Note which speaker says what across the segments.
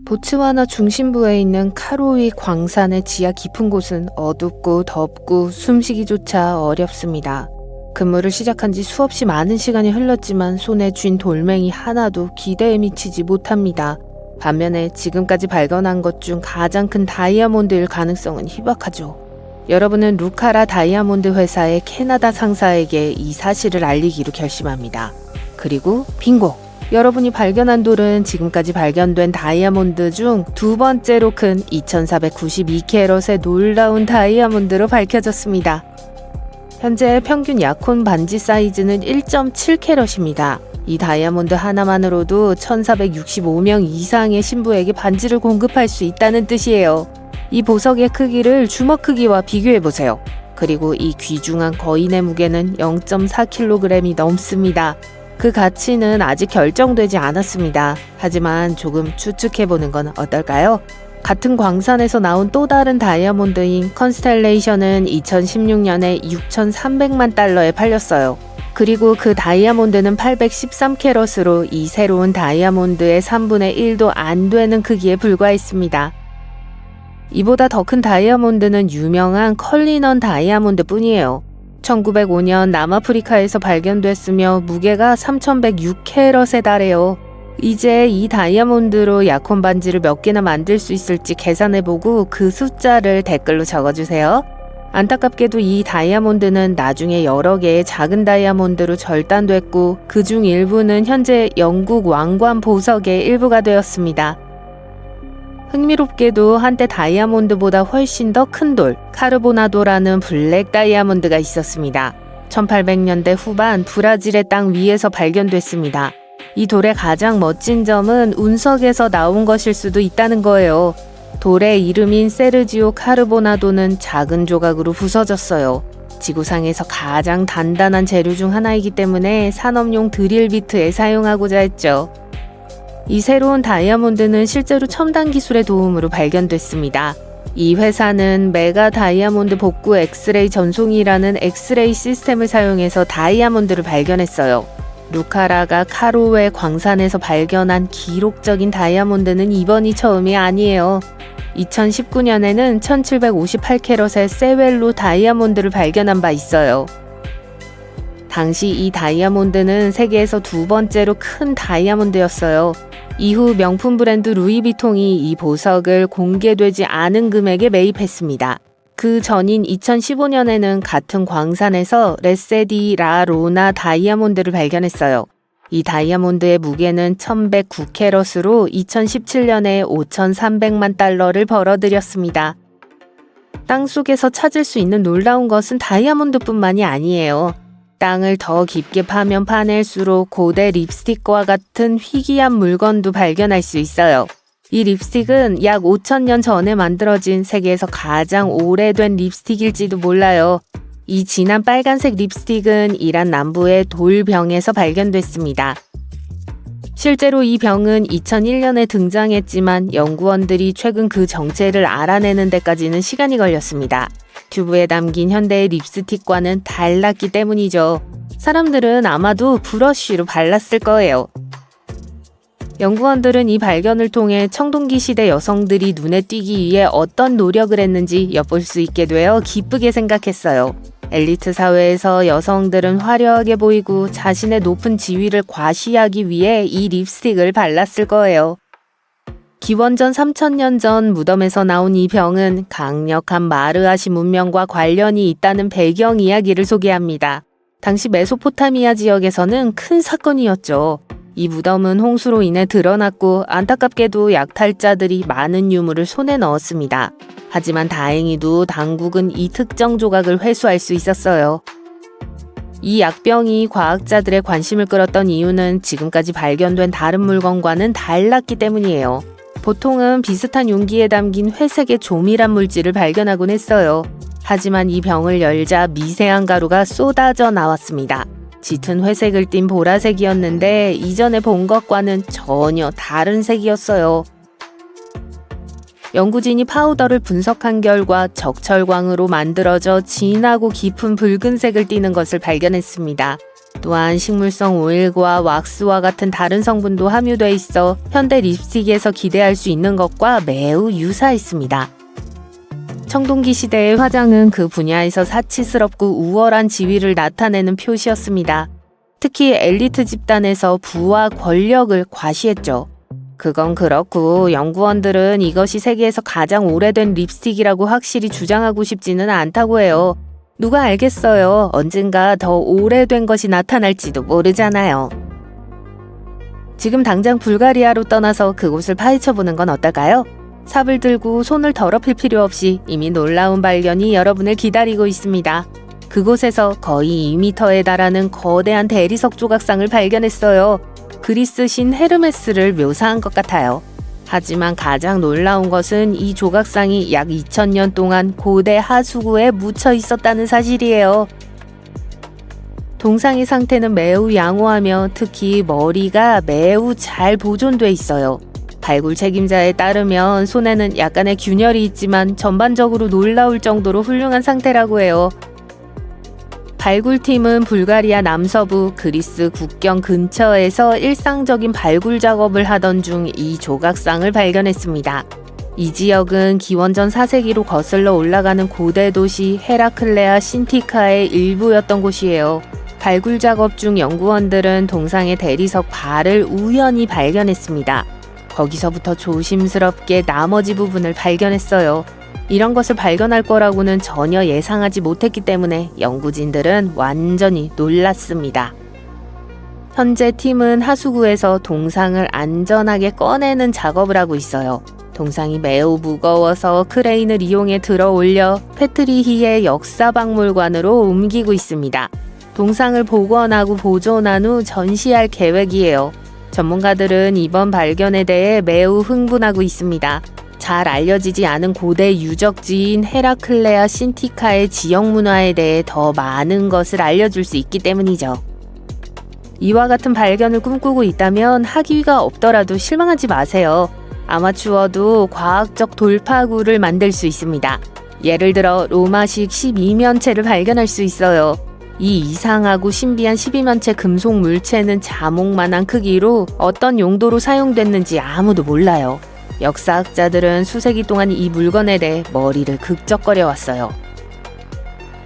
Speaker 1: 보츠와나 중심부에 있는 카로이 광산의 지하 깊은 곳은 어둡고 덥고 숨쉬기조차 어렵습니다. 근무를 시작한 지 수없이 많은 시간이 흘렀지만 손에 쥔 돌멩이 하나도 기대에 미치지 못합니다. 반면에 지금까지 발견한 것 중 가장 큰 다이아몬드일 가능성은 희박하죠. 여러분은 루카라 다이아몬드 회사의 캐나다 상사에게 이 사실을 알리기로 결심합니다. 그리고 빙고! 여러분이 발견한 돌은 지금까지 발견된 다이아몬드 중 두 번째로 큰 2492캐럿의 놀라운 다이아몬드로 밝혀졌습니다. 현재 평균 약혼 반지 사이즈는 1.7캐럿입니다. 이 다이아몬드 하나만으로도 1465명 이상의 신부에게 반지를 공급할 수 있다는 뜻이에요. 이 보석의 크기를 주먹 크기와 비교해보세요. 그리고 이 귀중한 거인의 무게는 0.4kg이 넘습니다. 그 가치는 아직 결정되지 않았습니다. 하지만 조금 추측해보는 건 어떨까요? 같은 광산에서 나온 또 다른 다이아몬드인 컨스텔레이션은 2016년에 6,300만 달러에 팔렸어요. 그리고 그 다이아몬드는 813캐럿으로 이 새로운 다이아몬드의 3분의 1도 안 되는 크기에 불과했습니다. 이보다 더 큰 다이아몬드는 유명한 컬리넌 다이아몬드 뿐이에요. 1905년 남아프리카에서 발견됐으며 무게가 3106캐럿에 달해요. 이제 이 다이아몬드로 약혼 반지를 몇 개나 만들 수 있을지 계산해보고 그 숫자를 댓글로 적어주세요. 안타깝게도 이 다이아몬드는 나중에 여러 개의 작은 다이아몬드로 절단됐고 그중 일부는 현재 영국 왕관 보석의 일부가 되었습니다. 흥미롭게도 한때 다이아몬드보다 훨씬 더 큰 돌, 카르보나도라는 블랙 다이아몬드가 있었습니다. 1800년대 후반 브라질의 땅 위에서 발견됐습니다. 이 돌의 가장 멋진 점은 운석에서 나온 것일 수도 있다는 거예요. 돌의 이름인 세르지오 카르보나도는 작은 조각으로 부서졌어요. 지구상에서 가장 단단한 재료 중 하나이기 때문에 산업용 드릴 비트에 사용하고자 했죠. 이 새로운 다이아몬드는 실제로 첨단 기술의 도움으로 발견됐습니다. 이 회사는 메가 다이아몬드 복구 엑스레이 전송이라는 엑스레이 시스템을 사용해서 다이아몬드를 발견했어요. 루카라가 카로웨 광산에서 발견한 기록적인 다이아몬드는 이번이 처음이 아니에요. 2019년에는 1758캐럿의 세웰로 다이아몬드를 발견한 바 있어요. 당시 이 다이아몬드는 세계에서 두 번째로 큰 다이아몬드였어요. 이후 명품 브랜드 루이비통이 이 보석을 공개되지 않은 금액에 매입했습니다. 그 전인 2015년에는 같은 광산에서 레세디 라 로나 다이아몬드를 발견했어요. 이 다이아몬드의 무게는 1109캐럿으로 2017년에 5,300만 달러를 벌어들였습니다. 땅속에서 찾을 수 있는 놀라운 것은 다이아몬드뿐만이 아니에요. 땅을 더 깊게 파면 파낼수록 고대 립스틱과 같은 희귀한 물건도 발견할 수 있어요. 이 립스틱은 약 5,000년 전에 만들어진 세계에서 가장 오래된 립스틱일지도 몰라요. 이 진한 빨간색 립스틱은 이란 남부의 돌병에서 발견됐습니다. 실제로 이 병은 2001년에 등장했지만 연구원들이 최근 그 정체를 알아내는 데까지는 시간이 걸렸습니다. 튜브에 담긴 현대의 립스틱과는 달랐기 때문이죠. 사람들은 아마도 브러쉬로 발랐을 거예요. 연구원들은 이 발견을 통해 청동기 시대 여성들이 눈에 띄기 위해 어떤 노력을 했는지 엿볼 수 있게 되어 기쁘게 생각했어요. 엘리트 사회에서 여성들은 화려하게 보이고 자신의 높은 지위를 과시하기 위해 이 립스틱을 발랐을 거예요. 기원전 3000년 전 무덤에서 나온 이 병은 강력한 마르아시 문명과 관련이 있다는 배경 이야기를 소개합니다. 당시 메소포타미아 지역에서는 큰 사건이었죠. 이 무덤은 홍수로 인해 드러났고 안타깝게도 약탈자들이 많은 유물을 손에 넣었습니다. 하지만 다행히도 당국은 이 특정 조각을 회수할 수 있었어요. 이 약병이 과학자들의 관심을 끌었던 이유는 지금까지 발견된 다른 물건과는 달랐기 때문이에요. 보통은 비슷한 용기에 담긴 회색의 조밀한 물질을 발견하곤 했어요. 하지만 이 병을 열자 미세한 가루가 쏟아져 나왔습니다. 짙은 회색을 띤 보라색이었는데 이전에 본 것과는 전혀 다른 색이었어요. 연구진이 파우더를 분석한 결과 적철광으로 만들어져 진하고 깊은 붉은색을 띠는 것을 발견했습니다. 또한 식물성 오일과 왁스와 같은 다른 성분도 함유돼 있어 현대 립스틱에서 기대할 수 있는 것과 매우 유사했습니다. 청동기 시대의 화장은 그 분야에서 사치스럽고 우월한 지위를 나타내는 표시였습니다. 특히 엘리트 집단에서 부와 권력을 과시했죠. 그건 그렇고 연구원들은 이것이 세계에서 가장 오래된 립스틱이라고 확실히 주장하고 싶지는 않다고 해요. 누가 알겠어요. 언젠가 더 오래된 것이 나타날지도 모르잖아요. 지금 당장 불가리아로 떠나서 그곳을 파헤쳐보는 건 어떨까요? 삽을 들고 손을 더럽힐 필요 없이 이미 놀라운 발견이 여러분을 기다리고 있습니다. 그곳에서 거의 2m에 달하는 거대한 대리석 조각상을 발견했어요. 그리스 신 헤르메스를 묘사한 것 같아요. 하지만 가장 놀라운 것은 이 조각상이 약 2000년 동안 고대 하수구에 묻혀 있었다는 사실이에요. 동상의 상태는 매우 양호하며 특히 머리가 매우 잘 보존돼 있어요. 발굴 책임자에 따르면 손에는 약간의 균열이 있지만 전반적으로 놀라울 정도로 훌륭한 상태라고 해요. 발굴팀은 불가리아 남서부 그리스 국경 근처에서 일상적인 발굴 작업을 하던 중 이 조각상을 발견했습니다. 이 지역은 기원전 4세기로 거슬러 올라가는 고대 도시 헤라클레아 신티카의 일부였던 곳이에요. 발굴 작업 중 연구원들은 동상의 대리석 발을 우연히 발견했습니다. 거기서부터 조심스럽게 나머지 부분을 발견했어요. 이런 것을 발견할 거라고는 전혀 예상하지 못했기 때문에 연구진들은 완전히 놀랐습니다. 현재 팀은 하수구에서 동상을 안전하게 꺼내는 작업을 하고 있어요. 동상이 매우 무거워서 크레인을 이용해 들어 올려 페트리히의 역사박물관으로 옮기고 있습니다. 동상을 복원하고 보존한 후 전시할 계획이에요. 전문가들은 이번 발견에 대해 매우 흥분하고 있습니다. 잘 알려지지 않은 고대 유적지인 헤라클레아 신티카의 지역 문화에 대해 더 많은 것을 알려줄 수 있기 때문이죠. 이와 같은 발견을 꿈꾸고 있다면 학위가 없더라도 실망하지 마세요. 아마추어도 과학적 돌파구를 만들 수 있습니다. 예를 들어 로마식 12면체를 발견할 수 있어요. 이 이상하고 신비한 12면체 금속 물체는 자목만한 크기로 어떤 용도로 사용됐는지 아무도 몰라요. 역사학자들은 수세기 동안 이 물건에 대해 머리를 극적거려 왔어요.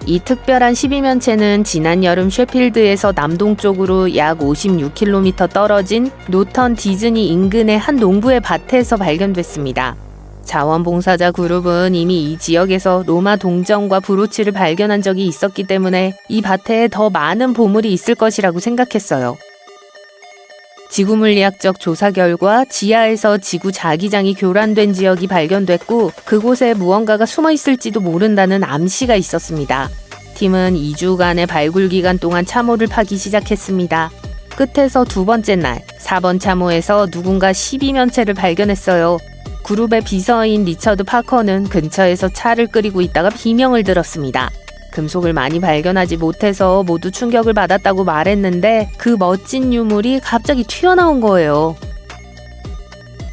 Speaker 1: 이 특별한 12면체는 지난 여름 셰필드에서 남동쪽으로 약 56km 떨어진 노턴 디즈니 인근의 한 농부의 밭에서 발견됐습니다. 자원봉사자 그룹은 이미 이 지역에서 로마 동전과 브로치를 발견한 적이 있었기 때문에 이 밭에 더 많은 보물이 있을 것이라고 생각했어요. 지구물리학적 조사 결과 지하에서 지구 자기장이 교란된 지역이 발견됐고 그곳에 무언가가 숨어 있을지도 모른다는 암시가 있었습니다. 팀은 2주간의 발굴 기간 동안 참호를 파기 시작했습니다. 끝에서 두 번째 날 4번 참호에서 누군가 12면체를 발견했어요. 그룹의 비서인 리처드 파커는 근처에서 차를 끓이고 있다가 비명을 들었습니다. 금속을 많이 발견하지 못해서 모두 충격을 받았다고 말했는데 그 멋진 유물이 갑자기 튀어나온 거예요.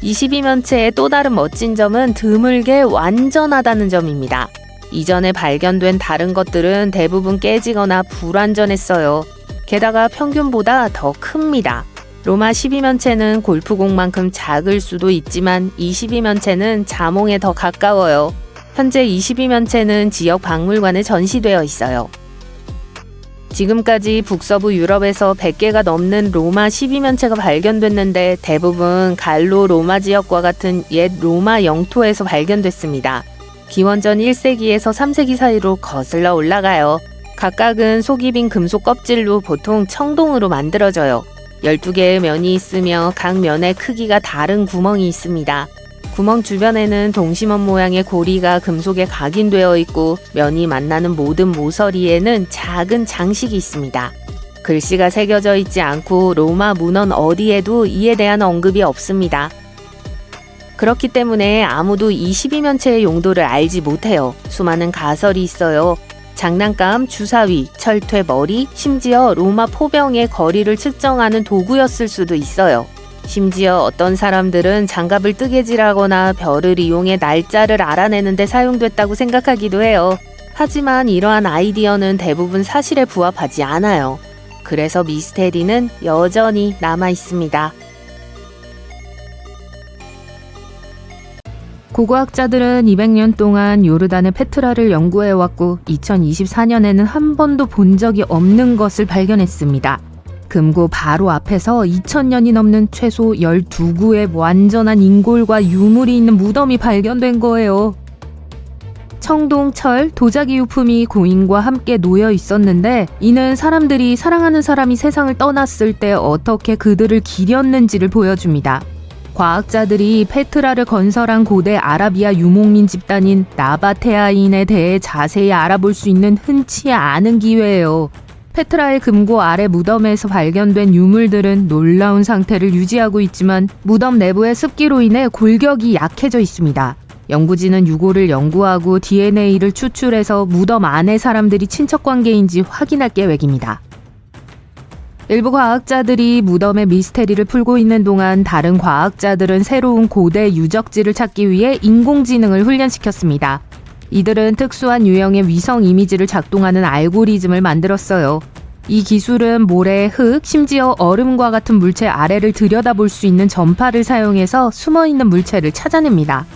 Speaker 1: 22면체의 또 다른 멋진 점은 드물게 완전하다는 점입니다. 이전에 발견된 다른 것들은 대부분 깨지거나 불완전했어요. 게다가 평균보다 더 큽니다. 로마 12면체는 골프공만큼 작을 수도 있지만 22면체는 자몽에 더 가까워요. 현재 22면체는 지역 박물관에 전시되어 있어요. 지금까지 북서부 유럽에서 100개가 넘는 로마 12면체가 발견됐는데 대부분 갈로 로마 지역과 같은 옛 로마 영토에서 발견됐습니다. 기원전 1세기에서 3세기 사이로 거슬러 올라가요. 각각은 속이 빈 금속 껍질로 보통 청동으로 만들어져요. 12개의 면이 있으며 각 면의 크기가 다른 구멍이 있습니다. 구멍 주변에는 동심원 모양의 고리가 금속에 각인되어 있고 면이 만나는 모든 모서리에는 작은 장식이 있습니다. 글씨가 새겨져 있지 않고 로마 문헌 어디에도 이에 대한 언급이 없습니다. 그렇기 때문에 아무도 이 12면체의 용도를 알지 못해요. 수많은 가설이 있어요. 장난감, 주사위, 철퇴 머리, 심지어 로마 포병의 거리를 측정하는 도구였을 수도 있어요. 심지어 어떤 사람들은 장갑을 뜨개질하거나 별을 이용해 날짜를 알아내는 데 사용됐다고 생각하기도 해요. 하지만 이러한 아이디어는 대부분 사실에 부합하지 않아요. 그래서 미스테리는 여전히 남아 있습니다. 고고학자들은 200년 동안 요르단의 페트라를 연구해왔고 2024년에는 한 번도 본 적이 없는 것을 발견했습니다. 금고 바로 앞에서 2000년이 넘는 최소 12구의 완전한 인골과 유물이 있는 무덤이 발견된 거예요. 청동철, 도자기 유품이 고인과 함께 놓여 있었는데 이는 사람들이 사랑하는 사람이 세상을 떠났을 때 어떻게 그들을 기렸는지를 보여줍니다. 과학자들이 페트라를 건설한 고대 아라비아 유목민 집단인 나바테아인에 대해 자세히 알아볼 수 있는 흔치 않은 기회예요. 페트라의 금고 아래 무덤에서 발견된 유물들은 놀라운 상태를 유지하고 있지만 무덤 내부의 습기로 인해 골격이 약해져 있습니다. 연구진은 유골을 연구하고 DNA를 추출해서 무덤 안의 사람들이 친척 관계인지 확인할 계획입니다. 일부 과학자들이 무덤의 미스테리를 풀고 있는 동안 다른 과학자들은 새로운 고대 유적지를 찾기 위해 인공지능을 훈련시켰습니다. 이들은 특수한 유형의 위성 이미지를 작동하는 알고리즘을 만들었어요. 이 기술은 모래, 흙, 심지어 얼음과 같은 물체 아래를 들여다볼 수 있는 전파를 사용해서 숨어있는 물체를 찾아냅니다.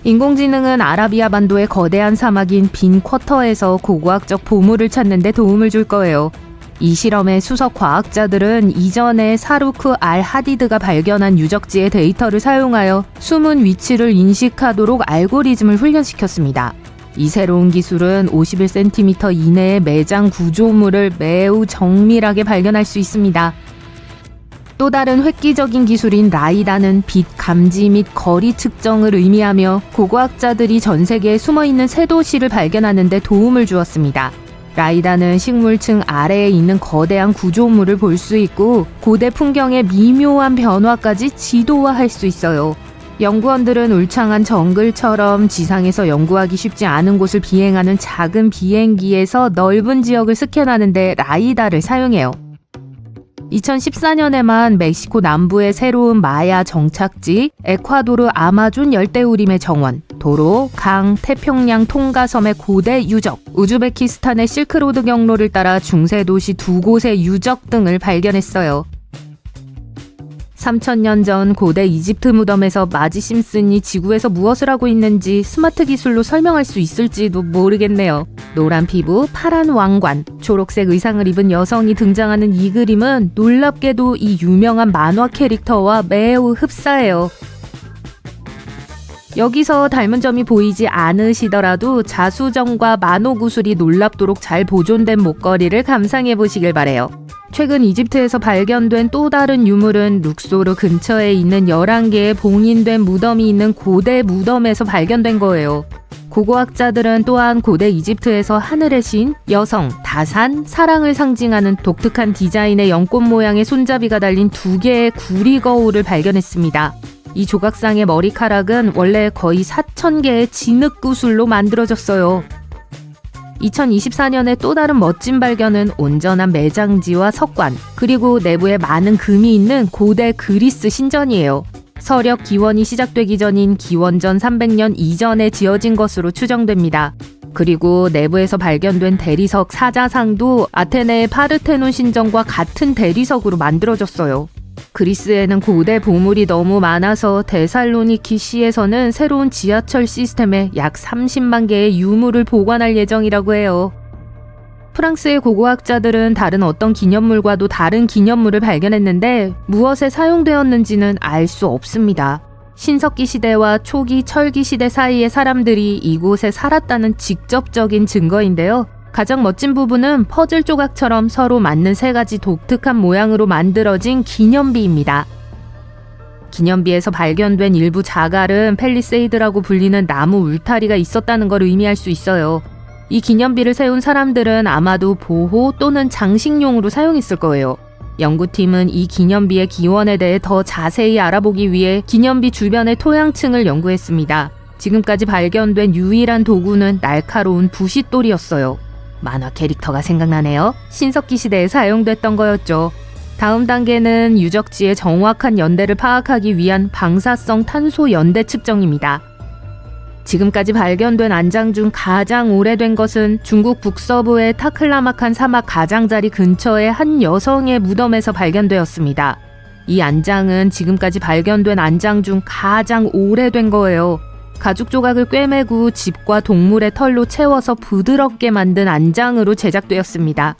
Speaker 1: 인공지능은 아라비아 반도의 거대한 사막인 빈 쿼터에서 고고학적 보물을 찾는 데 도움을 줄 거예요. 이 실험의 수석 과학자들은 이전에 사루크 알-하디드가 발견한 유적지의 데이터를 사용하여 숨은 위치를 인식하도록 알고리즘을 훈련시켰습니다. 이 새로운 기술은 51cm 이내의 매장 구조물을 매우 정밀하게 발견할 수 있습니다. 또 다른 획기적인 기술인 라이다는 빛 감지 및 거리 측정을 의미하며 고고학자들이 전 세계에 숨어있는 새 도시를 발견하는 데 도움을 주었습니다. 라이다는 식물층 아래에 있는 거대한 구조물을 볼 수 있고 고대 풍경의 미묘한 변화까지 지도화할 수 있어요. 연구원들은 울창한 정글처럼 지상에서 연구하기 쉽지 않은 곳을 비행하는 작은 비행기에서 넓은 지역을 스캔하는데 라이다를 사용해요. 2014년에만 멕시코 남부의 새로운 마야 정착지, 에콰도르 아마존 열대우림의 정원, 도로, 강, 태평양 통가섬의 고대 유적, 우즈베키스탄의 실크로드 경로를 따라 중세 도시 2곳의 유적 등을 발견했어요. 3000년 전 고대 이집트 무덤에서 마지 심슨이 지구에서 무엇을 하고 있는지 스마트 기술로 설명할 수 있을지도 모르겠네요. 노란 피부, 파란 왕관, 초록색 의상을 입은 여성이 등장하는 이 그림은 놀랍게도 이 유명한 만화 캐릭터와 매우 흡사해요. 여기서 닮은 점이 보이지 않으시더라도 자수정과 만호구슬이 놀랍도록 잘 보존된 목걸이를 감상해 보시길 바래요. 최근 이집트에서 발견된 또 다른 유물은 룩소르 근처에 있는 11개의 봉인된 무덤이 있는 고대 무덤에서 발견된 거예요. 고고학자들은 또한 고대 이집트에서 하늘의 신, 여성, 다산, 사랑을 상징하는 독특한 디자인의 연꽃 모양의 손잡이가 달린 2개의 구리 거울을 발견했습니다. 이 조각상의 머리카락은 원래 거의 4000개의 진흙구슬로 만들어졌어요. 2024년에 또 다른 멋진 발견은 온전한 매장지와 석관, 그리고 내부에 많은 금이 있는 고대 그리스 신전이에요. 서력 기원이 시작되기 전인 기원전 300년 이전에 지어진 것으로 추정됩니다. 그리고 내부에서 발견된 대리석 사자상도 아테네의 파르테논 신전과 같은 대리석으로 만들어졌어요. 그리스에는 고대 보물이 너무 많아서 데살로니키 시에서는 새로운 지하철 시스템에 약 30만 개의 유물을 보관할 예정이라고 해요. 프랑스의 고고학자들은 다른 어떤 기념물과도 다른 기념물을 발견했는데 무엇에 사용되었는지는 알 수 없습니다. 신석기 시대와 초기 철기 시대 사이의 사람들이 이곳에 살았다는 직접적인 증거인데요. 가장 멋진 부분은 퍼즐 조각처럼 서로 맞는 3가지 독특한 모양으로 만들어진 기념비입니다. 기념비에서 발견된 일부 자갈은 펠리세이드라고 불리는 나무 울타리가 있었다는 걸 의미할 수 있어요. 이 기념비를 세운 사람들은 아마도 보호 또는 장식용으로 사용했을 거예요. 연구팀은 이 기념비의 기원에 대해 더 자세히 알아보기 위해 기념비 주변의 토양층을 연구했습니다. 지금까지 발견된 유일한 도구는 날카로운 부싯돌이었어요. 만화 캐릭터가 생각나네요. 신석기 시대에 사용됐던 거였죠. 다음 단계는 유적지의 정확한 연대를 파악하기 위한 방사성 탄소 연대 측정입니다. 지금까지 발견된 안장 중 가장 오래된 것은 중국 북서부의 타클라마칸 사막 가장자리 근처의 한 여성의 무덤에서 발견되었습니다. 이 안장은 지금까지 발견된 안장 중 가장 오래된 거예요. 가죽 조각을 꿰매고 집과 동물의 털로 채워서 부드럽게 만든 안장으로 제작되었습니다.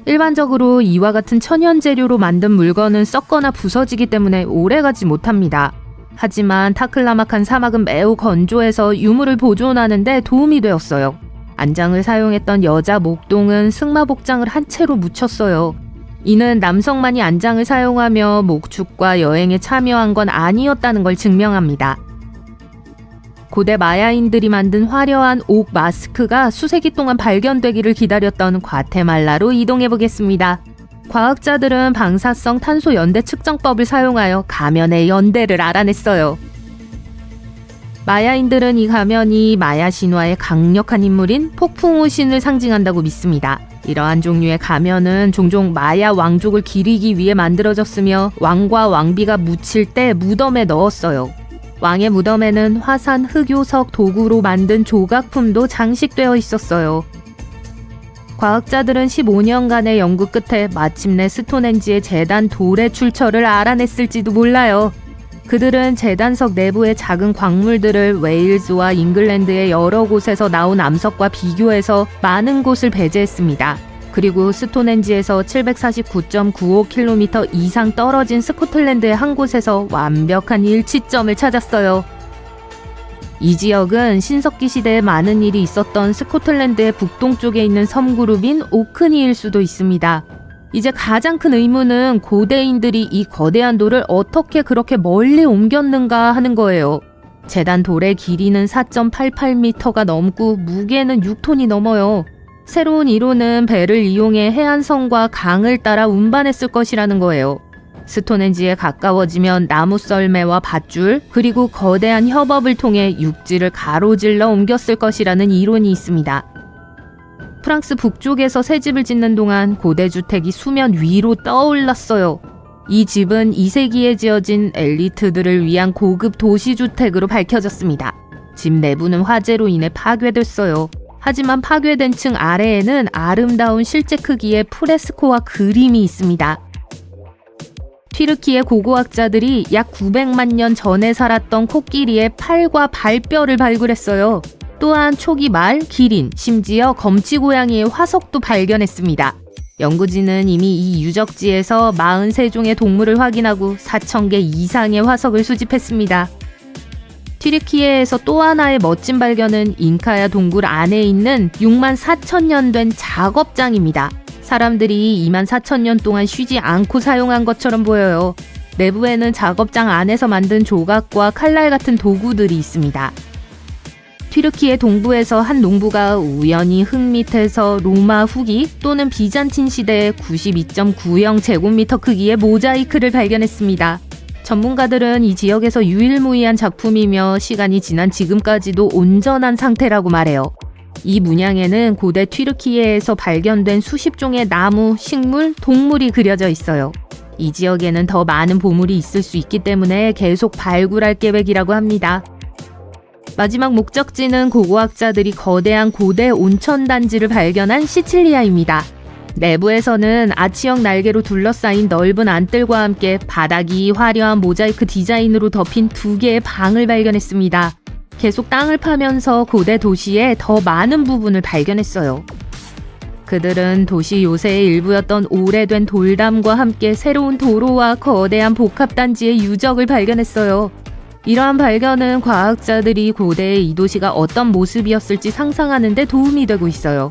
Speaker 1: 일반적으로 이와 같은 천연 재료로 만든 물건은 썩거나 부서지기 때문에 오래가지 못합니다. 하지만 타클라마칸 사막은 매우 건조해서 유물을 보존하는 데 도움이 되었어요. 안장을 사용했던 여자 목동은 승마 복장을 한 채로 묻혔어요. 이는 남성만이 안장을 사용하며 목축과 여행에 참여한 건 아니었다는 걸 증명합니다. 고대 마야인들이 만든 화려한 옥 마스크가 수세기 동안 발견되기를 기다렸던 과테말라로 이동해 보겠습니다. 과학자들은 방사성 탄소 연대 측정법을 사용하여 가면의 연대를 알아냈어요. 마야인들은 이 가면이 마야 신화의 강력한 인물인 폭풍우 신을 상징한다고 믿습니다. 이러한 종류의 가면은 종종 마야 왕족을 기리기 위해 만들어졌으며 왕과 왕비가 묻힐 때 무덤에 넣었어요. 왕의 무덤에는 화산 흑요석 도구로 만든 조각품도 장식되어 있었어요. 과학자들은 15년간의 연구 끝에 마침내 스톤헨지의 제단 돌의 출처를 알아냈을지도 몰라요. 그들은 제단석 내부의 작은 광물들을 웨일즈와 잉글랜드의 여러 곳에서 나온 암석과 비교해서 많은 곳을 배제했습니다. 그리고 스톤헨지에서 749.95km 이상 떨어진 스코틀랜드의 한 곳에서 완벽한 일치점을 찾았어요. 이 지역은 신석기 시대에 많은 일이 있었던 스코틀랜드의 북동쪽에 있는 섬그룹인 오크니일 수도 있습니다. 이제 가장 큰 의문은 고대인들이 이 거대한 돌을 어떻게 그렇게 멀리 옮겼는가 하는 거예요. 제단 돌의 길이는 4.88m가 넘고 무게는 6톤이 넘어요. 새로운 이론은 배를 이용해 해안선과 강을 따라 운반했을 것이라는 거예요. 스톤헨지에 가까워지면 나무 썰매와 밧줄 그리고 거대한 협업을 통해 육지를 가로질러 옮겼을 것이라는 이론이 있습니다. 프랑스 북쪽에서 새 집을 짓는 동안 고대 주택이 수면 위로 떠올랐어요. 이 집은 2세기에 지어진 엘리트들을 위한 고급 도시주택으로 밝혀졌습니다. 집 내부는 화재로 인해 파괴됐어요. 하지만 파괴된 층 아래에는 아름다운 실제 크기의 프레스코와 그림이 있습니다. 튀르키의 고고학자들이 약 900만 년 전에 살았던 코끼리의 팔과 발뼈를 발굴했어요. 또한 초기 말, 기린, 심지어 검치고양이의 화석도 발견했습니다. 연구진은 이미 이 유적지에서 43종의 동물을 확인하고 4,000개 이상의 화석을 수집했습니다. 튀르키예에서 또 하나의 멋진 발견은 잉카야 동굴 안에 있는 64,000년 된 작업장입니다. 사람들이 24,000년 동안 쉬지 않고 사용한 것처럼 보여요. 내부에는 작업장 안에서 만든 조각과 칼날 같은 도구들이 있습니다. 튀르키예 동부에서 한 농부가 우연히 흙 밑에서 로마 후기 또는 비잔틴 시대의 92.90제곱미터 크기의 모자이크를 발견했습니다. 전문가들은 이 지역에서 유일무이한 작품이며 시간이 지난 지금까지도 온전한 상태라고 말해요. 이 문양에는 고대 튀르키예에서 발견된 수십 종의 나무, 식물, 동물이 그려져 있어요. 이 지역에는 더 많은 보물이 있을 수 있기 때문에 계속 발굴할 계획이라고 합니다. 마지막 목적지는 고고학자들이 거대한 고대 온천단지를 발견한 시칠리아입니다. 내부에서는 아치형 날개로 둘러싸인 넓은 안뜰과 함께 바닥이 화려한 모자이크 디자인으로 덮인 2개의 방을 발견했습니다. 계속 땅을 파면서 고대 도시의 더 많은 부분을 발견했어요. 그들은 도시 요새의 일부였던 오래된 돌담과 함께 새로운 도로와 거대한 복합단지의 유적을 발견했어요. 이러한 발견은 과학자들이 고대의 이 도시가 어떤 모습이었을지 상상하는 데 도움이 되고 있어요.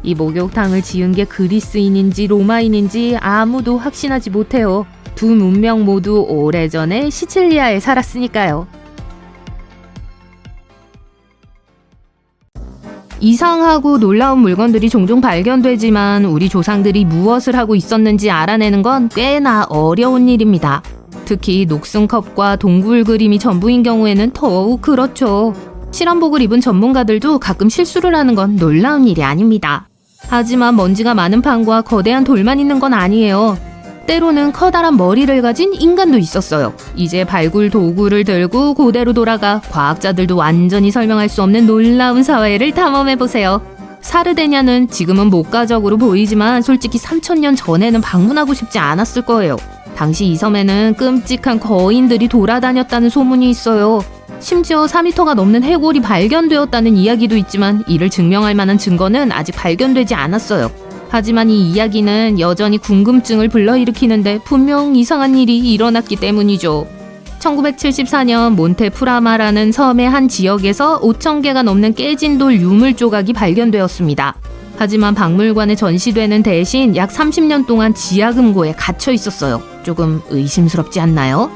Speaker 1: 이 목욕탕을 지은 게 그리스인인지 로마인인지 아무도 확신하지 못해요. 두 문명 모두 오래전에 시칠리아에 살았으니까요. 이상하고 놀라운 물건들이 종종 발견되지만 우리 조상들이 무엇을 하고 있었는지 알아내는 건 꽤나 어려운 일입니다. 특히 녹슨컵과 동굴 그림이 전부인 경우에는 더욱 그렇죠. 실험복을 입은 전문가들도 가끔 실수를 하는 건 놀라운 일이 아닙니다. 하지만 먼지가 많은 판과 거대한 돌만 있는 건 아니에요. 때로는 커다란 머리를 가진 인간도 있었어요. 이제 발굴 도구를 들고 고대로 돌아가 과학자들도 완전히 설명할 수 없는 놀라운 사회를 탐험해보세요. 사르데냐는 지금은 목가적으로 보이지만 솔직히 3000년 전에는 방문하고 싶지 않았을 거예요. 당시 이 섬에는 끔찍한 거인들이 돌아다녔다는 소문이 있어요. 심지어 4m가 넘는 해골이 발견되었다는 이야기도 있지만 이를 증명할 만한 증거는 아직 발견되지 않았어요. 하지만 이 이야기는 여전히 궁금증을 불러일으키는데 분명 이상한 일이 일어났기 때문이죠. 1974년 몬테프라마라는 섬의 한 지역에서 5,000개가 넘는 깨진 돌 유물 조각이 발견되었습니다. 하지만 박물관에 전시되는 대신 약 30년 동안 지하금고에 갇혀 있었어요. 조금 의심스럽지 않나요?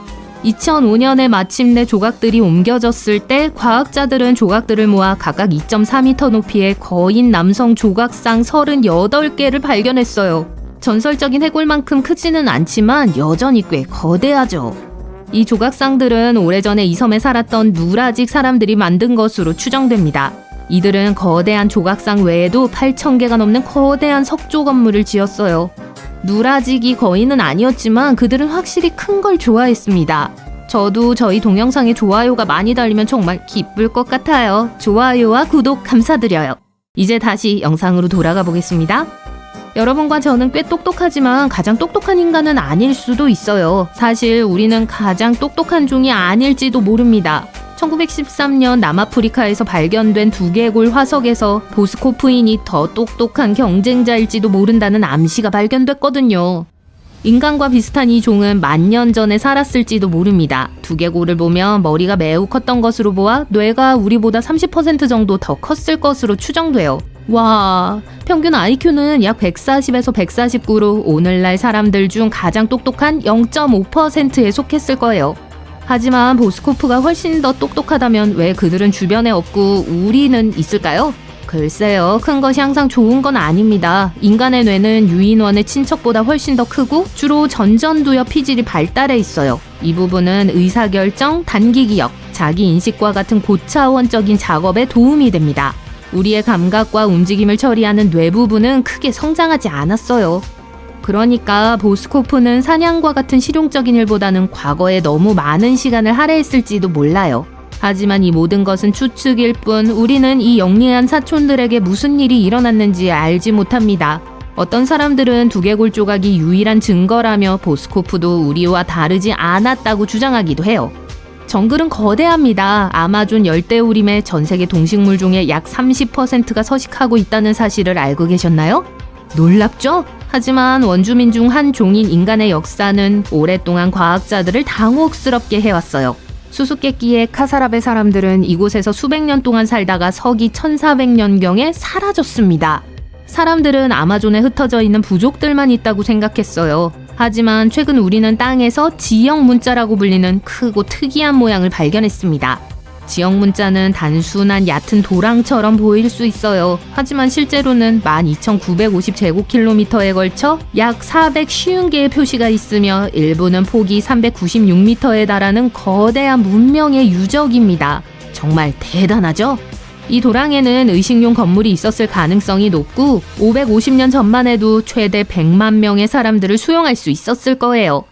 Speaker 1: 2005년에 마침내 조각들이 옮겨졌을 때 과학자들은 조각들을 모아 각각 2.4m 높이의 거인 남성 조각상 38개를 발견했어요. 전설적인 해골만큼 크지는 않지만 여전히 꽤 거대하죠. 이 조각상들은 오래전에 이 섬에 살았던 누라직 사람들이 만든 것으로 추정됩니다. 이들은 거대한 조각상 외에도 8,000개가 넘는 거대한 석조 건물을 지었어요. 누라직이 거인은 아니었지만 그들은 확실히 큰 걸 좋아했습니다. 저도 저희 동영상에 좋아요가 많이 달리면 정말 기쁠 것 같아요. 좋아요와 구독 감사드려요. 이제 다시 영상으로 돌아가 보겠습니다. 여러분과 저는 꽤 똑똑하지만 가장 똑똑한 인간은 아닐 수도 있어요. 사실 우리는 가장 똑똑한 종이 아닐지도 모릅니다. 1913년 남아프리카에서 발견된 두개골 화석에서 보스코프인이 더 똑똑한 경쟁자일지도 모른다는 암시가 발견됐거든요. 인간과 비슷한 이 종은 10,000년 전에 살았을지도 모릅니다. 두개골을 보면 머리가 매우 컸던 것으로 보아 뇌가 우리보다 30% 정도 더 컸을 것으로 추정돼요. 와, 평균 IQ는 약 140에서 149로 오늘날 사람들 중 가장 똑똑한 0.5%에 속했을 거예요. 하지만 보스코프가 훨씬 더 똑똑하다면 왜 그들은 주변에 없고 우리는 있을까요? 글쎄요, 큰 것이 항상 좋은 건 아닙니다. 인간의 뇌는 유인원의 친척보다 훨씬 더 크고 주로 전전두엽 피질이 발달해 있어요. 이 부분은 의사결정, 단기기억, 자기인식과 같은 고차원적인 작업에 도움이 됩니다. 우리의 감각과 움직임을 처리하는 뇌 부분은 크게 성장하지 않았어요. 그러니까 보스코프는 사냥과 같은 실용적인 일보다는 과거에 너무 많은 시간을 할애했을지도 몰라요. 하지만 이 모든 것은 추측일 뿐 우리는 이 영리한 사촌들에게 무슨 일이 일어났는지 알지 못합니다. 어떤 사람들은 두개골 조각이 유일한 증거라며 보스코프도 우리와 다르지 않았다고 주장하기도 해요. 정글은 거대합니다. 아마존 열대우림의 전세계 동식물 중에 약 30%가 서식하고 있다는 사실을 알고 계셨나요? 놀랍죠? 하지만 원주민 중 한 종인 인간의 역사는 오랫동안 과학자들을 당혹스럽게 해왔어요. 수수께끼의 카사라베 사람들은 이곳에서 수백 년 동안 살다가 서기 1400년경에 사라졌습니다. 사람들은 아마존에 흩어져 있는 부족들만 있다고 생각했어요. 하지만 최근 우리는 땅에서 지형 문자라고 불리는 크고 특이한 모양을 발견했습니다. 지형 문자는 단순한 얕은 도랑처럼 보일 수 있어요. 하지만 실제로는 12,950제곱킬로미터에 걸쳐 약 450개의 표시가 있으며 일부는 폭이 396m에 달하는 거대한 문명의 유적입니다. 정말 대단하죠? 이 도랑에는 의식용 건물이 있었을 가능성이 높고 550년 전만 해도 최대 100만 명의 사람들을 수용할 수 있었을 거예요.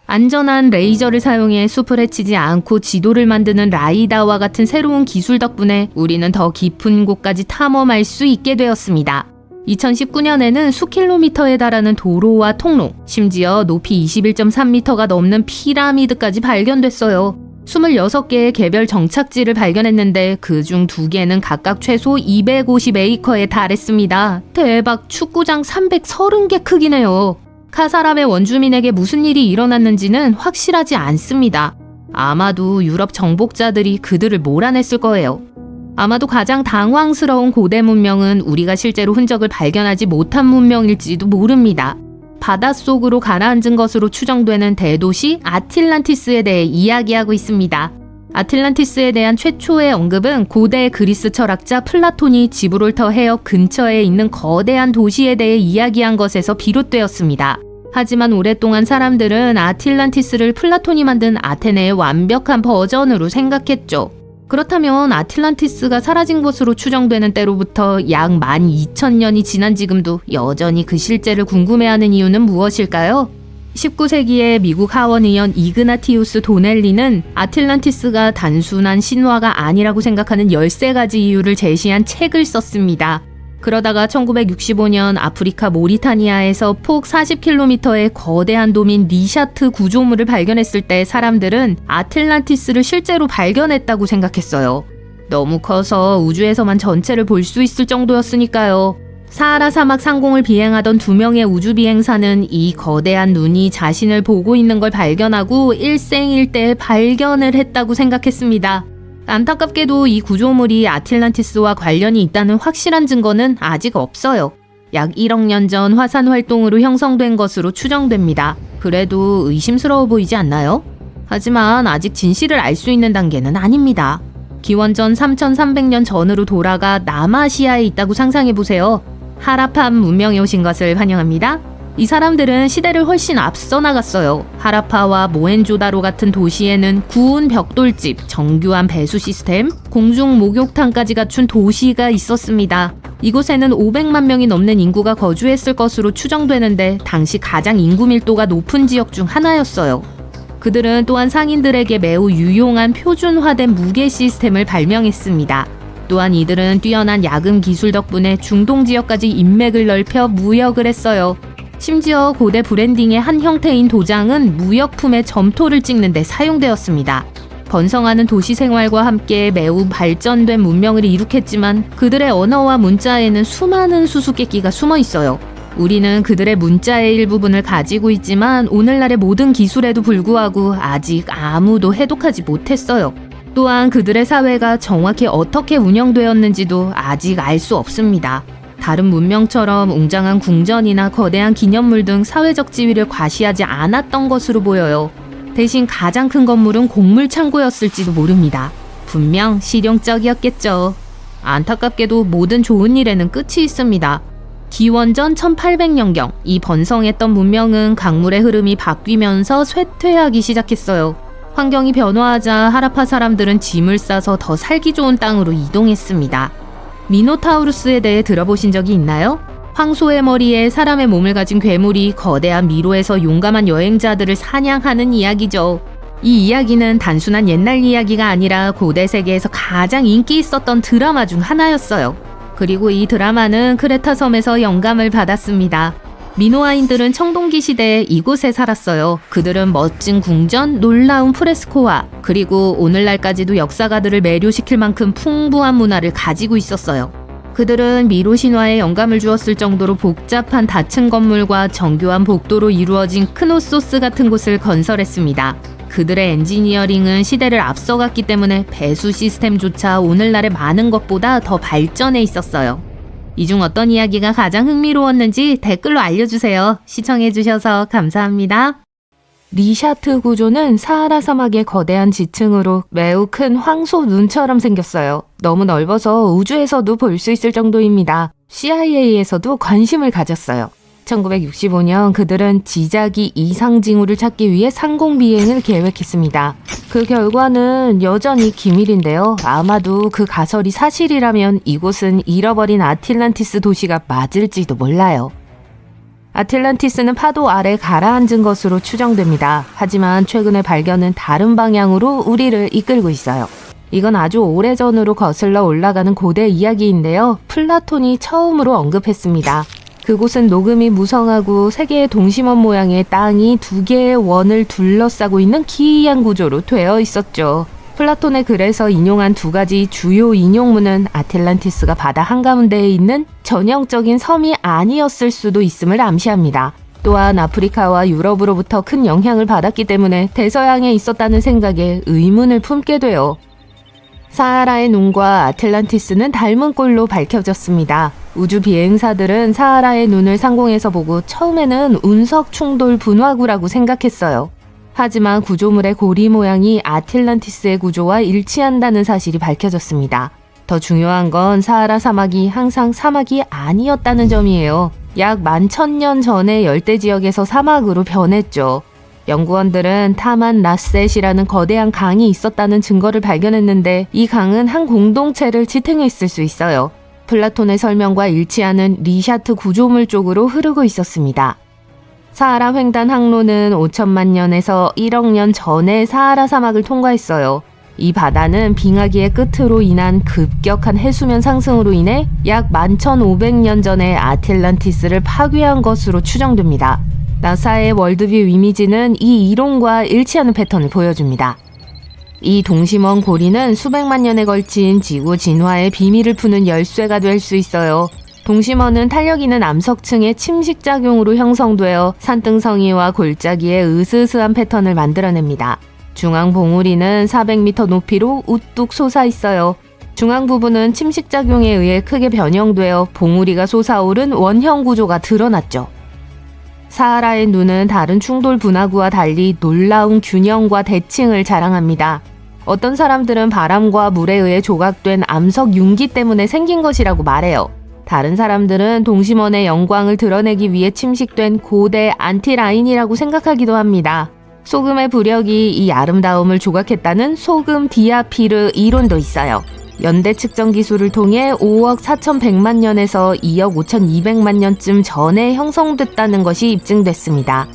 Speaker 1: 안전한 레이저를 사용해 숲을 헤치지 않고 지도를 만드는 라이다와 같은 새로운 기술 덕분에 우리는 더 깊은 곳까지 탐험할 수 있게 되었습니다. 2019년에는 수킬로미터에 달하는 도로와 통로, 심지어 높이 21.3m가 넘는 피라미드까지 발견됐어요. 26개의 개별 정착지를 발견했는데 그중 2개는 각각 최소 250에이커에 달했습니다. 대박, 축구장 330개 크기네요. 카사람의 원주민에게 무슨 일이 일어났는지는 확실하지 않습니다. 아마도 유럽 정복자들이 그들을 몰아냈을 거예요. 아마도 가장 당황스러운 고대 문명은 우리가 실제로 흔적을 발견하지 못한 문명일지도 모릅니다. 바닷속으로 가라앉은 것으로 추정되는 대도시 아틀란티스에 대해 이야기하고 있습니다. 아틀란티스에 대한 최초의 언급은 고대 그리스 철학자 플라톤이 지브롤터 해협 근처에 있는 거대한 도시에 대해 이야기한 것에서 비롯되었습니다. 하지만 오랫동안 사람들은 아틀란티스를 플라톤이 만든 아테네의 완벽한 버전으로 생각했죠. 그렇다면 아틀란티스가 사라진 것으로 추정되는 때로부터 약 12,000년이 지난 지금도 여전히 그 실제를 궁금해하는 이유는 무엇일까요? 19세기에 미국 하원 의원 이그나티우스 도넬리는 아틀란티스가 단순한 신화가 아니라고 생각하는 13가지 이유를 제시한 책을 썼습니다. 그러다가 1965년 아프리카 모리타니아에서 폭 40km의 거대한 도민 리샤트 구조물을 발견했을 때 사람들은 아틀란티스를 실제로 발견했다고 생각했어요. 너무 커서 우주에서만 전체를 볼 수 있을 정도였으니까요. 사하라 사막 상공을 비행하던 2명의 우주비행사는 이 거대한 눈이 자신을 보고 있는 걸 발견하고 일생일대에 발견을 했다고 생각했습니다. 안타깝게도 이 구조물이 아틀란티스와 관련이 있다는 확실한 증거는 아직 없어요. 약 1억 년 전 화산 활동으로 형성된 것으로 추정됩니다. 그래도 의심스러워 보이지 않나요? 하지만 아직 진실을 알 수 있는 단계는 아닙니다. 기원전 3300년 전으로 돌아가 남아시아에 있다고 상상해보세요. 하라판 문명에 오신 것을 환영합니다. 이 사람들은 시대를 훨씬 앞서 나갔어요. 하라파와 모헨조다로 같은 도시에는 구운 벽돌집, 정교한 배수 시스템, 공중 목욕탕까지 갖춘 도시가 있었습니다. 이곳에는 500만 명이 넘는 인구가 거주했을 것으로 추정되는데 당시 가장 인구 밀도가 높은 지역 중 하나였어요. 그들은 또한 상인들에게 매우 유용한 표준화된 무게 시스템을 발명했습니다. 또한 이들은 뛰어난 야금 기술 덕분에 중동 지역까지 인맥을 넓혀 무역을 했어요. 심지어 고대 브랜딩의 한 형태인 도장은 무역품의 점토를 찍는 데 사용되었습니다. 번성하는 도시 생활과 함께 매우 발전된 문명을 이룩했지만 그들의 언어와 문자에는 수많은 수수께끼가 숨어 있어요. 우리는 그들의 문자의 일부분을 가지고 있지만 오늘날의 모든 기술에도 불구하고 아직 아무도 해독하지 못했어요. 또한 그들의 사회가 정확히 어떻게 운영되었는지도 아직 알 수 없습니다. 다른 문명처럼 웅장한 궁전이나 거대한 기념물 등 사회적 지위를 과시하지 않았던 것으로 보여요. 대신 가장 큰 건물은 곡물 창고였을지도 모릅니다. 분명 실용적이었겠죠. 안타깝게도 모든 좋은 일에는 끝이 있습니다. 기원전 1800년경 이 번성했던 문명은 강물의 흐름이 바뀌면서 쇠퇴하기 시작했어요. 환경이 변화하자 하라파 사람들은 짐을 싸서 더 살기 좋은 땅으로 이동했습니다. 미노타우루스에 대해 들어보신 적이 있나요? 황소의 머리에 사람의 몸을 가진 괴물이 거대한 미로에서 용감한 여행자들을 사냥하는 이야기죠. 이 이야기는 단순한 옛날 이야기가 아니라 고대 세계에서 가장 인기 있었던 드라마 중 하나였어요. 그리고 이 드라마는 크레타 섬에서 영감을 받았습니다. 미노아인들은 청동기 시대에 이곳에 살았어요. 그들은 멋진 궁전, 놀라운 프레스코화, 그리고 오늘날까지도 역사가들을 매료시킬 만큼 풍부한 문화를 가지고 있었어요. 그들은 미로 신화에 영감을 주었을 정도로 복잡한 다층 건물과 정교한 복도로 이루어진 크노소스 같은 곳을 건설했습니다. 그들의 엔지니어링은 시대를 앞서갔기 때문에 배수 시스템조차 오늘날의 많은 것보다 더 발전해 있었어요. 이 중 어떤 이야기가 가장 흥미로웠는지 댓글로 알려주세요. 시청해주셔서 감사합니다. 리샤트 구조는 사하라 사막의 거대한 지층으로 매우 큰 황소 눈처럼 생겼어요. 너무 넓어서 우주에서도 볼 수 있을 정도입니다. CIA에서도 관심을 가졌어요. 1965년 그들은 지자기 이상징후를 찾기 위해 상공 비행을 계획했습니다. 그 결과는 여전히 기밀인데요. 아마도 그 가설이 사실이라면 이곳은 잃어버린 아틀란티스 도시가 맞을지도 몰라요. 아틀란티스는 파도 아래 가라앉은 것으로 추정됩니다. 하지만 최근의 발견은 다른 방향으로 우리를 이끌고 있어요. 이건 아주 오래전으로 거슬러 올라가는 고대 이야기인데요. 플라톤이 처음으로 언급했습니다. 그곳은 녹음이 무성하고 세 개의 동심원 모양의 땅이 두 개의 원을 둘러싸고 있는 기이한 구조로 되어 있었죠. 플라톤의 글에서 인용한 두 가지 주요 인용문은 아틀란티스가 바다 한가운데에 있는 전형적인 섬이 아니었을 수도 있음을 암시합니다. 또한 아프리카와 유럽으로부터 큰 영향을 받았기 때문에 대서양에 있었다는 생각에 의문을 품게 돼요. 사하라의 눈과 아틀란티스는 닮은 꼴로 밝혀졌습니다. 우주 비행사들은 사하라의 눈을 상공에서 보고 처음에는 운석 충돌 분화구라고 생각했어요. 하지만 구조물의 고리 모양이 아틀란티스의 구조와 일치한다는 사실이 밝혀졌습니다. 더 중요한 건 사하라 사막이 항상 사막이 아니었다는 점이에요. 약 11,000년 전에 열대 지역에서 사막으로 변했죠. 연구원들은 타만 라셋이라는 거대한 강이 있었다는 증거를 발견했는데 이 강은 한 공동체를 지탱했을 수 있어요. 플라톤의 설명과 일치하는 리샤트 구조물 쪽으로 흐르고 있었습니다. 사하라 횡단 항로는 5천만 년에서 1억 년 전에 사하라 사막을 통과했어요. 이 바다는 빙하기의 끝으로 인한 급격한 해수면 상승으로 인해 약 11,500년 전에 아틀란티스를 파괴한 것으로 추정됩니다. 나사의 월드뷰 이미지는 이 이론과 일치하는 패턴을 보여줍니다. 이 동심원 고리는 수백만 년에 걸친 지구 진화의 비밀을 푸는 열쇠가 될 수 있어요. 동심원은 탄력 있는 암석층의 침식작용으로 형성되어 산등성이와 골짜기의 으스스한 패턴을 만들어냅니다. 중앙 봉우리는 400m 높이로 우뚝 솟아 있어요. 중앙 부분은 침식작용에 의해 크게 변형되어 봉우리가 솟아오른 원형 구조가 드러났죠. 사하라의 눈은 다른 충돌 분화구와 달리 놀라운 균형과 대칭을 자랑합니다. 어떤 사람들은 바람과 물에 의해 조각된 암석 융기 때문에 생긴 것이라고 말해요. 다른 사람들은 동심원의 영광을 드러내기 위해 침식된 고대 안티라인이라고 생각하기도 합니다. 소금의 부력이 이 아름다움을 조각했다는 소금 디아피르 이론도 있어요. 연대 측정 기술을 통해 5억 4,100만 년에서 2억 5,200만 년쯤 전에 형성됐다는 것이 입증됐습니다.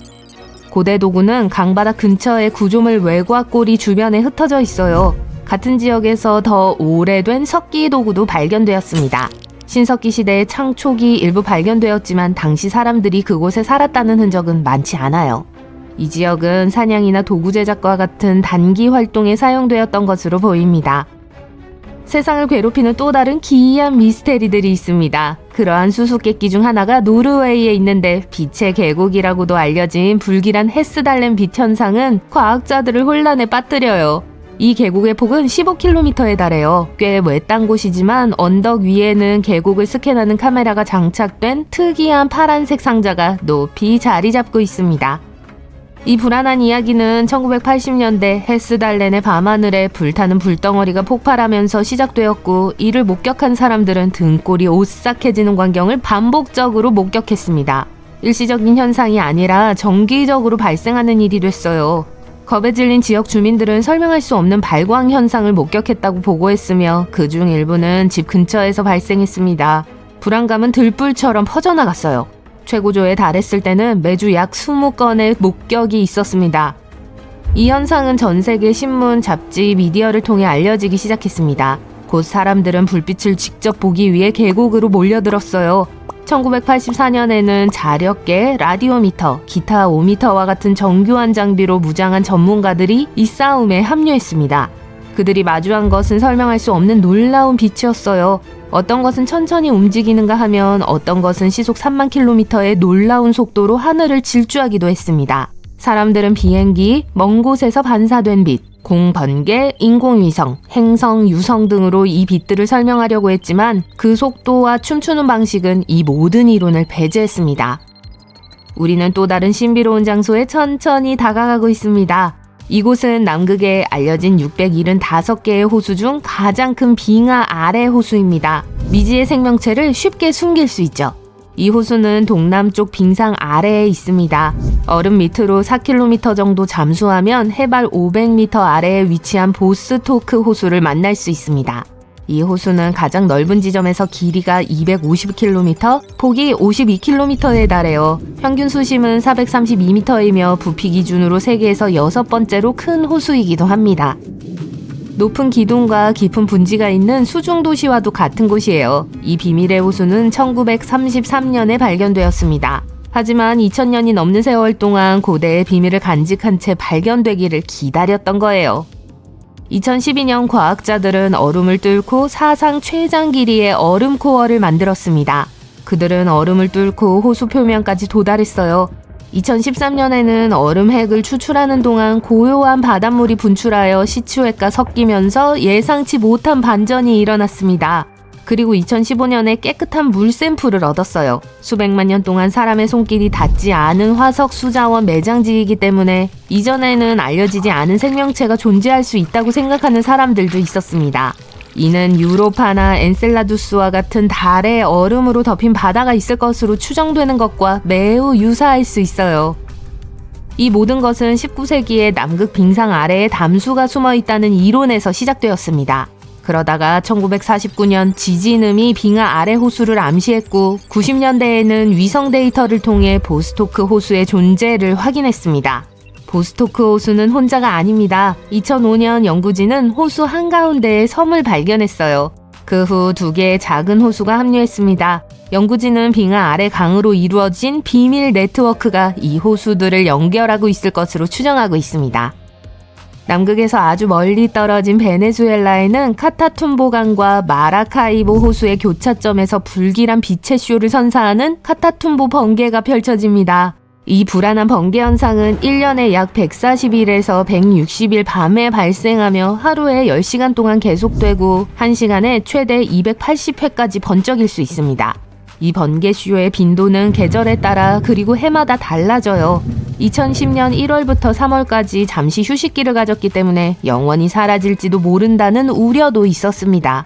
Speaker 1: 고대 도구는 강바다 근처의 구조물 외곽골이 주변에 흩어져 있어요. 같은 지역에서 더 오래된 석기 도구도 발견되었습니다. 신석기 시대의 창초기 일부 발견되었지만 당시 사람들이 그곳에 살았다는 흔적은 많지 않아요. 이 지역은 사냥이나 도구 제작과 같은 단기 활동에 사용되었던 것으로 보입니다. 세상을 괴롭히는 또 다른 기이한 미스테리들이 있습니다. 그러한 수수께끼 중 하나가 노르웨이에 있는데 빛의 계곡이라고도 알려진 불길한 헤스달렘 빛 현상은 과학자들을 혼란에 빠뜨려요. 이 계곡의 폭은 15km에 달해요. 꽤 외딴 곳이지만 언덕 위에는 계곡을 스캔하는 카메라가 장착된 특이한 파란색 상자가 높이 자리 잡고 있습니다. 이 불안한 이야기는 1980년대 헤스달렌의 밤하늘에 불타는 불덩어리가 폭발하면서 시작되었고, 이를 목격한 사람들은 등골이 오싹해지는 광경을 반복적으로 목격했습니다. 일시적인 현상이 아니라 정기적으로 발생하는 일이 됐어요. 겁에 질린 지역 주민들은 설명할 수 없는 발광 현상을 목격했다고 보고했으며 그중 일부는 집 근처에서 발생했습니다. 불안감은 들불처럼 퍼져나갔어요. 최고조에 달했을 때는 매주 약 20건의 목격이 있었습니다. 이 현상은 전 세계 신문, 잡지, 미디어를 통해 알려지기 시작했습니다. 곧 사람들은 불빛을 직접 보기 위해 계곡으로 몰려들었어요. 1984년에는 자력계, 라디오미터, 기타 5m와 같은 정교한 장비로 무장한 전문가들이 이 싸움에 합류했습니다. 그들이 마주한 것은 설명할 수 없는 놀라운 빛이었어요. 어떤 것은 천천히 움직이는가 하면 어떤 것은 시속 3만 킬로미터의 놀라운 속도로 하늘을 질주하기도 했습니다. 사람들은 비행기, 먼 곳에서 반사된 빛, 공번개, 인공위성, 행성, 유성 등으로 이 빛들을 설명하려고 했지만 그 속도와 춤추는 방식은 이 모든 이론을 배제했습니다. 우리는 또 다른 신비로운 장소에 천천히 다가가고 있습니다. 이곳은 남극에 알려진 675개의 호수 중 가장 큰 빙하 아래 호수입니다. 미지의 생명체를 쉽게 숨길 수 있죠. 이 호수는 동남쪽 빙상 아래에 있습니다. 얼음 밑으로 4km 정도 잠수하면 해발 500m 아래에 위치한 보스토크 호수를 만날 수 있습니다. 이 호수는 가장 넓은 지점에서 길이가 250km, 폭이 52km에 달해요. 평균 수심은 432m이며 부피 기준으로 세계에서 6번째로 큰 호수이기도 합니다. 높은 기둥과 깊은 분지가 있는 수중 도시와도 같은 곳이에요. 이 비밀의 호수는 1933년에 발견되었습니다. 하지만 2000년이 넘는 세월 동안 고대의 비밀을 간직한 채 발견되기를 기다렸던 거예요. 2012년 과학자들은 얼음을 뚫고 사상 최장 길이의 얼음 코어를 만들었습니다. 그들은 얼음을 뚫고 호수 표면까지 도달했어요. 2013년에는 얼음 핵을 추출하는 동안 고요한 바닷물이 분출하여 시추액과 섞이면서 예상치 못한 반전이 일어났습니다. 그리고 2015년에 깨끗한 물 샘플을 얻었어요. 수백만 년 동안 사람의 손길이 닿지 않은 화석 수자원 매장지이기 때문에 이전에는 알려지지 않은 생명체가 존재할 수 있다고 생각하는 사람들도 있었습니다. 이는 유로파나 엔셀라두스와 같은 달의 얼음으로 덮인 바다가 있을 것으로 추정되는 것과 매우 유사할 수 있어요. 이 모든 것은 19세기에 남극 빙상 아래에 담수가 숨어 있다는 이론에서 시작되었습니다. 그러다가 1949년 지진음이 빙하 아래 호수를 암시했고 90년대에는 위성 데이터를 통해 보스토크 호수의 존재를 확인했습니다. 보스토크 호수는 혼자가 아닙니다. 2005년 연구진은 호수 한가운데에 섬을 발견했어요. 그 후 2개의 작은 호수가 합류했습니다. 연구진은 빙하 아래 강으로 이루어진 비밀 네트워크가 이 호수들을 연결하고 있을 것으로 추정하고 있습니다. 남극에서 아주 멀리 떨어진 베네수엘라에는 카타툼보 강과 마라카이보 호수의 교차점에서 불길한 빛의 쇼를 선사하는 카타툼보 번개가 펼쳐집니다. 이 불안한 번개 현상은 1년에 약 140일에서 160일 밤에 발생하며 하루에 10시간 동안 계속되고 1시간에 최대 280회까지 번쩍일 수 있습니다. 이 번개쇼의 빈도는 계절에 따라 그리고 해마다 달라져요. 2010년 1월부터 3월까지 잠시 휴식기를 가졌기 때문에 영원히 사라질지도 모른다는 우려도 있었습니다.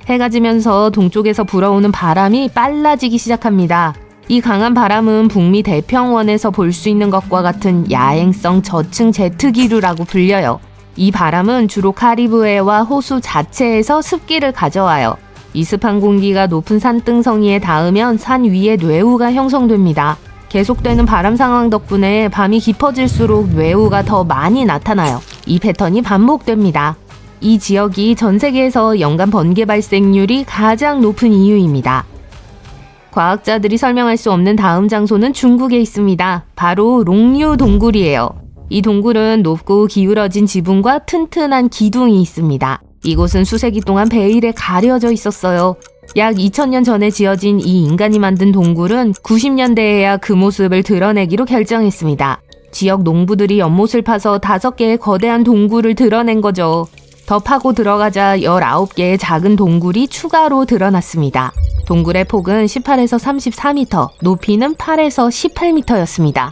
Speaker 1: 해가 지면서 동쪽에서 불어오는 바람이 빨라지기 시작합니다. 이 강한 바람은 북미 대평원에서 볼 수 있는 것과 같은 야행성 저층 제트기류라고 불려요. 이 바람은 주로 카리브해와 호수 자체에서 습기를 가져와요. 이 습한 공기가 높은 산등성이에 닿으면 산 위에 뇌우가 형성됩니다. 계속되는 바람 상황 덕분에 밤이 깊어질수록 뇌우가 더 많이 나타나요. 이 패턴이 반복됩니다. 이 지역이 전 세계에서 연간 번개 발생률이 가장 높은 이유입니다. 과학자들이 설명할 수 없는 다음 장소는 중국에 있습니다. 바로 롱류 동굴이에요. 이 동굴은 높고 기울어진 지붕과 튼튼한 기둥이 있습니다. 이곳은 수세기 동안 베일에 가려져 있었어요. 약 2000년 전에 지어진 이 인간이 만든 동굴은 90년대에야 그 모습을 드러내기로 결정했습니다. 지역 농부들이 연못을 파서 5개의 거대한 동굴을 드러낸 거죠. 더 파고 들어가자 19개의 작은 동굴이 추가로 드러났습니다. 동굴의 폭은 18에서 34m, 높이는 8에서 18m였습니다.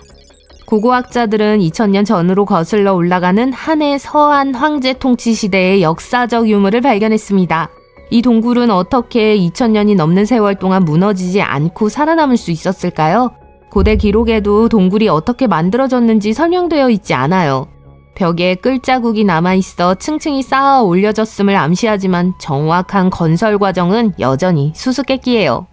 Speaker 1: 고고학자들은 2000년 전으로 거슬러 올라가는 한해 서한 황제 통치 시대의 역사적 유물을 발견했습니다. 이 동굴은 어떻게 2000년이 넘는 세월 동안 무너지지 않고 살아남을 수 있었을까요? 고대 기록에도 동굴이 어떻게 만들어졌는지 설명되어 있지 않아요. 벽에 끌자국이 남아있어 층층이 쌓아 올려졌음을 암시하지만 정확한 건설 과정은 여전히 수수께끼예요.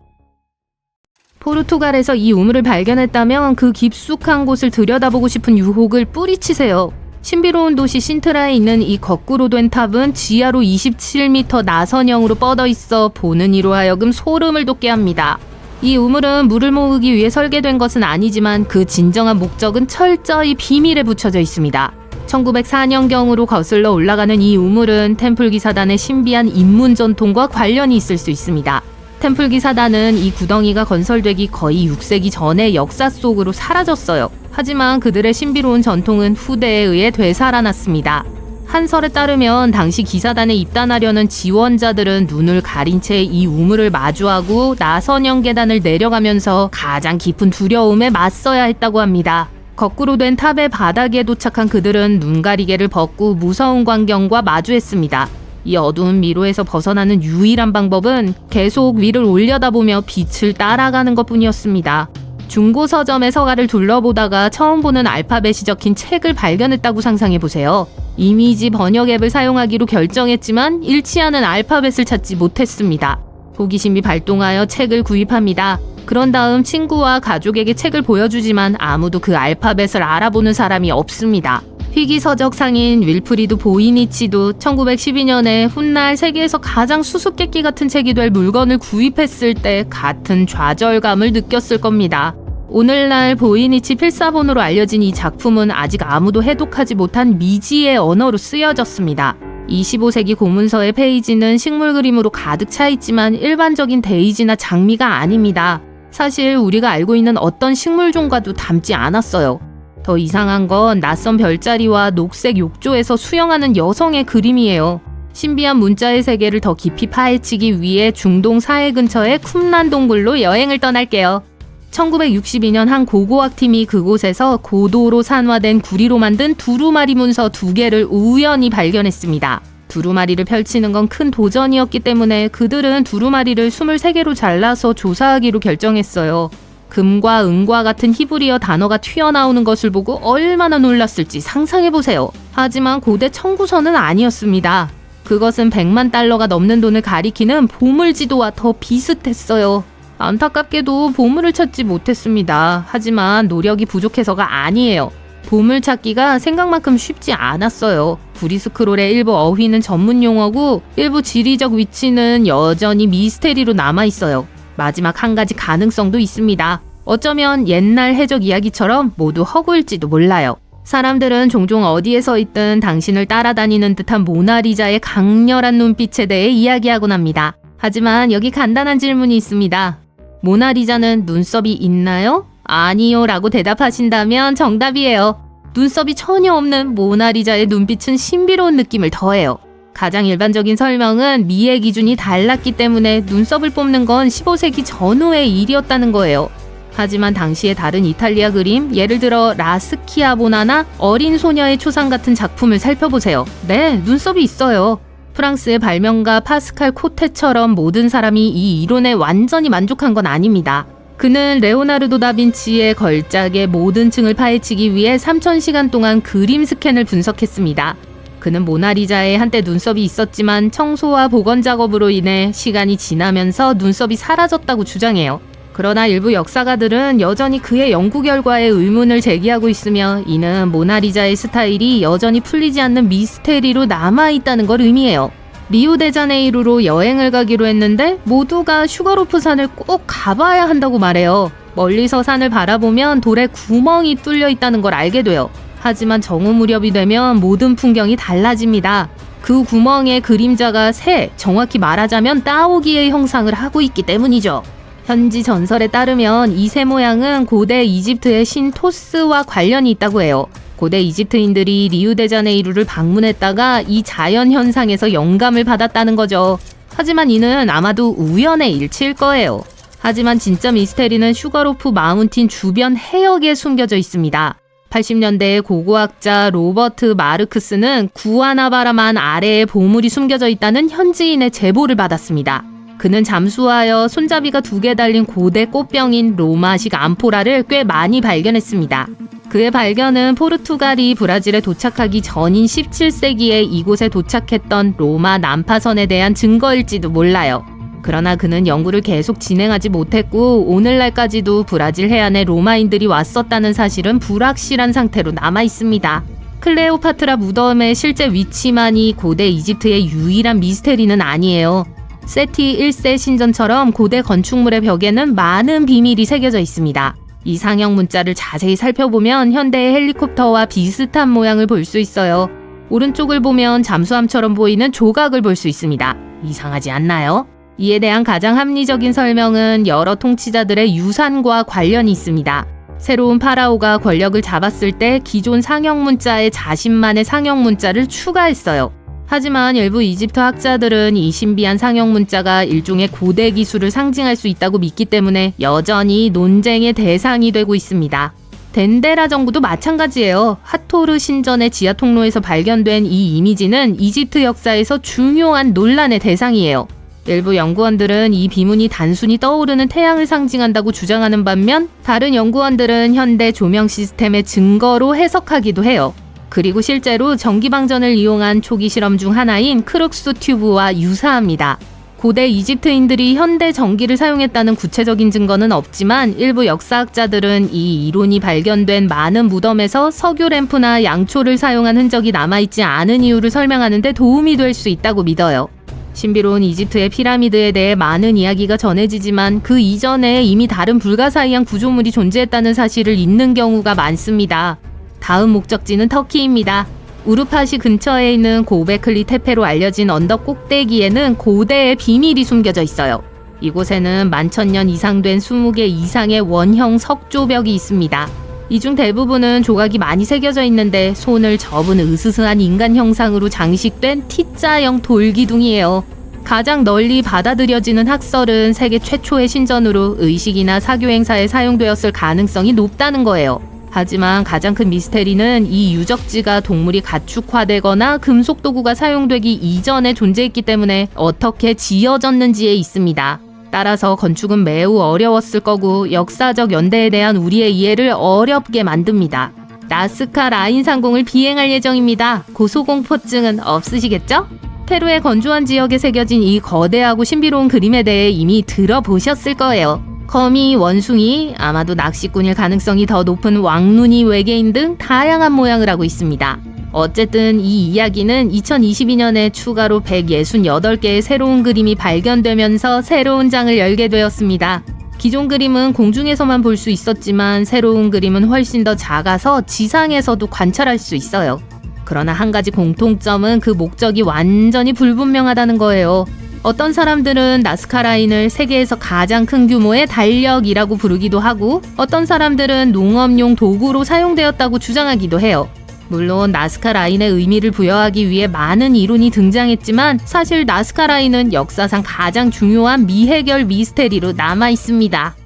Speaker 1: 포르투갈에서 이 우물을 발견했다면 그 깊숙한 곳을 들여다보고 싶은 유혹을 뿌리치세요. 신비로운 도시 신트라에 있는 이 거꾸로 된 탑은 지하로 27m 나선형으로 뻗어 있어 보는 이로 하여금 소름을 돋게 합니다. 이 우물은 물을 모으기 위해 설계된 것은 아니지만 그 진정한 목적은 철저히 비밀에 붙여져 있습니다. 1904년경으로 거슬러 올라가는 이 우물은 템플기사단의 신비한 입문 전통과 관련이 있을 수 있습니다. 템플기사단은 이 구덩이가 건설되기 거의 6세기 전의 역사 속으로 사라졌어요. 하지만 그들의 신비로운 전통은 후대에 의해 되살아났습니다. 한설에 따르면 당시 기사단에 입단하려는 지원자들은 눈을 가린 채 이 우물을 마주하고 나선형 계단을 내려가면서 가장 깊은 두려움에 맞서야 했다고 합니다. 거꾸로 된 탑의 바닥에 도착한 그들은 눈가리개를 벗고 무서운 광경과 마주했습니다. 이 어두운 미로에서 벗어나는 유일한 방법은 계속 위를 올려다보며 빛을 따라가는 것뿐이었습니다. 중고 서점의 서가를 둘러보다가 처음 보는 알파벳이 적힌 책을 발견했다고 상상해보세요. 이미지 번역 앱을 사용하기로 결정했지만 일치하는 알파벳을 찾지 못했습니다. 호기심이 발동하여 책을 구입합니다. 그런 다음 친구와 가족에게 책을 보여주지만 아무도 그 알파벳을 알아보는 사람이 없습니다. 희귀서적 상인 윌프리드 보이니치도 1912년에 훗날 세계에서 가장 수수께끼 같은 책이 될 물건을 구입했을 때 같은 좌절감을 느꼈을 겁니다. 오늘날 보이니치 필사본으로 알려진 이 작품은 아직 아무도 해독하지 못한 미지의 언어로 쓰여졌습니다. 25세기 고문서의 페이지는 식물 그림으로 가득 차 있지만 일반적인 데이지나 장미가 아닙니다. 사실 우리가 알고 있는 어떤 식물종과도 닮지 않았어요. 더 이상한 건 낯선 별자리와 녹색 욕조에서 수영하는 여성의 그림이에요. 신비한 문자의 세계를 더 깊이 파헤치기 위해 중동 사해 근처의 쿰란 동굴로 여행을 떠날게요. 1962년 한 고고학팀이 그곳에서 고도로 산화된 구리로 만든 두루마리 문서 2개를 우연히 발견했습니다. 두루마리를 펼치는 건 큰 도전이었기 때문에 그들은 두루마리를 23개로 잘라서 조사하기로 결정했어요. 금과 은과 같은 히브리어 단어가 튀어나오는 것을 보고 얼마나 놀랐을지 상상해보세요. 하지만 고대 청구서는 아니었습니다. 그것은 100만 달러가 넘는 돈을 가리키는 보물지도와 더 비슷했어요. 안타깝게도 보물을 찾지 못했습니다. 하지만 노력이 부족해서가 아니에요. 보물 찾기가 생각만큼 쉽지 않았어요. 브리스크롤의 일부 어휘는 전문 용어고 일부 지리적 위치는 여전히 미스테리로 남아있어요. 마지막 한 가지 가능성도 있습니다. 어쩌면 옛날 해적 이야기처럼 모두 허구일지도 몰라요. 사람들은 종종 어디에 서 있든 당신을 따라다니는 듯한 모나리자의 강렬한 눈빛에 대해 이야기하곤 합니다. 하지만 여기 간단한 질문이 있습니다. 모나리자는 눈썹이 있나요? 아니요 라고 대답하신다면 정답이에요. 눈썹이 전혀 없는 모나리자의 눈빛은 신비로운 느낌을 더해요. 가장 일반적인 설명은 미의 기준이 달랐기 때문에 눈썹을 뽑는 건 15세기 전후의 일이었다는 거예요. 하지만 당시의 다른 이탈리아 그림, 예를 들어 라스키아보나나 어린 소녀의 초상 같은 작품을 살펴보세요. 네, 눈썹이 있어요. 프랑스의 발명가 파스칼 코테처럼 모든 사람이 이 이론에 완전히 만족한 건 아닙니다. 그는 레오나르도 다빈치의 걸작의 모든 층을 파헤치기 위해 3000시간 동안 그림 스캔을 분석했습니다. 그는 모나리자에 한때 눈썹이 있었지만 청소와 복원 작업으로 인해 시간이 지나면서 눈썹이 사라졌다고 주장해요. 그러나 일부 역사가들은 여전히 그의 연구 결과에 의문을 제기하고 있으며 이는 모나리자의 스타일이 여전히 풀리지 않는 미스테리로 남아있다는 걸 의미해요. 리우데자네이루로 여행을 가기로 했는데 모두가 슈가로프 산을 꼭 가봐야 한다고 말해요. 멀리서 산을 바라보면 돌에 구멍이 뚫려 있다는 걸 알게 돼요. 하지만 정오 무렵이 되면 모든 풍경이 달라집니다. 그 구멍에 그림자가 새, 정확히 말하자면 따오기의 형상을 하고 있기 때문이죠. 현지 전설에 따르면 이 새 모양은 고대 이집트의 신 토스와 관련이 있다고 해요. 고대 이집트인들이 리우데자네이루를 방문했다가 이 자연 현상에서 영감을 받았다는 거죠. 하지만 이는 아마도 우연의 일치일 거예요. 하지만 진짜 미스테리는 슈가로프 마운틴 주변 해역에 숨겨져 있습니다. 80년대의 고고학자 로버트 마르크스는 구아나바라만 아래에 보물이 숨겨져 있다는 현지인의 제보를 받았습니다. 그는 잠수하여 손잡이가 2개 달린 고대 꽃병인 로마식 암포라를 꽤 많이 발견했습니다. 그의 발견은 포르투갈이 브라질에 도착하기 전인 17세기에 이곳에 도착했던 로마 난파선에 대한 증거일지도 몰라요. 그러나 그는 연구를 계속 진행하지 못했고 오늘날까지도 브라질 해안에 로마인들이 왔었다는 사실은 불확실한 상태로 남아있습니다. 클레오파트라 무덤의 실제 위치만이 고대 이집트의 유일한 미스테리는 아니에요. 세티 1세 신전처럼 고대 건축물의 벽에는 많은 비밀이 새겨져 있습니다. 이 상형 문자를 자세히 살펴보면 현대의 헬리콥터와 비슷한 모양을 볼 수 있어요. 오른쪽을 보면 잠수함처럼 보이는 조각을 볼 수 있습니다. 이상하지 않나요? 이에 대한 가장 합리적인 설명은 여러 통치자들의 유산과 관련이 있습니다. 새로운 파라오가 권력을 잡았을 때 기존 상형 문자에 자신만의 상형 문자를 추가했어요. 하지만 일부 이집트 학자들은 이 신비한 상형 문자가 일종의 고대 기술을 상징할 수 있다고 믿기 때문에 여전히 논쟁의 대상이 되고 있습니다. 덴데라 정부도 마찬가지예요. 하토르 신전의 지하 통로에서 발견된 이 이미지는 이집트 역사에서 중요한 논란의 대상이에요. 일부 연구원들은 이 비문이 단순히 떠오르는 태양을 상징한다고 주장하는 반면 다른 연구원들은 현대 조명 시스템의 증거로 해석하기도 해요. 그리고 실제로 전기방전을 이용한 초기 실험 중 하나인 크룩스 튜브와 유사합니다. 고대 이집트인들이 현대 전기를 사용했다는 구체적인 증거는 없지만 일부 역사학자들은 이 이론이 발견된 많은 무덤에서 석유 램프나 양초를 사용한 흔적이 남아있지 않은 이유를 설명하는 데 도움이 될 수 있다고 믿어요. 신비로운 이집트의 피라미드에 대해 많은 이야기가 전해지지만 그 이전에 이미 다른 불가사의한 구조물이 존재했다는 사실을 잊는 경우가 많습니다. 다음 목적지는 터키입니다. 우르파시 근처에 있는 고베클리 테페로 알려진 언덕 꼭대기에는 고대의 비밀이 숨겨져 있어요. 이곳에는 11,000년 이상 된 20개 이상의 원형 석조벽이 있습니다. 이 중 대부분은 조각이 많이 새겨져 있는데 손을 접은 으스스한 인간 형상으로 장식된 T자형 돌기둥이에요. 가장 널리 받아들여지는 학설은 세계 최초의 신전으로 의식이나 사교 행사에 사용되었을 가능성이 높다는 거예요. 하지만 가장 큰 미스테리는 이 유적지가 동물이 가축화되거나 금속 도구가 사용되기 이전에 존재했기 때문에 어떻게 지어졌는지에 있습니다. 따라서 건축은 매우 어려웠을 거고 역사적 연대에 대한 우리의 이해를 어렵게 만듭니다. 나스카 라인 상공을 비행할 예정입니다. 고소공포증은 없으시겠죠? 페루의 건조한 지역에 새겨진 이 거대하고 신비로운 그림에 대해 이미 들어보셨을 거예요. 거미, 원숭이, 아마도 낚시꾼일 가능성이 더 높은 왕눈이 외계인 등 다양한 모양을 하고 있습니다. 어쨌든 이 이야기는 2022년에 추가로 168개의 새로운 그림이 발견되면서 새로운 장을 열게 되었습니다. 기존 그림은 공중에서만 볼 수 있었지만 새로운 그림은 훨씬 더 작아서 지상에서도 관찰할 수 있어요. 그러나 한 가지 공통점은 그 목적이 완전히 불분명하다는 거예요. 어떤 사람들은 나스카 라인을 세계에서 가장 큰 규모의 달력이라고 부르기도 하고 어떤 사람들은 농업용 도구로 사용되었다고 주장하기도 해요. 물론 나스카 라인의 의미를 부여하기 위해 많은 이론이 등장했지만 사실 나스카 라인은 역사상 가장 중요한 미해결 미스테리로 남아 있습니다.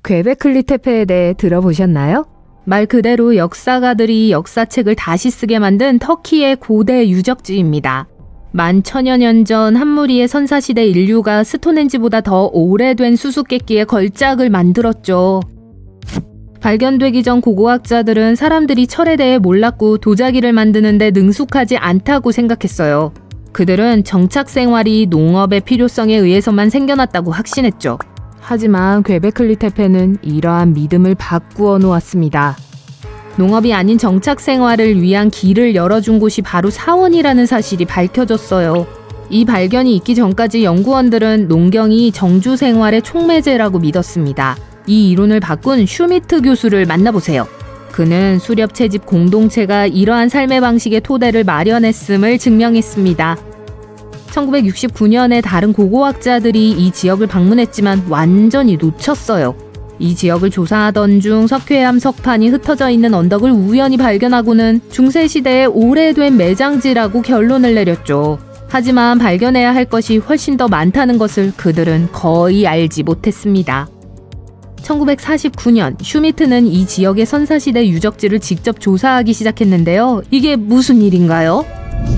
Speaker 1: 괵베클리 테페에 대해 들어보셨나요? 말 그대로 역사가들이 역사책을 다시 쓰게 만든 터키의 고대 유적지입니다. 11,000여 전 한무리의 선사시대 인류가 스톤헨지보다 더 오래된 수수께끼의 걸작을 만들었죠. 발견되기 전 고고학자들은 사람들이 철에 대해 몰랐고 도자기를 만드는데 능숙하지 않다고 생각했어요. 그들은 정착 생활이 농업의 필요성에 의해서만 생겨났다고 확신했죠. 하지만 괵베클리 테페는 이러한 믿음을 바꾸어 놓았습니다. 농업이 아닌 정착 생활을 위한 길을 열어준 곳이 바로 사원이라는 사실이 밝혀졌어요. 이 발견이 있기 전까지 연구원들은 농경이 정주 생활의 촉매제라고 믿었습니다. 이 이론을 바꾼 슈미트 교수를 만나보세요. 그는 수렵 채집 공동체가 이러한 삶의 방식의 토대를 마련했음을 증명했습니다. 1969년에 다른 고고학자들이 이 지역을 방문했지만 완전히 놓쳤어요. 이 지역을 조사하던 중 석회암 석판이 흩어져 있는 언덕을 우연히 발견하고는 중세시대의 오래된 매장지라고 결론을 내렸죠. 하지만 발견해야 할 것이 훨씬 더 많다는 것을 그들은 거의 알지 못했습니다. 1949년 슈미트는 이 지역의 선사시대 유적지를 직접 조사하기 시작했는데요. 이게 무슨 일인가요?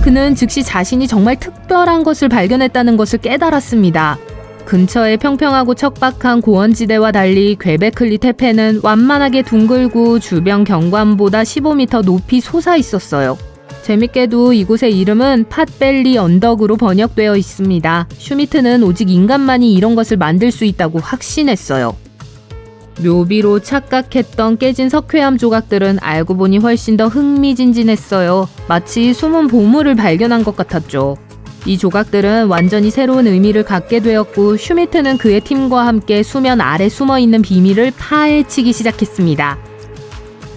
Speaker 1: 그는 즉시 자신이 정말 특별한 것을 발견했다는 것을 깨달았습니다. 근처의 평평하고 척박한 고원지대와 달리 괵베클리 테페는 완만하게 둥글고 주변 경관보다 15m 높이 솟아 있었어요. 재밌게도 이곳의 이름은 팟벨리 언덕으로 번역되어 있습니다. 슈미트는 오직 인간만이 이런 것을 만들 수 있다고 확신했어요. 묘비로 착각했던 깨진 석회암 조각들은 알고 보니 훨씬 더 흥미진진했어요. 마치 숨은 보물을 발견한 것 같았죠. 이 조각들은 완전히 새로운 의미를 갖게 되었고 슈미트는 그의 팀과 함께 수면 아래 숨어있는 비밀을 파헤치기 시작했습니다.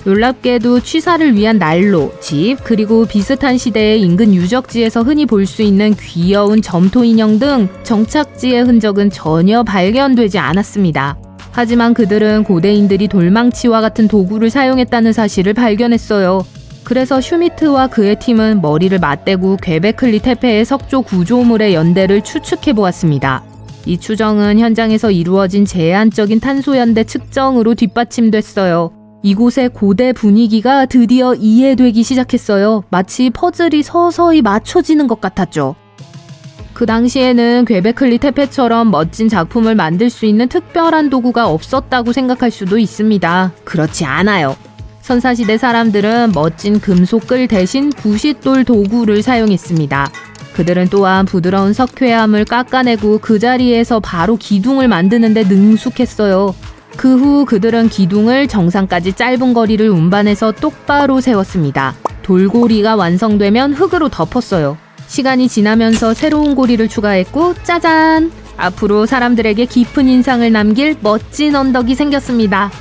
Speaker 1: 놀랍게도 취사를 위한 난로, 집, 그리고 비슷한 시대의 인근 유적지에서 흔히 볼 수 있는 귀여운 점토 인형 등 정착지의 흔적은 전혀 발견되지 않았습니다. 하지만 그들은 고대인들이 돌망치와 같은 도구를 사용했다는 사실을 발견했어요. 그래서 슈미트와 그의 팀은 머리를 맞대고 괵베클리 테페의 석조 구조물의 연대를 추측해 보았습니다. 이 추정은 현장에서 이루어진 제한적인 탄소연대 측정으로 뒷받침됐어요. 이곳의 고대 분위기가 드디어 이해되기 시작했어요. 마치 퍼즐이 서서히 맞춰지는 것 같았죠. 그 당시에는 괵베클리 테페처럼 멋진 작품을 만들 수 있는 특별한 도구가 없었다고 생각할 수도 있습니다. 그렇지 않아요. 선사시대 사람들은 멋진 금속글 대신 부싯돌 도구를 사용했습니다. 그들은 또한 부드러운 석회암을 깎아내고 그 자리에서 바로 기둥을 만드는데 능숙했어요. 그 후 그들은 기둥을 정상까지 짧은 거리를 운반해서 똑바로 세웠습니다. 돌고리가 완성되면 흙으로 덮었어요. 시간이 지나면서 새로운 고리를 추가했고 짜잔! 앞으로 사람들에게 깊은 인상을 남길 멋진 언덕이 생겼습니다.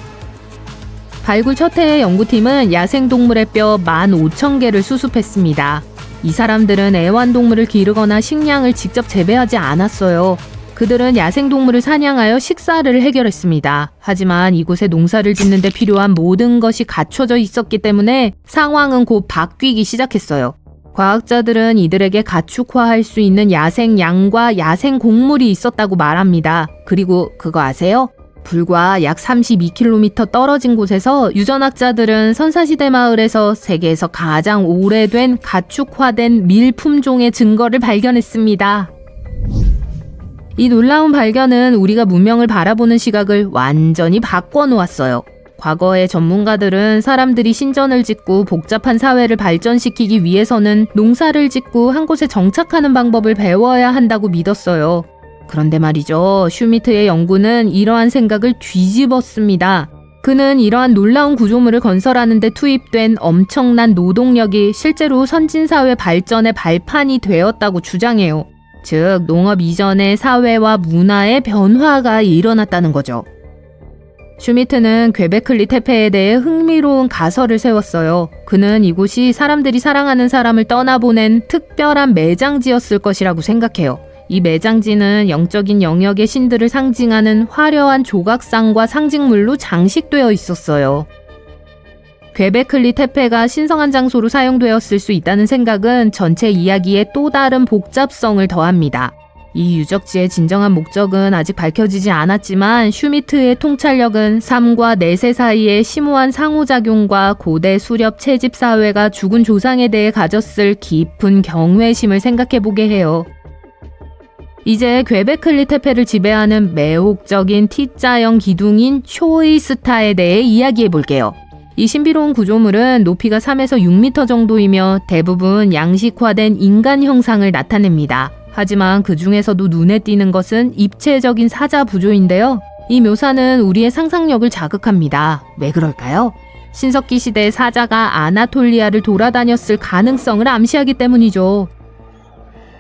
Speaker 1: 발굴 첫 해의 연구팀은 야생동물의 뼈 15,000개를 수습했습니다. 이 사람들은 애완동물을 기르거나 식량을 직접 재배하지 않았어요. 그들은 야생동물을 사냥하여 식사를 해결했습니다. 하지만 이곳에 농사를 짓는 데 필요한 모든 것이 갖춰져 있었기 때문에 상황은 곧 바뀌기 시작했어요. 과학자들은 이들에게 가축화할 수 있는 야생 양과 야생 곡물이 있었다고 말합니다. 그리고 그거 아세요? 불과 약 32km 떨어진 곳에서 유전학자들은 선사시대 마을에서 세계에서 가장 오래된 가축화된 밀 품종의 증거를 발견했습니다. 이 놀라운 발견은 우리가 문명을 바라보는 시각을 완전히 바꿔놓았어요. 과거의 전문가들은 사람들이 신전을 짓고 복잡한 사회를 발전시키기 위해서는 농사를 짓고 한 곳에 정착하는 방법을 배워야 한다고 믿었어요. 그런데 말이죠. 슈미트의 연구는 이러한 생각을 뒤집었습니다. 그는 이러한 놀라운 구조물을 건설하는 데 투입된 엄청난 노동력이 실제로 선진사회 발전의 발판이 되었다고 주장해요. 즉, 농업 이전의 사회와 문화의 변화가 일어났다는 거죠. 슈미트는 퀘베클리 테페에 대해 흥미로운 가설을 세웠어요. 그는 이곳이 사람들이 사랑하는 사람을 떠나보낸 특별한 매장지였을 것이라고 생각해요. 이 매장지는 영적인 영역의 신들을 상징하는 화려한 조각상과 상징물로 장식되어 있었어요. 퀘베클리 테페가 신성한 장소로 사용되었을 수 있다는 생각은 전체 이야기에 또 다른 복잡성을 더합니다. 이 유적지의 진정한 목적은 아직 밝혀지지 않았지만 슈미트의 통찰력은 삶과 내세 사이의 심오한 상호작용과 고대 수렵 채집 사회가 죽은 조상에 대해 가졌을 깊은 경외심을 생각해보게 해요. 이제 퀘베클리 테페를 지배하는 매혹적인 T자형 기둥인 쇼이스타에 대해 이야기해볼게요. 이 신비로운 구조물은 높이가 3에서 6m 정도이며 대부분 양식화된 인간 형상을 나타냅니다. 하지만 그 중에서도 눈에 띄는 것은 입체적인 사자 부조인데요. 이 묘사는 우리의 상상력을 자극합니다. 왜 그럴까요? 신석기 시대의 사자가 아나톨리아를 돌아다녔을 가능성을 암시하기 때문이죠.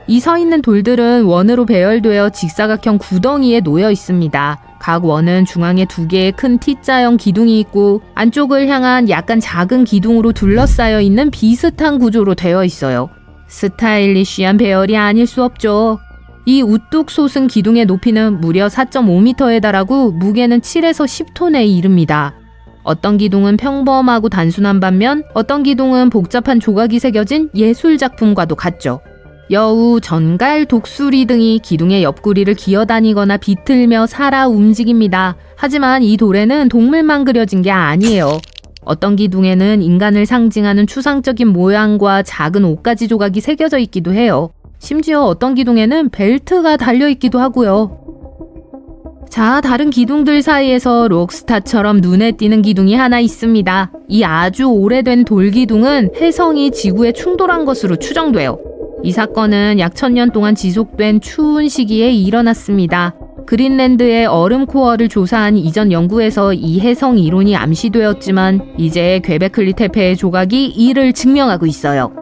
Speaker 1: 이 서 있는 돌들은 원으로 배열되어 직사각형 구덩이에 놓여 있습니다. 각 원은 중앙에 2개의 큰 T자형 기둥이 있고 안쪽을 향한 약간 작은 기둥으로 둘러싸여 있는 비슷한 구조로 되어 있어요. 스타일리쉬한 배열이 아닐 수 없죠. 이 우뚝 솟은 기둥의 높이는 무려 4.5m에 달하고 무게는 7에서 10톤에 이릅니다. 어떤 기둥은 평범하고 단순한 반면 어떤 기둥은 복잡한 조각이 새겨진 예술작품과도 같죠. 여우, 전갈, 독수리 등이 기둥의 옆구리를 기어다니거나 비틀며 살아 움직입니다. 하지만 이 돌에는 동물만 그려진 게 아니에요. 어떤 기둥에는 인간을 상징하는 추상적인 모양과 작은 옷가지 조각이 새겨져 있기도 해요. 심지어 어떤 기둥에는 벨트가 달려있기도 하고요. 자, 다른 기둥들 사이에서 록스타처럼 눈에 띄는 기둥이 하나 있습니다. 이 아주 오래된 돌기둥은 혜성이 지구에 충돌한 것으로 추정돼요. 이 사건은 약 1000년 동안 지속된 추운 시기에 일어났습니다. 그린랜드의 얼음 코어를 조사한 이전 연구에서 이 해성 이론이 암시되었지만 이제 퀘베클리 테페의 조각이 이를 증명하고 있어요.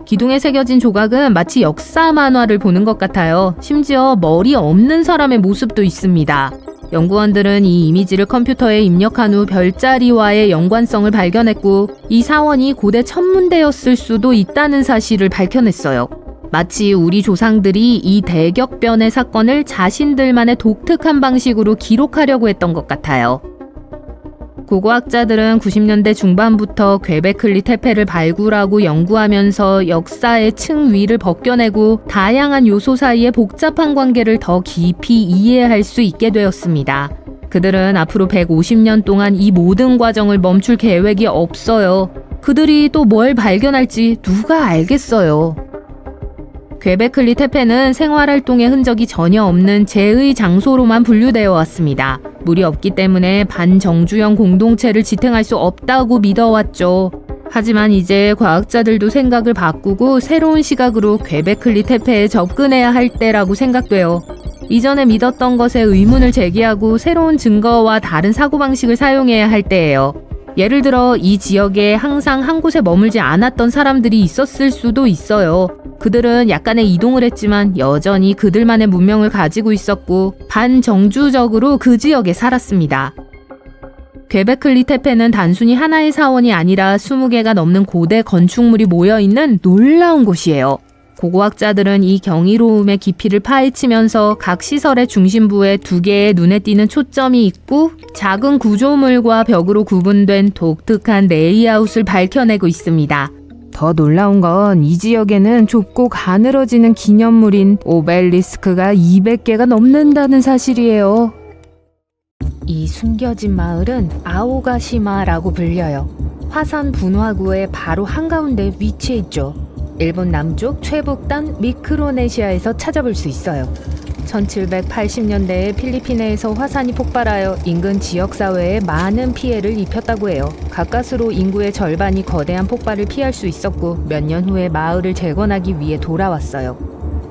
Speaker 1: 기둥에 새겨진 조각은 마치 역사 만화를 보는 것 같아요. 심지어 머리 없는 사람의 모습도 있습니다. 연구원들은 이 이미지를 컴퓨터에 입력한 후 별자리와의 연관성을 발견했고 이 사원이 고대 천문대였을 수도 있다는 사실을 밝혀냈어요. 마치 우리 조상들이 이 대격변의 사건을 자신들만의 독특한 방식으로 기록하려고 했던 것 같아요. 고고학자들은 90년대 중반부터 퀘베클리 테페를 발굴하고 연구하면서 역사의 층 위를 벗겨내고 다양한 요소 사이의 복잡한 관계를 더 깊이 이해할 수 있게 되었습니다. 그들은 앞으로 150년 동안 이 모든 과정을 멈출 계획이 없어요. 그들이 또 뭘 발견할지 누가 알겠어요. 퀘베클리 테페는 생활활동의 흔적이 전혀 없는 제의 장소로만 분류되어 왔습니다. 물이 없기 때문에 반정주형 공동체를 지탱할 수 없다고 믿어왔죠. 하지만 이제 과학자들도 생각을 바꾸고 새로운 시각으로 퀘베클리 테페에 접근해야 할 때라고 생각돼요. 이전에 믿었던 것에 의문을 제기하고 새로운 증거와 다른 사고방식을 사용해야 할 때예요. 예를 들어 이 지역에 항상 한 곳에 머물지 않았던 사람들이 있었을 수도 있어요. 그들은 약간의 이동을 했지만 여전히 그들만의 문명을 가지고 있었고 반정주적으로 그 지역에 살았습니다. 퀘베클리 테페는 단순히 하나의 사원이 아니라 20개가 넘는 고대 건축물이 모여있는 놀라운 곳이에요. 고고학자들은 이 경이로움의 깊이를 파헤치면서 각 시설의 중심부에 2개의 눈에 띄는 초점이 있고 작은 구조물과 벽으로 구분된 독특한 레이아웃을 밝혀내고 있습니다. 더 놀라운 건 이 지역에는 좁고 가늘어지는 기념물인 오벨리스크가 200개가 넘는다는 사실이에요. 이 숨겨진 마을은 아오가시마라고 불려요. 화산 분화구의 바로 한가운데 위치해 있죠. 일본 남쪽 최북단 미크로네시아에서 찾아볼 수 있어요. 1780년대에 필리핀에서 화산이 폭발하여 인근 지역사회에 많은 피해를 입혔다고 해요. 가까스로 인구의 절반이 거대한 폭발을 피할 수 있었고 몇 년 후에 마을을 재건하기 위해 돌아왔어요.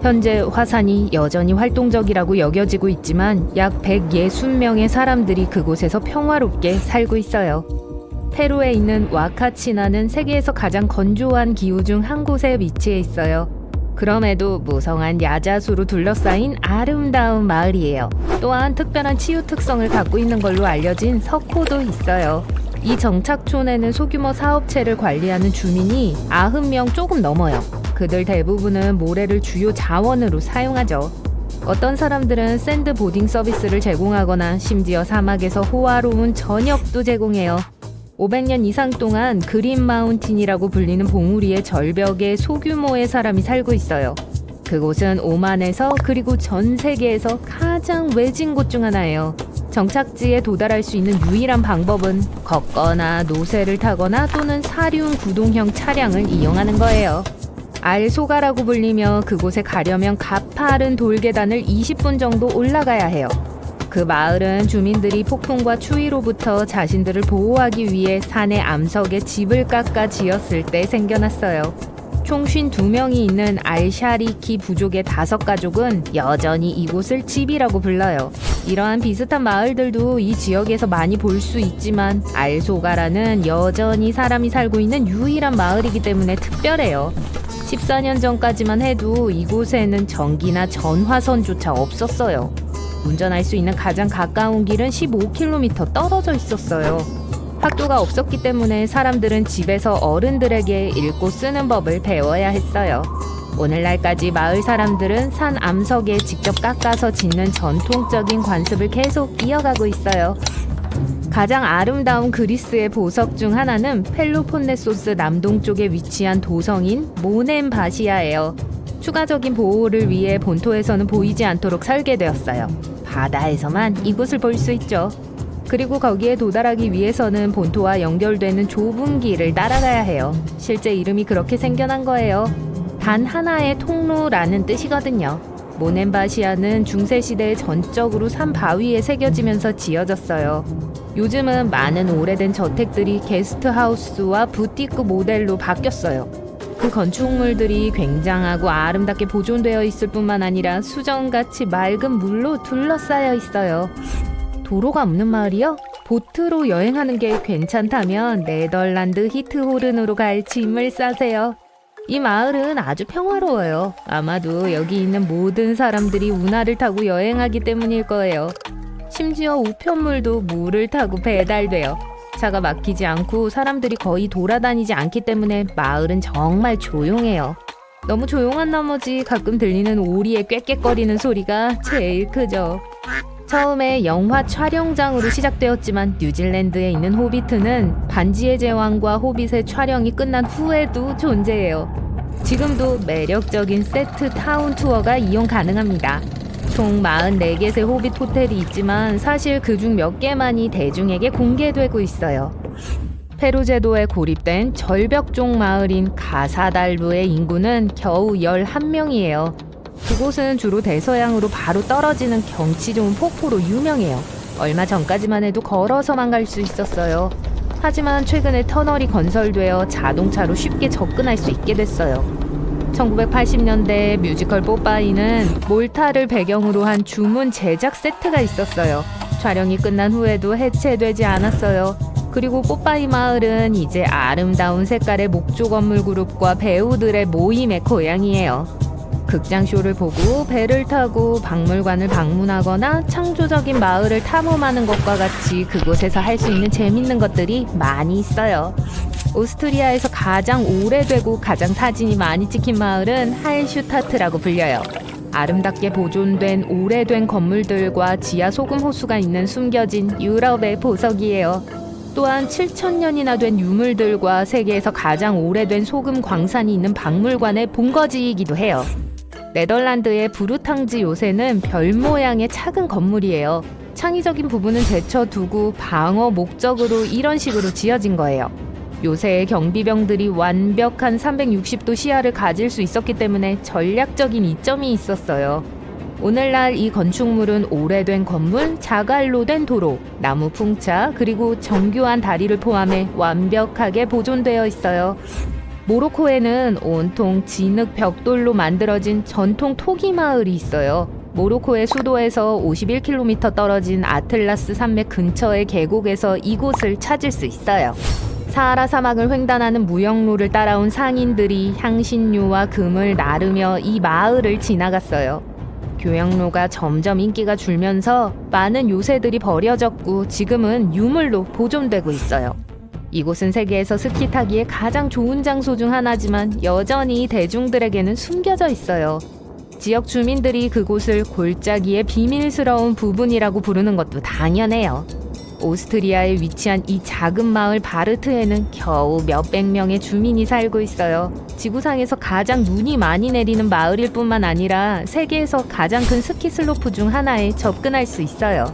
Speaker 1: 현재 화산이 여전히 활동적이라고 여겨지고 있지만 약 160명의 사람들이 그곳에서 평화롭게 살고 있어요. 페루에 있는 와카치나는 세계에서 가장 건조한 기후 중 한 곳에 위치해 있어요. 그럼에도 무성한 야자수로 둘러싸인 아름다운 마을이에요. 또한 특별한 치유 특성을 갖고 있는 걸로 알려진 석호도 있어요. 이 정착촌에는 소규모 사업체를 관리하는 주민이 90명 조금 넘어요. 그들 대부분은 모래를 주요 자원으로 사용하죠. 어떤 사람들은 샌드보딩 서비스를 제공하거나 심지어 사막에서 호화로운 저녁도 제공해요. 500년 이상 동안 그린 마운틴이라고 불리는 봉우리의 절벽에 소규모의 사람이 살고 있어요. 그곳은 오만에서 그리고 전 세계에서 가장 외진 곳 중 하나예요. 정착지에 도달할 수 있는 유일한 방법은 걷거나 노새를 타거나 또는 사륜 구동형 차량을 이용하는 거예요. 알소가라고 불리며 그곳에 가려면 가파른 돌계단을 20분 정도 올라가야 해요. 그 마을은 주민들이 폭풍과 추위로부터 자신들을 보호하기 위해 산의 암석에 집을 깎아 지었을 때 생겨났어요. 총 52명이 있는 알샤리키 부족의 5가족은 여전히 이곳을 집이라고 불러요. 이러한 비슷한 마을들도 이 지역에서 많이 볼 수 있지만 알소가라는 여전히 사람이 살고 있는 유일한 마을이기 때문에 특별해요. 14년 전까지만 해도 이곳에는 전기나 전화선조차 없었어요. 운전할 수 있는 가장 가까운 길은 15km 떨어져 있었어요. 학교가 없었기 때문에 사람들은 집에서 어른들에게 읽고 쓰는 법을 배워야 했어요. 오늘날까지 마을 사람들은 산 암석에 직접 깎아서 짓는 전통적인 관습을 계속 이어가고 있어요. 가장 아름다운 그리스의 보석 중 하나는 펠로폰네소스 남동쪽에 위치한 도성인 모넨바시아예요. 추가적인 보호를 위해 본토에서는 보이지 않도록 설계되었어요. 바다에서만 이곳을 볼 수 있죠. 그리고 거기에 도달하기 위해서는 본토와 연결되는 좁은 길을 따라가야 해요. 실제 이름이 그렇게 생겨난 거예요. 단 하나의 통로라는 뜻이거든요. 모넨바시아는 중세시대에 전적으로 산 바위에 새겨지면서 지어졌어요. 요즘은 많은 오래된 저택들이 게스트하우스와 부티크 모델로 바뀌었어요. 그 건축물들이 굉장하고 아름답게 보존되어 있을 뿐만 아니라 수정같이 맑은 물로 둘러싸여 있어요. 도로가 없는 마을이요? 보트로 여행하는 게 괜찮다면 네덜란드 히트호른으로 갈 짐을 싸세요. 이 마을은 아주 평화로워요. 아마도 여기 있는 모든 사람들이 운하를 타고 여행하기 때문일 거예요. 심지어 우편물도 물을 타고 배달돼요. 차가 막히지 않고 사람들이 거의 돌아다니지 않기 때문에 마을은 정말 조용해요. 너무 조용한 나머지 가끔 들리는 오리의 꽥꽥거리는 소리가 제일 크죠. 처음에 영화 촬영장으로 시작되었지만 뉴질랜드에 있는 호비트는 반지의 제왕과 호빗의 촬영이 끝난 후에도 존재해요. 지금도 매력적인 세트 타운 투어가 이용 가능합니다. 총 44개의 호빗 호텔이 있지만 사실 그중 몇 개만이 대중에게 공개되고 있어요. 페루 제도에 고립된 절벽종 마을인 가사달루의 인구는 겨우 11명이에요. 그곳은 주로 대서양으로 바로 떨어지는 경치 좋은 폭포로 유명해요. 얼마 전까지만 해도 걸어서만 갈 수 있었어요. 하지만 최근에 터널이 건설되어 자동차로 쉽게 접근할 수 있게 됐어요. 1980년대 뮤지컬 뽀빠이는 몰타를 배경으로 한 주문 제작 세트가 있었어요. 촬영이 끝난 후에도 해체되지 않았어요. 그리고 뽀빠이 마을은 이제 아름다운 색깔의 목조 건물 그룹과 배우들의 모임의 고향이에요. 극장쇼를 보고 배를 타고 박물관을 방문하거나 창조적인 마을을 탐험하는 것과 같이 그곳에서 할 수 있는 재밌는 것들이 많이 있어요. 오스트리아에서 가장 오래되고 가장 사진이 많이 찍힌 마을은 할슈타트라고 불려요. 아름답게 보존된 오래된 건물들과 지하 소금 호수가 있는 숨겨진 유럽의 보석이에요. 또한 7,000년이나 된 유물들과 세계에서 가장 오래된 소금 광산이 있는 박물관의 본거지이기도 해요. 네덜란드의 브루탕지 요새는 별 모양의 작은 건물이에요. 창의적인 부분은 제쳐두고 방어 목적으로 이런 식으로 지어진 거예요. 요새의 경비병들이 완벽한 360도 시야를 가질 수 있었기 때문에 전략적인 이점이 있었어요. 오늘날 이 건축물은 오래된 건물, 자갈로 된 도로, 나무 풍차, 그리고 정교한 다리를 포함해 완벽하게 보존되어 있어요. 모로코에는 온통 진흙 벽돌로 만들어진 전통 토기 마을이 있어요. 모로코의 수도에서 51km 떨어진 아틀라스 산맥 근처의 계곡에서 이곳을 찾을 수 있어요. 사하라 사막을 횡단하는 무역로를 따라온 상인들이 향신료와 금을 나르며 이 마을을 지나갔어요. 교역로가 점점 인기가 줄면서 많은 요새들이 버려졌고 지금은 유물로 보존되고 있어요. 이곳은 세계에서 스키 타기에 가장 좋은 장소 중 하나지만 여전히 대중들에게는 숨겨져 있어요. 지역 주민들이 그곳을 골짜기의 비밀스러운 부분이라고 부르는 것도 당연해요. 오스트리아에 위치한 이 작은 마을 바르트에는 겨우 몇백 명의 주민이 살고 있어요. 지구상에서 가장 눈이 많이 내리는 마을일 뿐만 아니라 세계에서 가장 큰 스키 슬로프 중 하나에 접근할 수 있어요.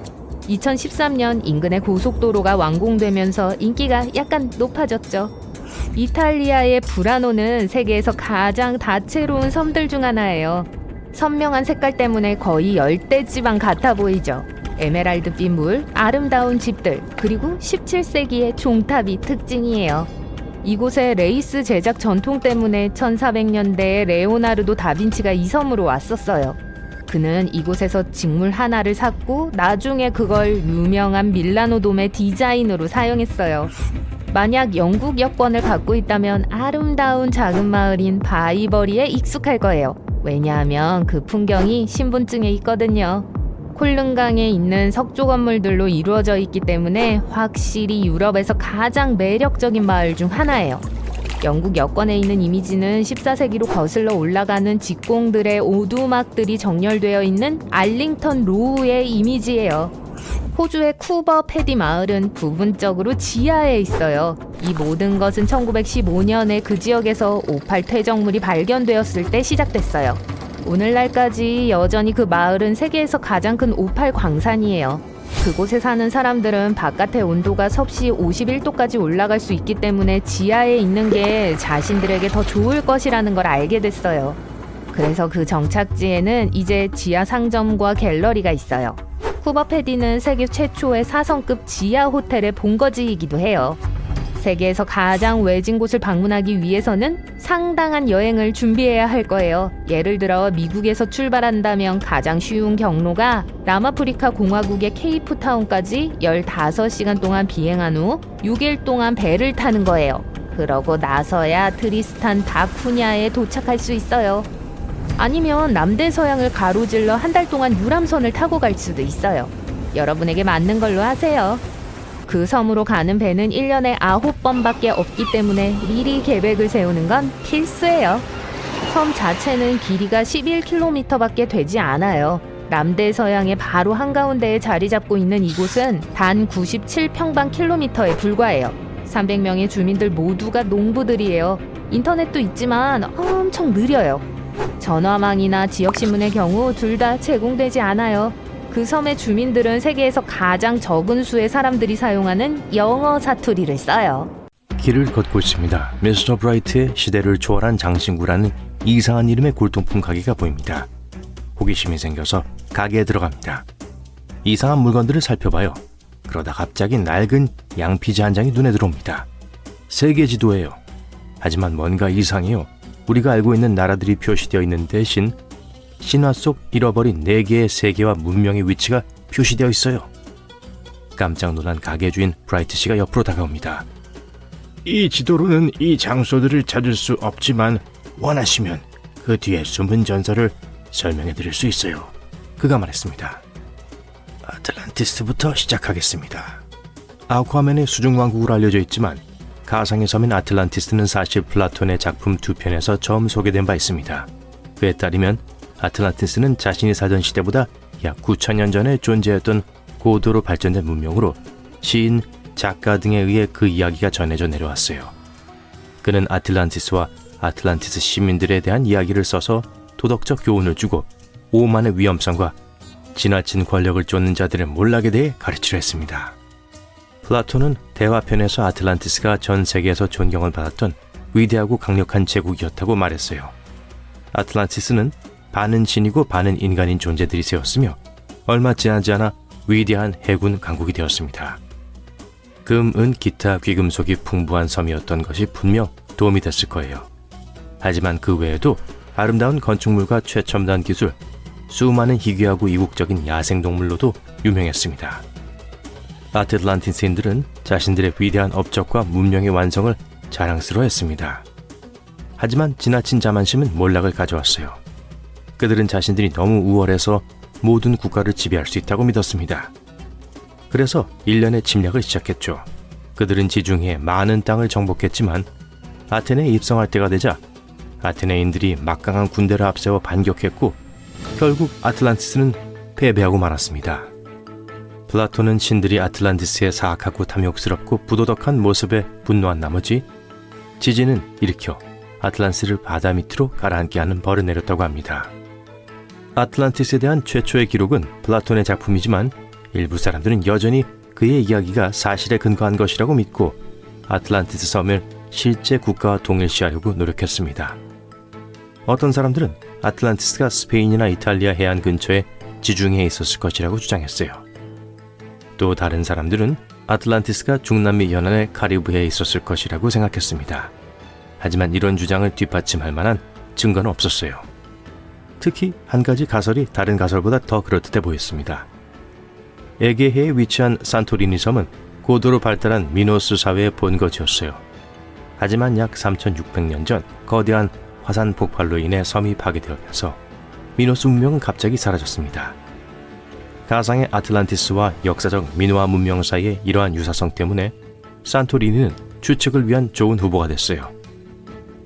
Speaker 1: 2013년 인근의 고속도로가 완공되면서 인기가 약간 높아졌죠. 이탈리아의 브라노는 세계에서 가장 다채로운 섬들 중 하나예요. 선명한 색깔 때문에 거의 열대지방 같아 보이죠. 에메랄드빛 물, 아름다운 집들, 그리고 17세기의 종탑이 특징이에요. 이곳의 레이스 제작 전통 때문에 1400년대에 레오나르도 다빈치가 이 섬으로 왔었어요. 그는 이곳에서 직물 하나를 샀고 나중에 그걸 유명한 밀라노 돔의 디자인으로 사용했어요. 만약 영국 여권을 갖고 있다면 아름다운 작은 마을인 바이버리에 익숙할 거예요. 왜냐하면 그 풍경이 신분증에 있거든요. 콜른강에 있는 석조 건물들로 이루어져 있기 때문에 확실히 유럽에서 가장 매력적인 마을 중 하나예요. 영국 여권에 있는 이미지는 14세기로 거슬러 올라가는 직공들의 오두막들이 정렬되어 있는 알링턴 로우의 이미지예요. 호주의 쿠버 패디 마을은 부분적으로 지하에 있어요. 이 모든 것은 1915년에 그 지역에서 오팔 퇴적물이 발견되었을 때 시작됐어요. 오늘날까지 여전히 그 마을은 세계에서 가장 큰 오팔 광산이에요. 그곳에 사는 사람들은 바깥의 온도가 섭씨 51도까지 올라갈 수 있기 때문에 지하에 있는 게 자신들에게 더 좋을 것이라는 걸 알게 됐어요. 그래서 그 정착지에는 이제 지하 상점과 갤러리가 있어요. 쿠버 패디는 세계 최초의 4성급 지하 호텔의 본거지이기도 해요. 세계에서 가장 외진 곳을 방문하기 위해서는 상당한 여행을 준비해야 할 거예요. 예를 들어 미국에서 출발한다면 가장 쉬운 경로가 남아프리카 공화국의 케이프타운까지 15시간 동안 비행한 후 6일 동안 배를 타는 거예요. 그러고 나서야 트리스탄 다 푸냐에 도착할 수 있어요. 아니면 남대서양을 가로질러 한 달 동안 유람선을 타고 갈 수도 있어요. 여러분에게 맞는 걸로 하세요. 그 섬으로 가는 배는 1년에 9번밖에 없기 때문에 미리 계획을 세우는 건 필수예요. 섬 자체는 길이가 11km밖에 되지 않아요. 남대서양의 바로 한가운데에 자리 잡고 있는 이곳은 단 97평방킬로미터에 불과해요. 300명의 주민들 모두가 농부들이에요. 인터넷도 있지만 엄청 느려요. 전화망이나 지역신문의 경우 둘 다 제공되지 않아요. 그 섬의 주민들은 세계에서 가장 적은 수의 사람들이 사용하는 영어 사투리를 써요.
Speaker 2: 길을 걷고 있습니다. 미스터 브라이트의 시대를 초월한 장신구라는 이상한 이름의 골동품 가게가 보입니다. 호기심이 생겨서 가게에 들어갑니다. 이상한 물건들을 살펴봐요. 그러다 갑자기 낡은 양피지 한 장이 눈에 들어옵니다. 세계 지도예요. 하지만 뭔가 이상해요. 우리가 알고 있는 나라들이 표시되어 있는 대신 신화 속 잃어버린 4개의 세계와 문명의 위치가 표시되어 있어요. 깜짝 놀란 가게 주인 브라이트 씨가 옆으로 다가옵니다. 이 지도로는 이 장소들을 찾을 수 없지만 원하시면 그 뒤에 숨은 전설을 설명해 드릴 수 있어요. 그가 말했습니다. 아틀란티스부터 시작하겠습니다. 아쿠아맨의 수중왕국으로 알려져 있지만 가상의 섬인 아틀란티스는 사실 플라톤의 작품 2편에서 처음 소개된 바 있습니다. 그에 따르면 아틀란티스는 자신이 살던 시대보다 약 9,000년 전에 존재했던 고도로 발전된 문명으로 시인, 작가 등에 의해 그 이야기가 전해져 내려왔어요. 그는 아틀란티스와 아틀란티스 시민들에 대한 이야기를 써서 도덕적 교훈을 주고 오만의 위험성과 지나친 권력을 쫓는 자들의 몰락에 대해 가르치려 했습니다. 플라톤은 대화편에서 아틀란티스가 전 세계에서 존경을 받았던 위대하고 강력한 제국이었다고 말했어요. 아틀란티스는 반은 신이고 반은 인간인 존재들이 세웠으며 얼마 지나지 않아 위대한 해군 강국이 되었습니다. 금, 은, 기타 귀금속이 풍부한 섬이었던 것이 분명 도움이 됐을 거예요. 하지만 그 외에도 아름다운 건축물과 최첨단 기술, 수많은 희귀하고 이국적인 야생동물로도 유명했습니다. 아틀란티스인들은 자신들의 위대한 업적과 문명의 완성을 자랑스러워했습니다. 하지만 지나친 자만심은 몰락을 가져왔어요. 그들은 자신들이 너무 우월해서 모든 국가를 지배할 수 있다고 믿었습니다. 그래서 일련의 침략을 시작했죠. 그들은 지중해 많은 땅을 정복했지만 아테네에 입성할 때가 되자 아테네인들이 막강한 군대를 앞세워 반격했고 결국 아틀란티스는 패배하고 말았습니다. 플라톤은 신들이 아틀란티스의 사악하고 탐욕스럽고 부도덕한 모습에 분노한 나머지 지진은 일으켜 아틀란티스를 바다 밑으로 가라앉게 하는 벌을 내렸다고 합니다. 아틀란티스에 대한 최초의 기록은 플라톤의 작품이지만 일부 사람들은 여전히 그의 이야기가 사실에 근거한 것이라고 믿고 아틀란티스 섬을 실제 국가와 동일시하려고 노력했습니다. 어떤 사람들은 아틀란티스가 스페인이나 이탈리아 해안 근처에 지중해에 있었을 것이라고 주장했어요. 또 다른 사람들은 아틀란티스가 중남미 연안의 카리브해에 있었을 것이라고 생각했습니다. 하지만 이런 주장을 뒷받침할 만한 증거는 없었어요. 특히 한 가지 가설이 다른 가설보다 더 그럴듯해 보였습니다. 에게해에 위치한 산토리니 섬은 고도로 발달한 미노스 사회의 본거지였어요. 하지만 약 3600년 전 거대한 화산 폭발로 인해 섬이 파괴되면서 미노스 문명은 갑자기 사라졌습니다. 가상의 아틀란티스와 역사적 미노아 문명 사이의 이러한 유사성 때문에 산토리니는 추측을 위한 좋은 후보가 됐어요.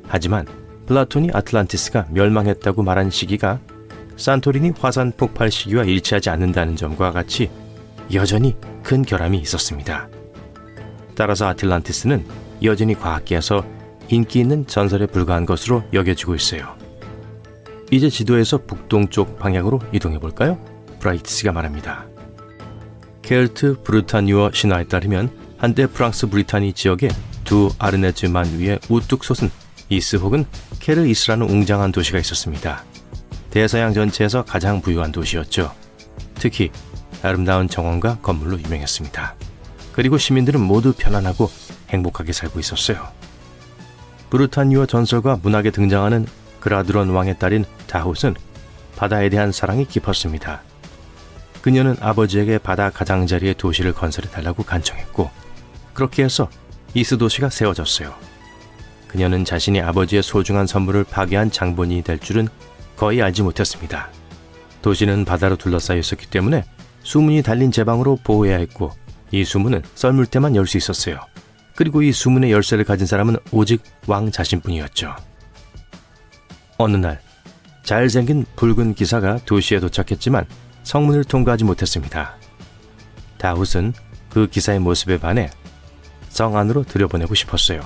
Speaker 2: 하지만 플라톤이 아틀란티스가 멸망했다고 말한 시기가 산토리니 화산 폭발 시기와 일치하지 않는다는 점과 같이 여전히 큰 결함이 있었습니다. 따라서 아틀란티스는 여전히 과학계에서 인기 있는 전설에 불과한 것으로 여겨지고 있어요. 이제 지도에서 북동쪽 방향으로 이동해 볼까요? 브라이트스가 말합니다. 켈트 브루타뉴어 신화에 따르면 한때 프랑스 브리타니 지역에 두 아르네즈만 위에 우뚝 솟은 이스 혹은 케르이스라는 웅장한 도시가 있었습니다. 대서양 전체에서 가장 부유한 도시였죠. 특히 아름다운 정원과 건물로 유명했습니다. 그리고 시민들은 모두 편안하고 행복하게 살고 있었어요. 브루타뉴어 전설과 문학에 등장하는 그라드론 왕의 딸인 다훗은 바다에 대한 사랑이 깊었습니다. 그녀는 아버지에게 바다 가장자리에 도시를 건설해달라고 간청했고 그렇게 해서 이스 도시가 세워졌어요. 그녀는 자신이 아버지의 소중한 선물을 파괴한 장본인이 될 줄은 거의 알지 못했습니다. 도시는 바다로 둘러싸여 있었기 때문에 수문이 달린 제방으로 보호해야 했고 이 수문은 썰물 때만 열 수 있었어요. 그리고 이 수문의 열쇠를 가진 사람은 오직 왕 자신뿐이었죠. 어느 날 잘생긴 붉은 기사가 도시에 도착했지만 성문을 통과하지 못했습니다. 다훗은 그 기사의 모습에 반해 성 안으로 들여보내고 싶었어요.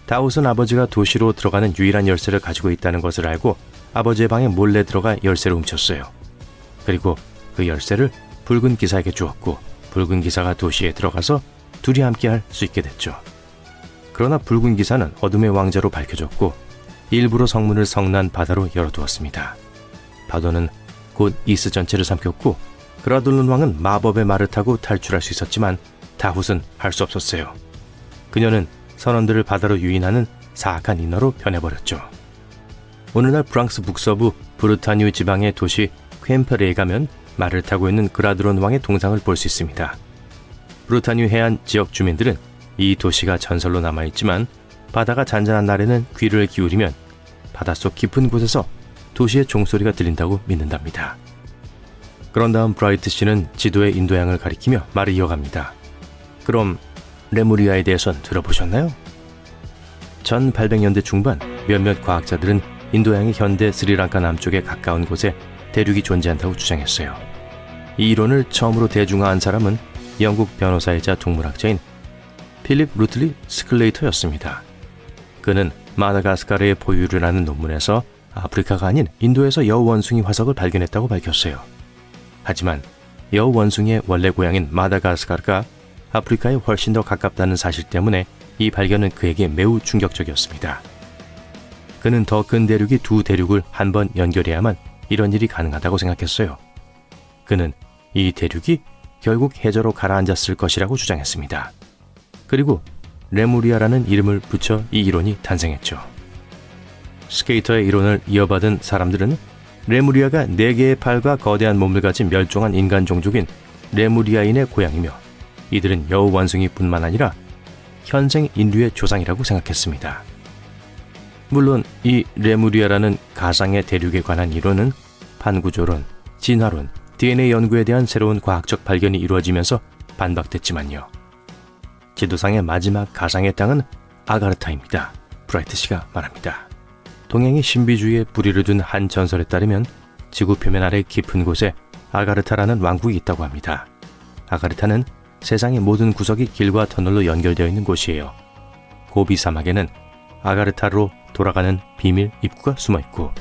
Speaker 2: 다훗은 아버지가 도시로 들어가는 유일한 열쇠를 가지고 있다는 것을 알고 아버지의 방에 몰래 들어가 열쇠를 훔쳤어요. 그리고 그 열쇠를 붉은 기사에게 주었고 붉은 기사가 도시에 들어가서 둘이 함께 할 수 있게 됐죠. 그러나 붉은 기사는 어둠의 왕자로 밝혀졌고 일부러 성문을 성난 바다로 열어두었습니다. 파도는 곧 이스 전체를 삼켰고 그라돌론 왕은 마법의 말을 타고 탈출할 수 있었지만 다훗은 할 수 없었어요. 그녀는 선원들을 바다로 유인하는 사악한 인어로 변해버렸죠. 오늘날 프랑스 북서부 브루타뉴 지방의 도시 켐페르에 가면 말을 타고 있는 그라드론 왕의 동상을 볼 수 있습니다. 브루타뉴 해안 지역 주민들은 이 도시가 전설로 남아있지만 바다가 잔잔한 날에는 귀를 기울이면 바닷속 깊은 곳에서 도시의 종소리가 들린다고 믿는답니다. 그런 다음 브라이트 씨는 지도의 인도양을 가리키며 말을 이어갑니다. 그럼 레무리아에 대해선 들어보셨나요? 1800년대 중반 몇몇 과학자들은 인도양의 현대 스리랑카 남쪽에 가까운 곳에 대륙이 존재한다고 주장했어요. 이 이론을 처음으로 대중화한 사람은 영국 변호사이자 동물학자인 필립 루틀리 스클레이터였습니다. 그는 마다가스카르의 포유류라는 논문에서 아프리카가 아닌 인도에서 여우원숭이 화석을 발견했다고 밝혔어요. 하지만 여우원숭이의 원래 고향인 마다가스카르가 아프리카에 훨씬 더 가깝다는 사실 때문에 이 발견은 그에게 매우 충격적이었습니다. 그는 더 큰 대륙이 두 대륙을 한 번 연결해야만 이런 일이 가능하다고 생각했어요. 그는 이 대륙이 결국 해저로 가라앉았을 것이라고 주장했습니다. 그리고 레무리아라는 이름을 붙여 이 이론이 탄생했죠. 스케이터의 이론을 이어받은 사람들은 레무리아가 4개의 팔과 거대한 몸을 가진 멸종한 인간 종족인 레무리아인의 고향이며 이들은 여우 원숭이뿐만 아니라 현생 인류의 조상이라고 생각했습니다. 물론 이 레무리아라는 가상의 대륙에 관한 이론은 판구조론, 진화론, DNA 연구에 대한 새로운 과학적 발견이 이루어지면서 반박됐지만요. 지도상의 마지막 가상의 땅은 아가르타입니다. 브라이트 씨가 말합니다. 동양의 신비주의에 뿌리를 둔 한 전설에 따르면 지구 표면 아래 깊은 곳에 아가르타라는 왕국이 있다고 합니다. 아가르타는 세상의 모든 구석이 길과 터널로 연결되어 있는 곳이에요. 고비 사막에는 아가르타로 돌아가는 비밀 입구가 숨어 있고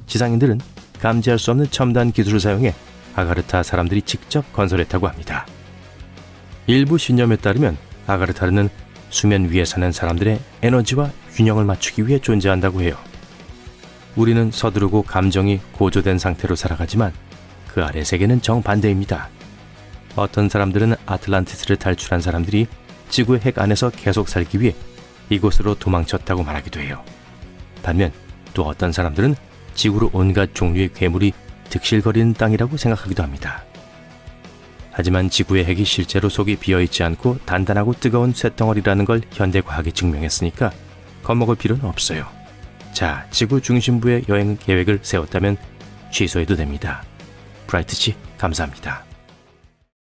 Speaker 2: 지상인들은 감지할 수 없는 첨단 기술을 사용해 아가르타 사람들이 직접 건설했다고 합니다. 일부 신념에 따르면 아가르타는 수면 위에 사는 사람들의 에너지와 균형을 맞추기 위해 존재한다고 해요. 우리는 서두르고 감정이 고조된 상태로 살아가지만 그 아래 세계는 정반대입니다. 어떤 사람들은 아틀란티스를 탈출한 사람들이 지구의 핵 안에서 계속 살기 위해 이곳으로 도망쳤다고 말하기도 해요. 반면 또 어떤 사람들은 지구로 온갖 종류의 괴물이 득실거리는 땅이라고 생각하기도 합니다. 하지만 지구의 핵이 실제로 속이 비어있지 않고 단단하고 뜨거운 쇳덩어리라는 걸 현대과학이 증명했으니까 겁먹을 필요는 없어요. 자, 지구 중심부의 여행 계획을 세웠다면 취소해도 됩니다. 브라이트 씨, 감사합니다.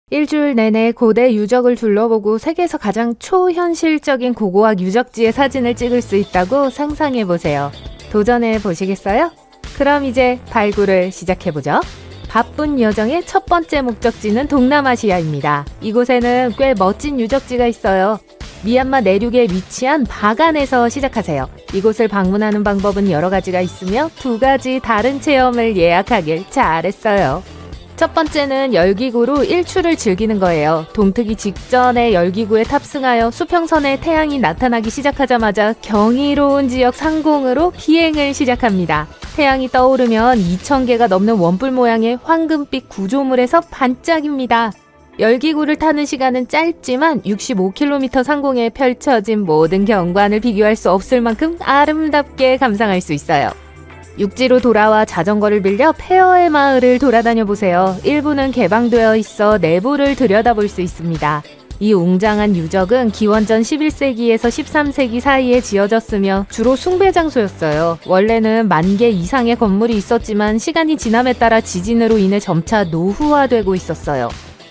Speaker 1: 일주일 내내 고대 유적을 둘러보고 세계에서 가장 초현실적인 고고학 유적지의 사진을 찍을 수 있다고 상상해보세요. 도전해보시겠어요? 그럼 이제 발굴을 시작해보죠. 바쁜 여정의 첫 번째 목적지는 동남아시아입니다. 이곳에는 꽤 멋진 유적지가 있어요. 미얀마 내륙에 위치한 바간에서 시작하세요. 이곳을 방문하는 방법은 여러 가지가 있으며 2가지 다른 체험을 예약하길 잘했어요. 첫 번째는 열기구로 일출을 즐기는 거예요. 동트기 직전에 열기구에 탑승하여 수평선에 태양이 나타나기 시작하자마자 경이로운 지역 상공으로 비행을 시작합니다. 태양이 떠오르면 2,000개가 넘는 원뿔 모양의 황금빛 구조물에서 반짝입니다. 열기구를 타는 시간은 짧지만 65km 상공에 펼쳐진 모든 경관을 비교할 수 없을 만큼 아름답게 감상할 수 있어요. 육지로 돌아와 자전거를 빌려 페어의 마을을 돌아다녀 보세요. 일부는 개방되어 있어 내부를 들여다볼 수 있습니다. 이 웅장한 유적은 기원전 11세기에서 13세기 사이에 지어졌으며 주로 숭배 장소였어요. 원래는 10,000개 이상의 건물이 있었지만 시간이 지남에 따라 지진으로 인해 점차 노후화되고 있었어요.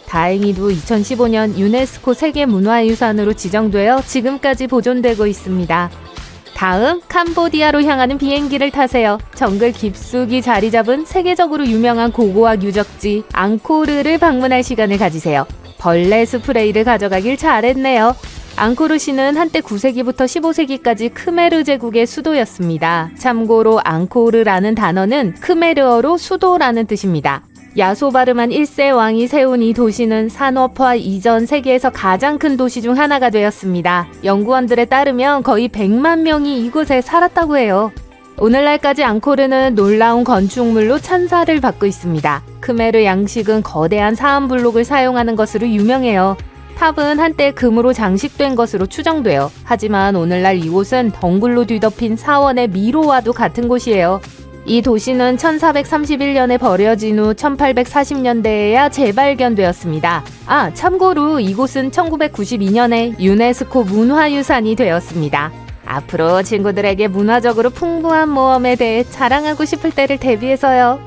Speaker 1: 다행히도 2015년 유네스코 세계문화유산으로 지정되어 지금까지 보존되고 있습니다. 다음, 캄보디아로 향하는 비행기를 타세요. 정글 깊숙이 자리 잡은 세계적으로 유명한 고고학 유적지 앙코르를 방문할 시간을 가지세요. 벌레 스프레이를 가져가길 잘했네요. 앙코르시는 한때 9세기부터 15세기까지 크메르 제국의 수도였습니다. 참고로 앙코르라는 단어는 크메르어로 수도라는 뜻입니다. 야소바르만 1세 왕이 세운 이 도시는 산업화 이전 세계에서 가장 큰 도시 중 하나가 되었습니다. 연구원들에 따르면 거의 100만 명이 이곳에 살았다고 해요. 오늘날까지 앙코르는 놀라운 건축물로 찬사를 받고 있습니다. 크메르 양식은 거대한 사암블록을 사용하는 것으로 유명해요. 탑은 한때 금으로 장식된 것으로 추정돼요. 하지만 오늘날 이곳은 덩굴로 뒤덮인 사원의 미로와도 같은 곳이에요. 이 도시는 1431년에 버려진 후 1840년대에야 재발견되었습니다. 참고로 이곳은 1992년에 유네스코 문화유산이 되었습니다. 앞으로 친구들에게 문화적으로 풍부한 모험에 대해 자랑하고 싶을 때를 대비해서요.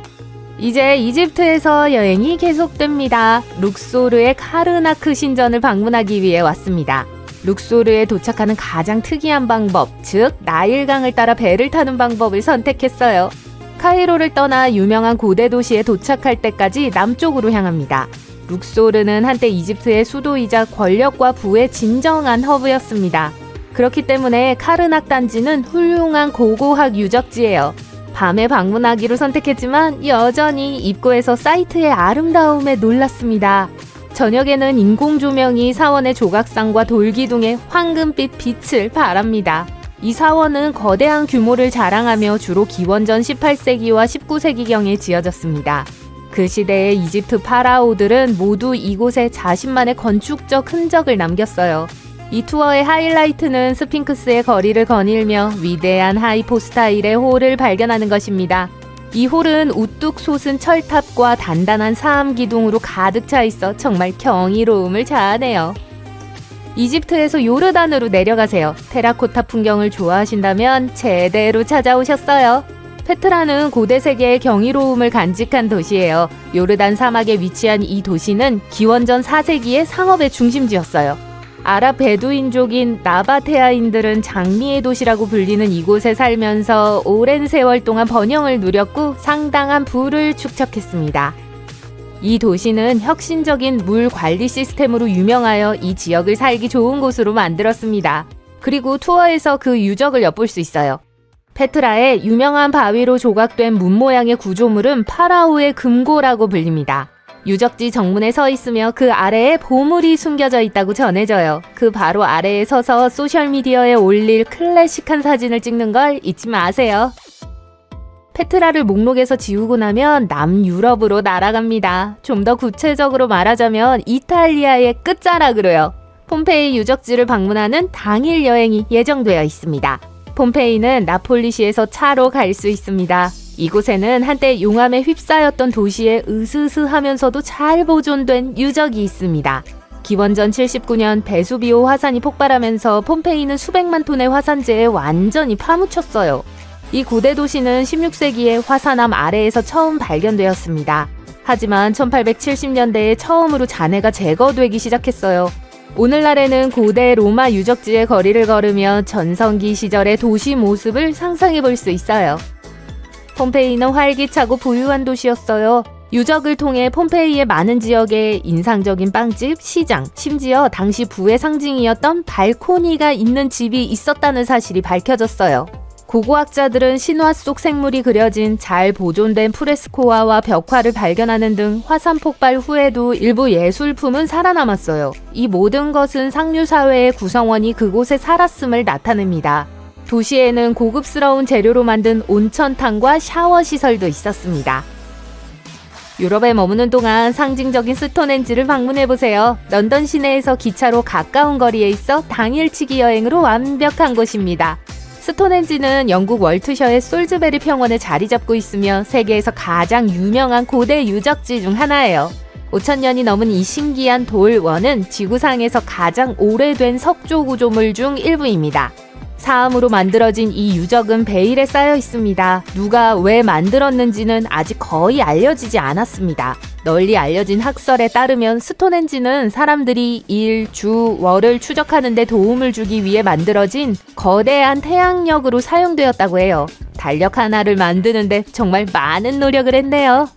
Speaker 1: 이제 이집트에서 여행이 계속됩니다. 룩소르의 카르나크 신전을 방문하기 위해 왔습니다. 룩소르에 도착하는 가장 특이한 방법, 즉 나일강을 따라 배를 타는 방법을 선택했어요. 카이로를 떠나 유명한 고대 도시에 도착할 때까지 남쪽으로 향합니다. 룩소르는 한때 이집트의 수도이자 권력과 부의 진정한 허브였습니다. 그렇기 때문에 카르낙 단지는 훌륭한 고고학 유적지예요. 밤에 방문하기로 선택했지만 여전히 입구에서 사이트의 아름다움에 놀랐습니다. 저녁에는 인공 조명이 사원의 조각상과 돌기둥에 황금빛 빛을 발합니다. 이 사원은 거대한 규모를 자랑하며 주로 기원전 18세기와 19세기경에 지어졌습니다. 그 시대의 이집트 파라오들은 모두 이곳에 자신만의 건축적 흔적을 남겼어요. 이 투어의 하이라이트는 스핑크스의 거리를 거닐며 위대한 하이포 스타일의 홀을 발견하는 것입니다. 이 홀은 우뚝 솟은 철탑과 단단한 사암 기둥으로 가득 차 있어 정말 경이로움을 자아내요. 이집트에서 요르단으로 내려가세요. 테라코타 풍경을 좋아하신다면 제대로 찾아오셨어요. 페트라는 고대 세계의 경이로움을 간직한 도시예요. 요르단 사막에 위치한 이 도시는 기원전 4세기의 상업의 중심지였어요. 아랍 베두인족인 나바테아인들은 장미의 도시라고 불리는 이곳에 살면서 오랜 세월 동안 번영을 누렸고 상당한 부를 축적했습니다. 이 도시는 혁신적인 물 관리 시스템으로 유명하여 이 지역을 살기 좋은 곳으로 만들었습니다. 그리고 투어에서 그 유적을 엿볼 수 있어요. 페트라의 유명한 바위로 조각된 문 모양의 구조물은 파라오의 금고라고 불립니다. 유적지 정문에 서 있으며 그 아래에 보물이 숨겨져 있다고 전해져요. 그 바로 아래에 서서 소셜미디어에 올릴 클래식한 사진을 찍는 걸 잊지 마세요. 페트라를 목록에서 지우고 나면 남유럽으로 날아갑니다. 좀 더 구체적으로 말하자면 이탈리아의 끝자락으로요. 폼페이 유적지를 방문하는 당일 여행이 예정되어 있습니다. 폼페이는 나폴리시에서 차로 갈 수 있습니다. 이곳에는 한때 용암에 휩싸였던 도시의 으스스하면서도 잘 보존된 유적이 있습니다. 기원전 79년 베수비오 화산이 폭발하면서 폼페이는 수백만 톤의 화산재에 완전히 파묻혔어요. 이 고대 도시는 16세기에 화산암 아래에서 처음 발견되었습니다. 하지만 1870년대에 처음으로 잔해가 제거되기 시작했어요. 오늘날에는 고대 로마 유적지의 거리를 걸으며 전성기 시절의 도시 모습을 상상해 볼 수 있어요. 폼페이는 활기차고 부유한 도시였어요. 유적을 통해 폼페이의 많은 지역에 인상적인 빵집, 시장, 심지어 당시 부의 상징이었던 발코니가 있는 집이 있었다는 사실이 밝혀졌어요. 고고학자들은 신화 속 생물이 그려진 잘 보존된 프레스코화와 벽화를 발견하는 등 화산 폭발 후에도 일부 예술품은 살아남았어요. 이 모든 것은 상류 사회의 구성원이 그곳에 살았음을 나타냅니다. 도시에는 고급스러운 재료로 만든 온천탕과 샤워 시설도 있었습니다. 유럽에 머무는 동안 상징적인 스톤헨지를 방문해보세요. 런던 시내에서 기차로 가까운 거리에 있어 당일치기 여행으로 완벽한 곳입니다. 스톤헨지는 영국 월트셔의 솔즈베리 평원에 자리 잡고 있으며 세계에서 가장 유명한 고대 유적지 중 하나예요. 5,000년이 넘은 이 신기한 돌원은 지구상에서 가장 오래된 석조 구조물 중 일부입니다. 사암으로 만들어진 이 유적은 베일에 쌓여 있습니다. 누가 왜 만들었는지는 아직 거의 알려지지 않았습니다. 널리 알려진 학설에 따르면 스톤헨지는 사람들이 일, 주, 월을 추적하는 데 도움을 주기 위해 만들어진 거대한 태양력으로 사용되었다고 해요. 달력 하나를 만드는데 정말 많은 노력을 했네요.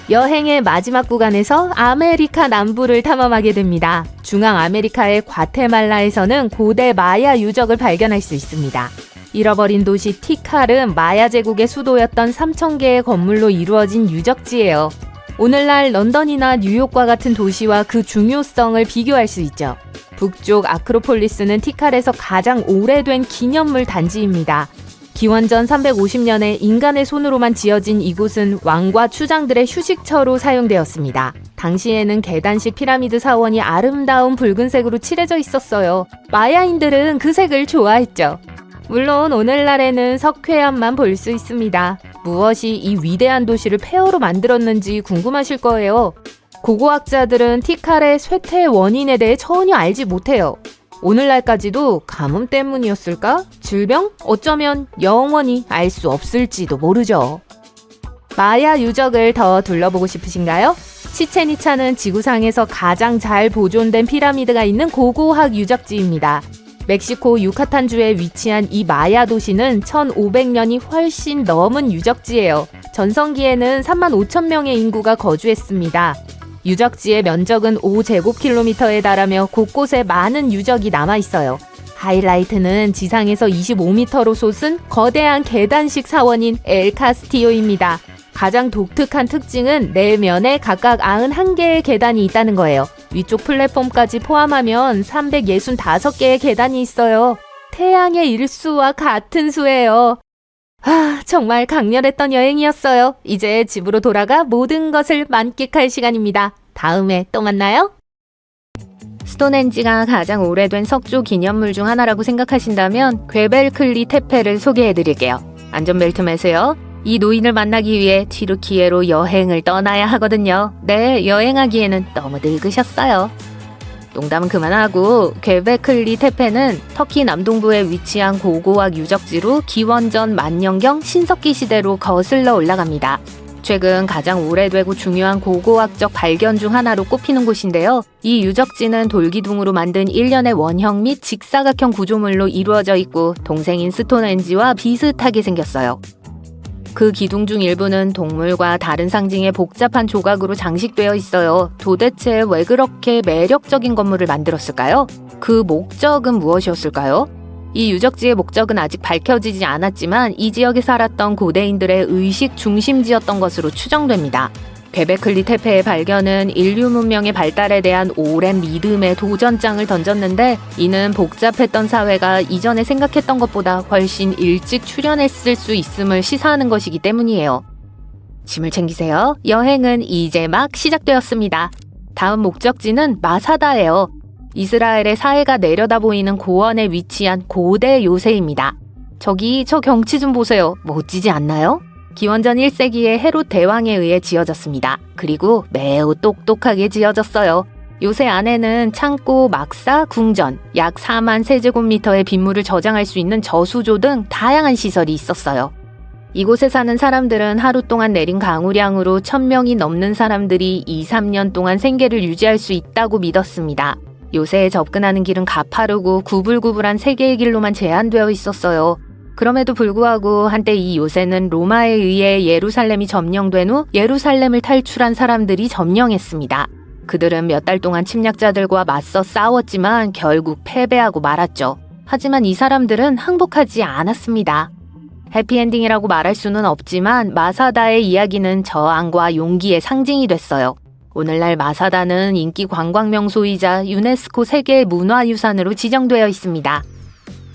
Speaker 1: 여행의 마지막 구간에서 아메리카 남부를 탐험하게 됩니다. 중앙 아메리카의 과테말라에서는 고대 마야 유적을 발견할 수 있습니다. 잃어버린 도시 티칼은 마야 제국의 수도였던 3,000개의 건물로 이루어진 유적지예요. 오늘날 런던이나 뉴욕과 같은 도시와 그 중요성을 비교할 수 있죠. 북쪽 아크로폴리스는 티칼에서 가장 오래된 기념물 단지입니다. 기원전 350년에 인간의 손으로만 지어진 이곳은 왕과 추장들의 휴식처로 사용되었습니다. 당시에는 계단식 피라미드 사원이 아름다운 붉은색으로 칠해져 있었어요. 마야인들은 그 색을 좋아했죠. 물론 오늘날에는 석회암만 볼 수 있습니다. 무엇이 이 위대한 도시를 폐허로 만들었는지 궁금하실 거예요. 고고학자들은 티칼의 쇠퇴 원인에 대해 전혀 알지 못해요. 오늘날까지도 가뭄 때문이었을까? 질병? 어쩌면 영원히 알 수 없을지도 모르죠. 마야 유적을 더 둘러보고 싶으신가요? 치첸이차는 지구상에서 가장 잘 보존된 피라미드가 있는 고고학 유적지입니다. 멕시코 유카탄주에 위치한 이 마야 도시는 1500년이 훨씬 넘은 유적지예요. 전성기에는 35,000명의 인구가 거주했습니다. 유적지의 면적은 5제곱킬로미터에 달하며 곳곳에 많은 유적이 남아있어요. 하이라이트는 지상에서 25m로 솟은 거대한 계단식 사원인 엘 카스티요입니다. 가장 독특한 특징은 네 면에 각각 91개의 계단이 있다는 거예요. 위쪽 플랫폼까지 포함하면 365개의 계단이 있어요. 태양의 일수와 같은 수예요. 정말 강렬했던 여행이었어요. 이제 집으로 돌아가 모든 것을 만끽할 시간입니다. 다음에 또 만나요. 스톤헨지가 가장 오래된 석조 기념물 중 하나라고 생각하신다면 괭벨클리 테페를 소개해드릴게요. 안전벨트 매세요. 이 노인을 만나기 위해 튀르키예로 여행을 떠나야 하거든요. 네, 여행하기에는 너무 늙으셨어요. 농담은 그만하고 괭벨클리 테페는 터키 남동부에 위치한 고고학 유적지로 기원전 만년경 신석기 시대로 거슬러 올라갑니다. 최근 가장 오래되고 중요한 고고학적 발견 중 하나로 꼽히는 곳인데요. 이 유적지는 돌기둥으로 만든 일련의 원형 및 직사각형 구조물로 이루어져 있고 동생인 스톤헨지와 비슷하게 생겼어요. 그 기둥 중 일부는 동물과 다른 상징의 복잡한 조각으로 장식되어 있어요. 도대체 왜 그렇게 매력적인 건물을 만들었을까요? 그 목적은 무엇이었을까요? 이 유적지의 목적은 아직 밝혀지지 않았지만 이 지역에 살았던 고대인들의 의식 중심지였던 것으로 추정됩니다. 괭벨클리 테페의 발견은 인류 문명의 발달에 대한 오랜 믿음의 도전장을 던졌는데 이는 복잡했던 사회가 이전에 생각했던 것보다 훨씬 일찍 출현했을 수 있음을 시사하는 것이기 때문이에요. 짐을 챙기세요. 여행은 이제 막 시작되었습니다. 다음 목적지는 마사다예요. 이스라엘의 사해가 내려다 보이는 고원에 위치한 고대 요새입니다. 저기 저 경치 좀 보세요. 멋지지 않나요? 기원전 1세기에 헤롯 대왕에 의해 지어졌습니다. 그리고 매우 똑똑하게 지어졌어요. 요새 안에는 창고, 막사, 궁전, 약 4만 세제곱미터의 빗물을 저장할 수 있는 저수조 등 다양한 시설이 있었어요. 이곳에 사는 사람들은 하루 동안 내린 강우량으로 1000명이 넘는 사람들이 2-3년 동안 생계를 유지할 수 있다고 믿었습니다. 요새에 접근하는 길은 가파르고 구불구불한 세 개의 길로만 제한되어 있었어요. 그럼에도 불구하고 한때 이 요새는 로마에 의해 예루살렘이 점령된 후 예루살렘을 탈출한 사람들이 점령했습니다. 그들은 몇 달 동안 침략자들과 맞서 싸웠지만 결국 패배하고 말았죠. 하지만 이 사람들은 항복하지 않았습니다. 해피엔딩이라고 말할 수는 없지만 마사다의 이야기는 저항과 용기의 상징이 됐어요. 오늘날 마사다는 인기 관광 명소이자 유네스코 세계 문화유산으로 지정되어 있습니다.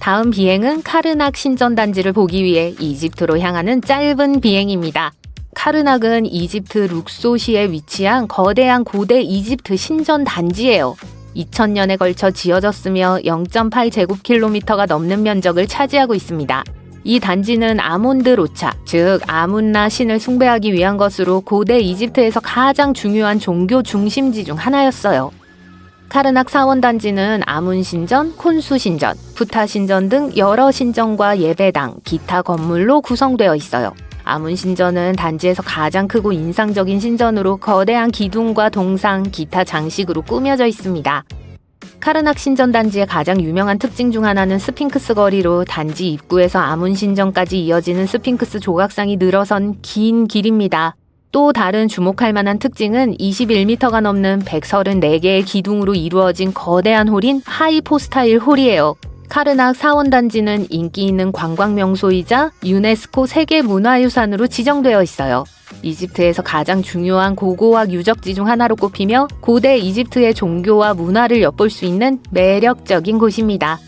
Speaker 1: 다음 비행은 카르낙 신전단지를 보기 위해 이집트로 향하는 짧은 비행입니다. 카르낙은 이집트 룩소시에 위치한 거대한 고대 이집트 신전단지예요. 2000년에 걸쳐 지어졌으며 0.8제곱킬로미터가 넘는 면적을 차지하고 있습니다. 이 단지는 아몬드 로차, 즉 아문나 신을 숭배하기 위한 것으로 고대 이집트에서 가장 중요한 종교 중심지 중 하나였어요. 카르낙 사원단지는 아문 신전, 콘수 신전, 푸타 신전 등 여러 신전과 예배당, 기타 건물로 구성되어 있어요. 아문 신전은 단지에서 가장 크고 인상적인 신전으로 거대한 기둥과 동상, 기타 장식으로 꾸며져 있습니다. 카르낙 신전 단지의 가장 유명한 특징 중 하나는 스핑크스 거리로 단지 입구에서 아문 신전까지 이어지는 스핑크스 조각상이 늘어선 긴 길입니다. 또 다른 주목할 만한 특징은 21m가 넘는 134개의 기둥으로 이루어진 거대한 홀인 하이포스타일 홀이에요. 카르낙 사원단지는 인기 있는 관광 명소이자 유네스코 세계문화유산으로 지정되어 있어요. 이집트에서 가장 중요한 고고학 유적지 중 하나로 꼽히며 고대 이집트의 종교와 문화를 엿볼 수 있는 매력적인 곳입니다.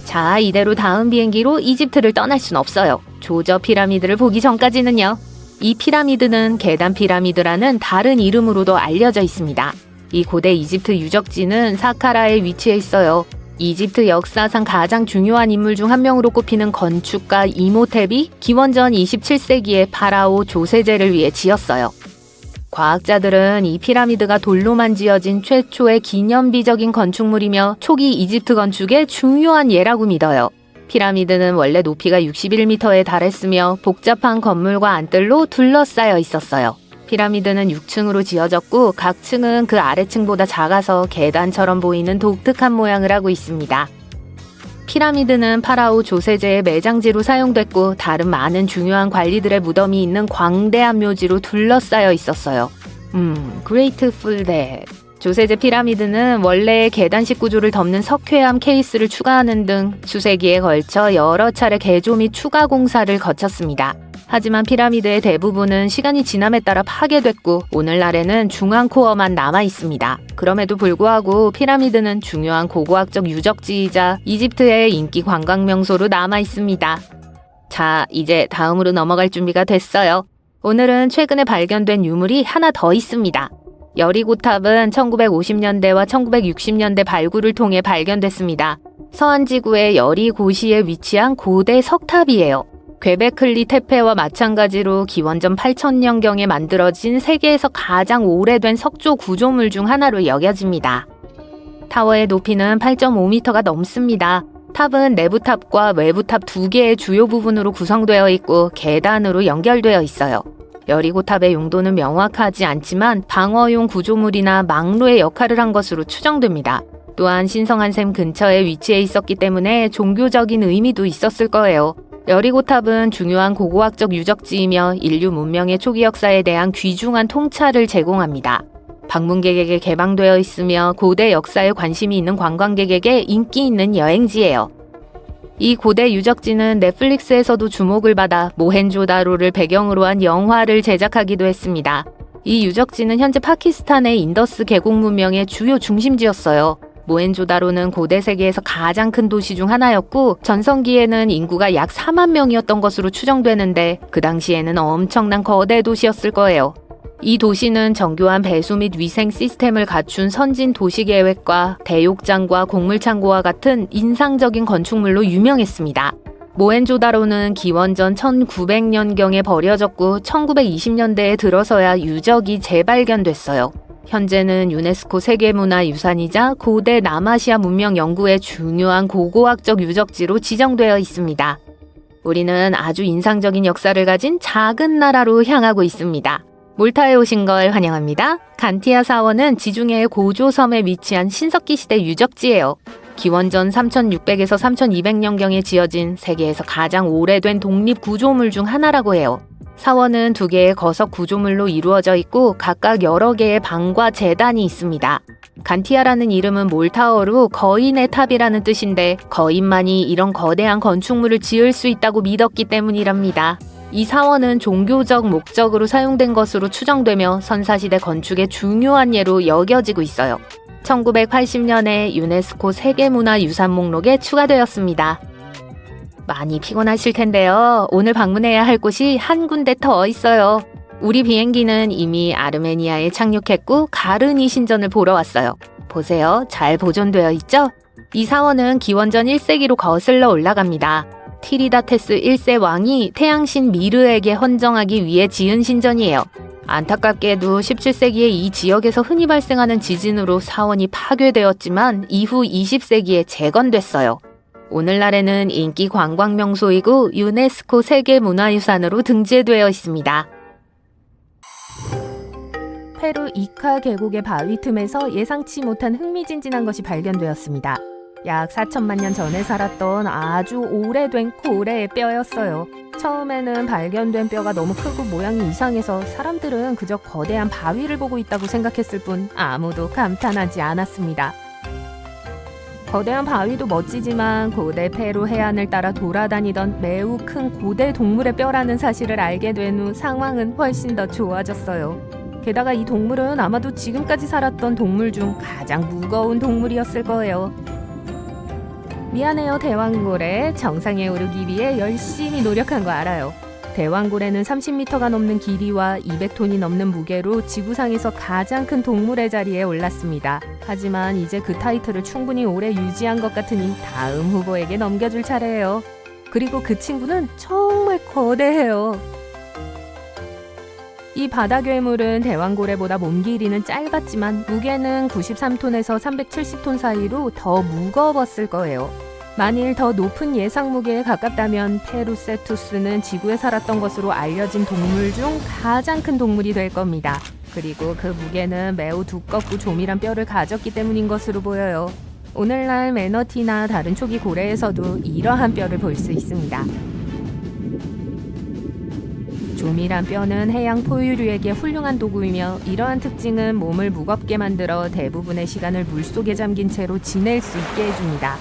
Speaker 1: 자, 이대로 다음 비행기로 이집트를 떠날 순 없어요. 조저 피라미드를 보기 전까지는요. 이 피라미드는 계단 피라미드라는 다른 이름으로도 알려져 있습니다. 이 고대 이집트 유적지는 사카라에 위치해 있어요. 이집트 역사상 가장 중요한 인물 중 한 명으로 꼽히는 건축가 이모텝이 기원전 27세기에 파라오 조세제를 위해 지었어요. 과학자들은 이 피라미드가 돌로만 지어진 최초의 기념비적인 건축물이며 초기 이집트 건축의 중요한 예라고 믿어요. 피라미드는 원래 높이가 61m에 달했으며 복잡한 건물과 안뜰로 둘러싸여 있었어요. 피라미드는 6층으로 지어졌고 각 층은 그 아래층보다 작아서 계단처럼 보이는 독특한 모양을 하고 있습니다. 피라미드는 파라오 조세제의 매장지로 사용됐고 다른 많은 중요한 관리들의 무덤이 있는 광대한 묘지로 둘러싸여 있었어요. Grateful Dead. 조세제 피라미드는 원래의 계단식 구조를 덮는 석회암 케이스를 추가하는 등 수세기에 걸쳐 여러 차례 개조 및 추가 공사를 거쳤습니다. 하지만 피라미드의 대부분은 시간이 지남에 따라 파괴됐고 오늘날에는 중앙 코어만 남아 있습니다. 그럼에도 불구하고 피라미드는 중요한 고고학적 유적지이자 이집트의 인기 관광 명소로 남아 있습니다. 자, 이제 다음으로 넘어갈 준비가 됐어요. 오늘은 최근에 발견된 유물이 하나 더 있습니다. 여리고탑은 1950년대와 1960년대 발굴을 통해 발견됐습니다. 서안지구의 여리고시에 위치한 고대 석탑이에요. 괴베클리 테페와 마찬가지로 기원전 8000년경에 만들어진 세계에서 가장 오래된 석조 구조물 중 하나로 여겨집니다. 타워의 높이는 8.5m가 넘습니다. 탑은 내부탑과 외부탑 두 개의 주요 부분으로 구성되어 있고 계단으로 연결되어 있어요. 여리고탑의 용도는 명확하지 않지만 방어용 구조물이나 망루의 역할을 한 것으로 추정됩니다. 또한 신성한샘 근처에 위치해 있었기 때문에 종교적인 의미도 있었을 거예요. 여리고탑은 중요한 고고학적 유적지이며 인류 문명의 초기 역사에 대한 귀중한 통찰을 제공합니다. 방문객에게 개방되어 있으며 고대 역사에 관심이 있는 관광객에게 인기 있는 여행지예요. 이 고대 유적지는 넷플릭스에서도 주목을 받아 모헨조다로를 배경으로 한 영화를 제작하기도 했습니다. 이 유적지는 현재 파키스탄의 인더스 계곡 문명의 주요 중심지였어요. 모헨조다로는 고대 세계에서 가장 큰 도시 중 하나였고 전성기에는 인구가 약 4만 명이었던 것으로 추정되는데 그 당시에는 엄청난 거대 도시였을 거예요. 이 도시는 정교한 배수 및 위생 시스템을 갖춘 선진 도시 계획과 대욕장과 곡물창고와 같은 인상적인 건축물로 유명했습니다. 모헨조다로는 기원전 1900년경에 버려졌고 1920년대에 들어서야 유적이 재발견됐어요. 현재는 유네스코 세계문화유산이자 고대 남아시아 문명 연구의 중요한 고고학적 유적지로 지정되어 있습니다. 우리는 아주 인상적인 역사를 가진 작은 나라로 향하고 있습니다. 몰타에 오신 걸 환영합니다. 간티아 사원은 지중해의 고조섬에 위치한 신석기 시대 유적지예요. 기원전 3600에서 3200년경에 지어진 세계에서 가장 오래된 독립 구조물 중 하나라고 해요. 사원은 두 개의 거석 구조물로 이루어져 있고 각각 여러 개의 방과 제단이 있습니다. 간티아라는 이름은 몰타어로 거인의 탑이라는 뜻인데 거인만이 이런 거대한 건축물을 지을 수 있다고 믿었기 때문이랍니다. 이 사원은 종교적 목적으로 사용된 것으로 추정되며 선사시대 건축의 중요한 예로 여겨지고 있어요. 1980년에 유네스코 세계문화유산 목록에 추가되었습니다. 많이 피곤하실 텐데요. 오늘 방문해야 할 곳이 한 군데 더 있어요. 우리 비행기는 이미 아르메니아에 착륙했고 가르니 신전을 보러 왔어요. 보세요. 잘 보존되어 있죠? 이 사원은 기원전 1세기로 거슬러 올라갑니다. 티리다테스 1세 왕이 태양신 미르에게 헌정하기 위해 지은 신전이에요. 안타깝게도 17세기에 이 지역에서 흔히 발생하는 지진으로 사원이 파괴되었지만 이후 20세기에 재건됐어요. 오늘날에는 인기 관광 명소이고 유네스코 세계문화유산으로 등재되어 있습니다. 페루 이카 계곡의 바위 틈에서 예상치 못한 흥미진진한 것이 발견되었습니다. 약 4천만 년 전에 살았던 아주 오래된 고래의 뼈였어요. 처음에는 발견된 뼈가 너무 크고 모양이 이상해서 사람들은 그저 거대한 바위를 보고 있다고 생각했을 뿐 아무도 감탄하지 않았습니다. 거대한 바위도 멋지지만 고대 페루 해안을 따라 돌아다니던 매우 큰 고대 동물의 뼈라는 사실을 알게 된 후 상황은 훨씬 더 좋아졌어요. 게다가 이 동물은 아마도 지금까지 살았던 동물 중 가장 무거운 동물이었을 거예요. 미안해요, 대왕고래. 정상에 오르기 위해 열심히 노력한 거 알아요. 대왕고래는 30m가 넘는 길이와 200톤이 넘는 무게로 지구상에서 가장 큰 동물의 자리에 올랐습니다. 하지만 이제 그 타이틀을 충분히 오래 유지한 것 같으니 다음 후보에게 넘겨줄 차례예요. 그리고 그 친구는 정말 거대해요. 이 바다 괴물은 대왕고래보다 몸 길이는 짧았지만 무게는 93톤에서 370톤 사이로 더 무거웠을 거예요. 만일 더 높은 예상 무게에 가깝다면 페루세투스는 지구에 살았던 것으로 알려진 동물 중 가장 큰 동물이 될 겁니다. 그리고 그 무게는 매우 두껍고 조밀한 뼈를 가졌기 때문인 것으로 보여요. 오늘날 매너티나 다른 초기 고래에서도 이러한 뼈를 볼 수 있습니다. 조밀한 뼈는 해양 포유류에게 훌륭한 도구이며 이러한 특징은 몸을 무겁게 만들어 대부분의 시간을 물속에 잠긴 채로 지낼 수 있게 해줍니다.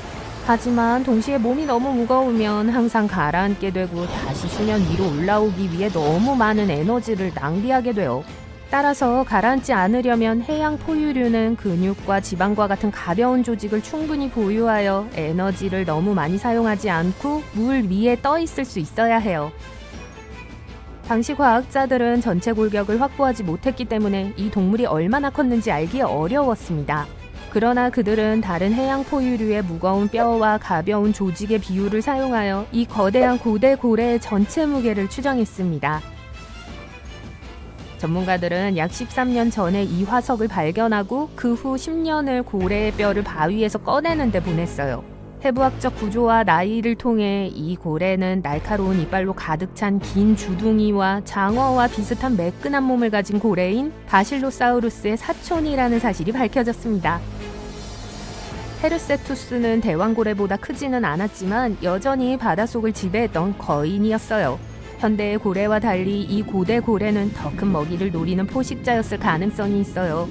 Speaker 1: 하지만 동시에 몸이 너무 무거우면 항상 가라앉게 되고 다시 수면 위로 올라오기 위해 너무 많은 에너지를 낭비하게 돼요. 따라서 가라앉지 않으려면 해양 포유류는 근육과 지방과 같은 가벼운 조직을 충분히 보유하여 에너지를 너무 많이 사용하지 않고 물 위에 떠 있을 수 있어야 해요. 당시 과학자들은 전체 골격을 확보하지 못했기 때문에 이 동물이 얼마나 컸는지 알기 어려웠습니다. 그러나 그들은 다른 해양 포유류의 무거운 뼈와 가벼운 조직의 비율을 사용하여 이 거대한 고대 고래의 전체 무게를 추정했습니다. 전문가들은 약 13년 전에 이 화석을 발견하고 그 후 10년을 고래의 뼈를 바위에서 꺼내는 데 보냈어요. 해부학적 구조와 나이를 통해 이 고래는 날카로운 이빨로 가득 찬 긴 주둥이와 장어와 비슷한 매끈한 몸을 가진 고래인 바실로사우루스의 사촌이라는 사실이 밝혀졌습니다. 헤르세투스는 대왕고래보다 크지는 않았지만 여전히 바닷속을 지배했던 거인이었어요. 현대의 고래와 달리 이 고대 고래는 더 큰 먹이를 노리는 포식자였을 가능성이 있어요.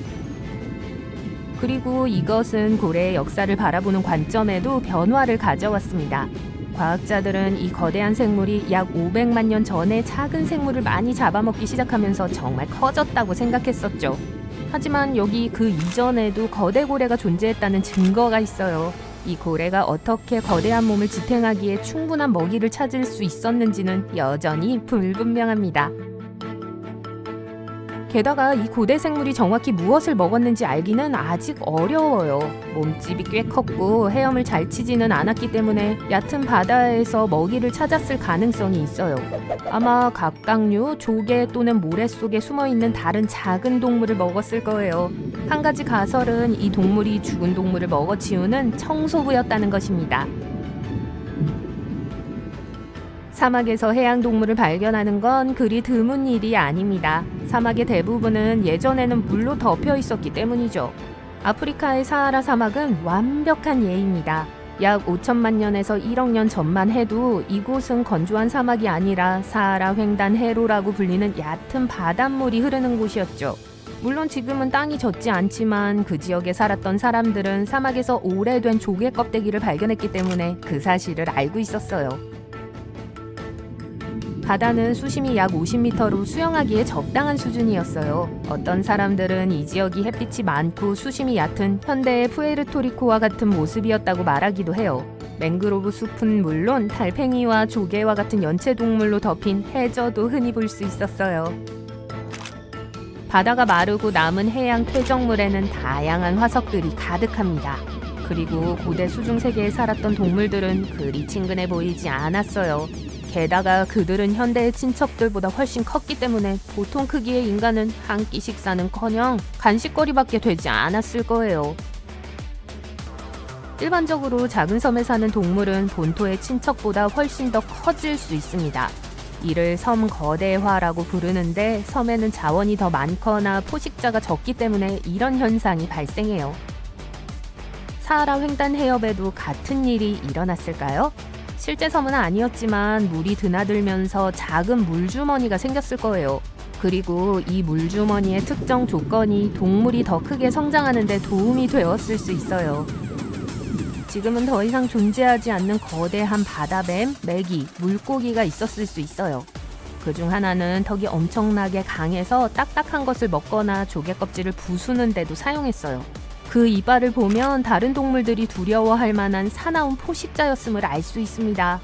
Speaker 1: 그리고 이것은 고래의 역사를 바라보는 관점에도 변화를 가져왔습니다. 과학자들은 이 거대한 생물이 약 500만 년 전에 작은 생물을 많이 잡아먹기 시작하면서 정말 커졌다고 생각했었죠. 하지만 여기 그 이전에도 거대 고래가 존재했다는 증거가 있어요. 이 고래가 어떻게 거대한 몸을 지탱하기에 충분한 먹이를 찾을 수 있었는지는 여전히 불분명합니다. 게다가 이 고대 생물이 정확히 무엇을 먹었는지 알기는 아직 어려워요. 몸집이 꽤 컸고 헤엄을 잘 치지는 않았기 때문에 얕은 바다에서 먹이를 찾았을 가능성이 있어요. 아마 각각류, 조개 또는 모래 속에 숨어있는 다른 작은 동물을 먹었을 거예요. 한 가지 가설은 이 동물이 죽은 동물을 먹어치우는 청소부였다는 것입니다. 사막에서 해양동물을 발견하는 건 그리 드문 일이 아닙니다. 사막의 대부분은 예전에는 물로 덮여 있었기 때문이죠. 아프리카의 사하라 사막은 완벽한 예입니다. 약 5천만 년에서 1억 년 전만 해도 이곳은 건조한 사막이 아니라 사하라 횡단 해로라고 불리는 얕은 바닷물이 흐르는 곳이었죠. 물론 지금은 땅이 젖지 않지만 그 지역에 살았던 사람들은 사막에서 오래된 조개 껍데기를 발견했기 때문에 그 사실을 알고 있었어요. 바다는 수심이 약 50m로 수영하기에 적당한 수준이었어요. 어떤 사람들은 이 지역이 햇빛이 많고 수심이 얕은 현대의 푸에르토리코와 같은 모습이었다고 말하기도 해요. 맹그로브 숲은 물론 달팽이와 조개와 같은 연체동물로 덮인 해저도 흔히 볼 수 있었어요. 바다가 마르고 남은 해양 퇴적물에는 다양한 화석들이 가득합니다. 그리고 고대 수중세계에 살았던 동물들은 그리 친근해 보이지 않았어요. 게다가 그들은 현대의 친척들보다 훨씬 컸기 때문에 보통 크기의 인간은 한 끼 식사는커녕 간식거리밖에 되지 않았을 거예요. 일반적으로 작은 섬에 사는 동물은 본토의 친척보다 훨씬 더 커질 수 있습니다. 이를 섬 거대화라고 부르는데 섬에는 자원이 더 많거나 포식자가 적기 때문에 이런 현상이 발생해요. 사하라 횡단 해협에도 같은 일이 일어났을까요? 실제 섬은 아니었지만 물이 드나들면서 작은 물주머니가 생겼을 거예요. 그리고 이 물주머니의 특정 조건이 동물이 더 크게 성장하는 데 도움이 되었을 수 있어요. 지금은 더 이상 존재하지 않는 거대한 바다뱀, 메기, 물고기가 있었을 수 있어요. 그중 하나는 턱이 엄청나게 강해서 딱딱한 것을 먹거나 조개 껍질을 부수는 데도 사용했어요. 그 이빨을 보면 다른 동물들이 두려워할 만한 사나운 포식자였음을 알 수 있습니다.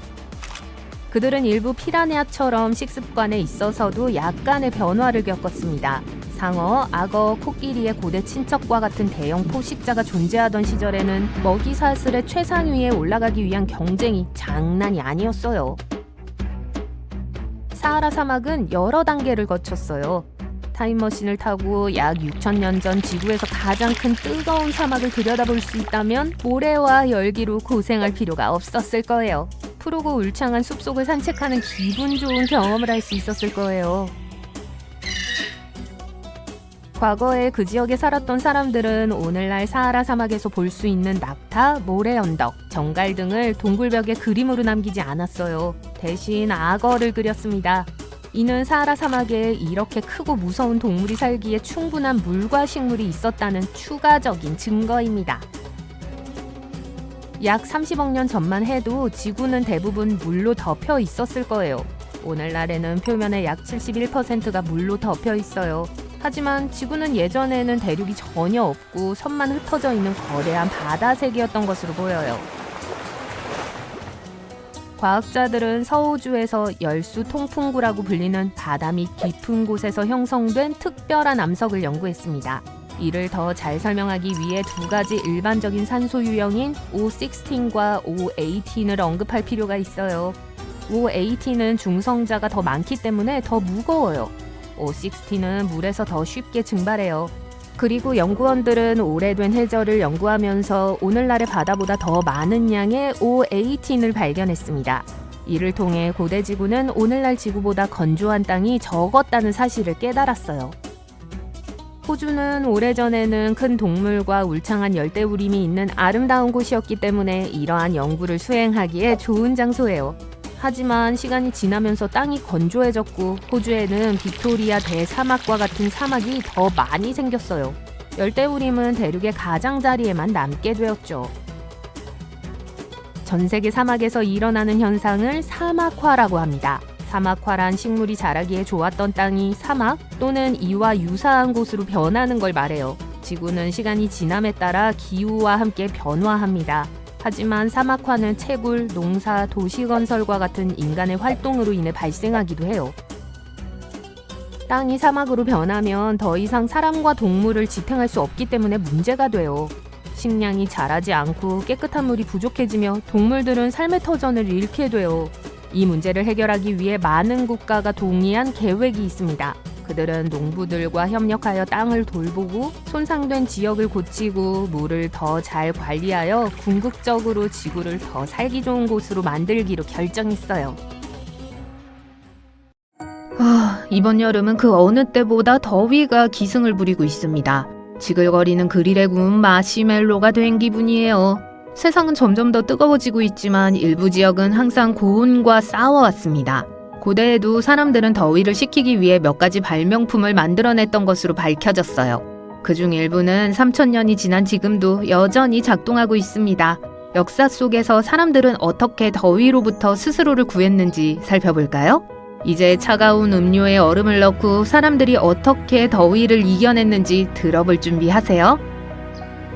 Speaker 1: 그들은 일부 피라냐처럼 식습관에 있어서도 약간의 변화를 겪었습니다. 상어, 악어, 코끼리의 고대 친척과 같은 대형 포식자가 존재하던 시절에는 먹이 사슬의 최상위에 올라가기 위한 경쟁이 장난이 아니었어요. 사하라 사막은 여러 단계를 거쳤어요. 타임머신을 타고 약 6,000년 전 지구에서 가장 큰 뜨거운 사막을 들여다볼 수 있다면 모래와 열기로 고생할 필요가 없었을 거예요. 푸르고 울창한 숲속을 산책하는 기분 좋은 경험을 할 수 있었을 거예요. 과거에 그 지역에 살았던 사람들은 오늘날 사하라 사막에서 볼 수 있는 낙타, 모래 언덕, 정갈 등을 동굴벽에 그림으로 남기지 않았어요. 대신 악어를 그렸습니다. 이는 사하라 사막에 이렇게 크고 무서운 동물이 살기에 충분한 물과 식물이 있었다는 추가적인 증거입니다. 약 30억 년 전만 해도 지구는 대부분 물로 덮여 있었을 거예요. 오늘날에는 표면의 약 71%가 물로 덮여 있어요. 하지만 지구는 예전에는 대륙이 전혀 없고 섬만 흩어져 있는 거대한 바다 세계였던 것으로 보여요. 과학자들은 서우주에서 열수 통풍구라고 불리는 바다 밑 깊은 곳에서 형성된 특별한 암석을 연구했습니다. 이를 더 잘 설명하기 위해 두 가지 일반적인 산소 유형인 O16과 O18을 언급할 필요가 있어요. O18은 중성자가 더 많기 때문에 더 무거워요. O16는 물에서 더 쉽게 증발해요. 그리고 연구원들은 오래된 해저를 연구하면서 오늘날의 바다보다 더 많은 양의 O18을 발견했습니다. 이를 통해 고대 지구는 오늘날 지구보다 건조한 땅이 적었다는 사실을 깨달았어요. 호주는 오래전에는 큰 동물과 울창한 열대우림이 있는 아름다운 곳이었기 때문에 이러한 연구를 수행하기에 좋은 장소예요. 하지만 시간이 지나면서 땅이 건조해졌고 호주에는 빅토리아 대사막과 같은 사막이 더 많이 생겼어요. 열대우림은 대륙의 가장자리에만 남게 되었죠. 전 세계 사막에서 일어나는 현상을 사막화라고 합니다. 사막화란 식물이 자라기에 좋았던 땅이 사막 또는 이와 유사한 곳으로 변하는 걸 말해요. 지구는 시간이 지남에 따라 기후와 함께 변화합니다. 하지만 사막화는 채굴, 농사, 도시건설과 같은 인간의 활동으로 인해 발생하기도 해요. 땅이 사막으로 변하면 더 이상 사람과 동물을 지탱할 수 없기 때문에 문제가 돼요. 식량이 자라지 않고 깨끗한 물이 부족해지며 동물들은 삶의 터전을 잃게 돼요. 이 문제를 해결하기 위해 많은 국가가 동의한 계획이 있습니다. 그들은 농부들과 협력하여 땅을 돌보고 손상된 지역을 고치고 물을 더 잘 관리하여 궁극적으로 지구를 더 살기 좋은 곳으로 만들기로 결정했어요. 이번 여름은 그 어느 때보다 더위가 기승을 부리고 있습니다. 지글거리는 그릴에 구운 마시멜로가 된 기분이에요. 세상은 점점 더 뜨거워지고 있지만 일부 지역은 항상 고온과 싸워왔습니다. 고대에도 사람들은 더위를 식히기 위해 몇 가지 발명품을 만들어냈던 것으로 밝혀졌어요. 그중 일부는 3000년이 지난 지금도 여전히 작동하고 있습니다. 역사 속에서 사람들은 어떻게 더위로부터 스스로를 구했는지 살펴볼까요? 이제 차가운 음료에 얼음을 넣고 사람들이 어떻게 더위를 이겨냈는지 들어볼 준비하세요.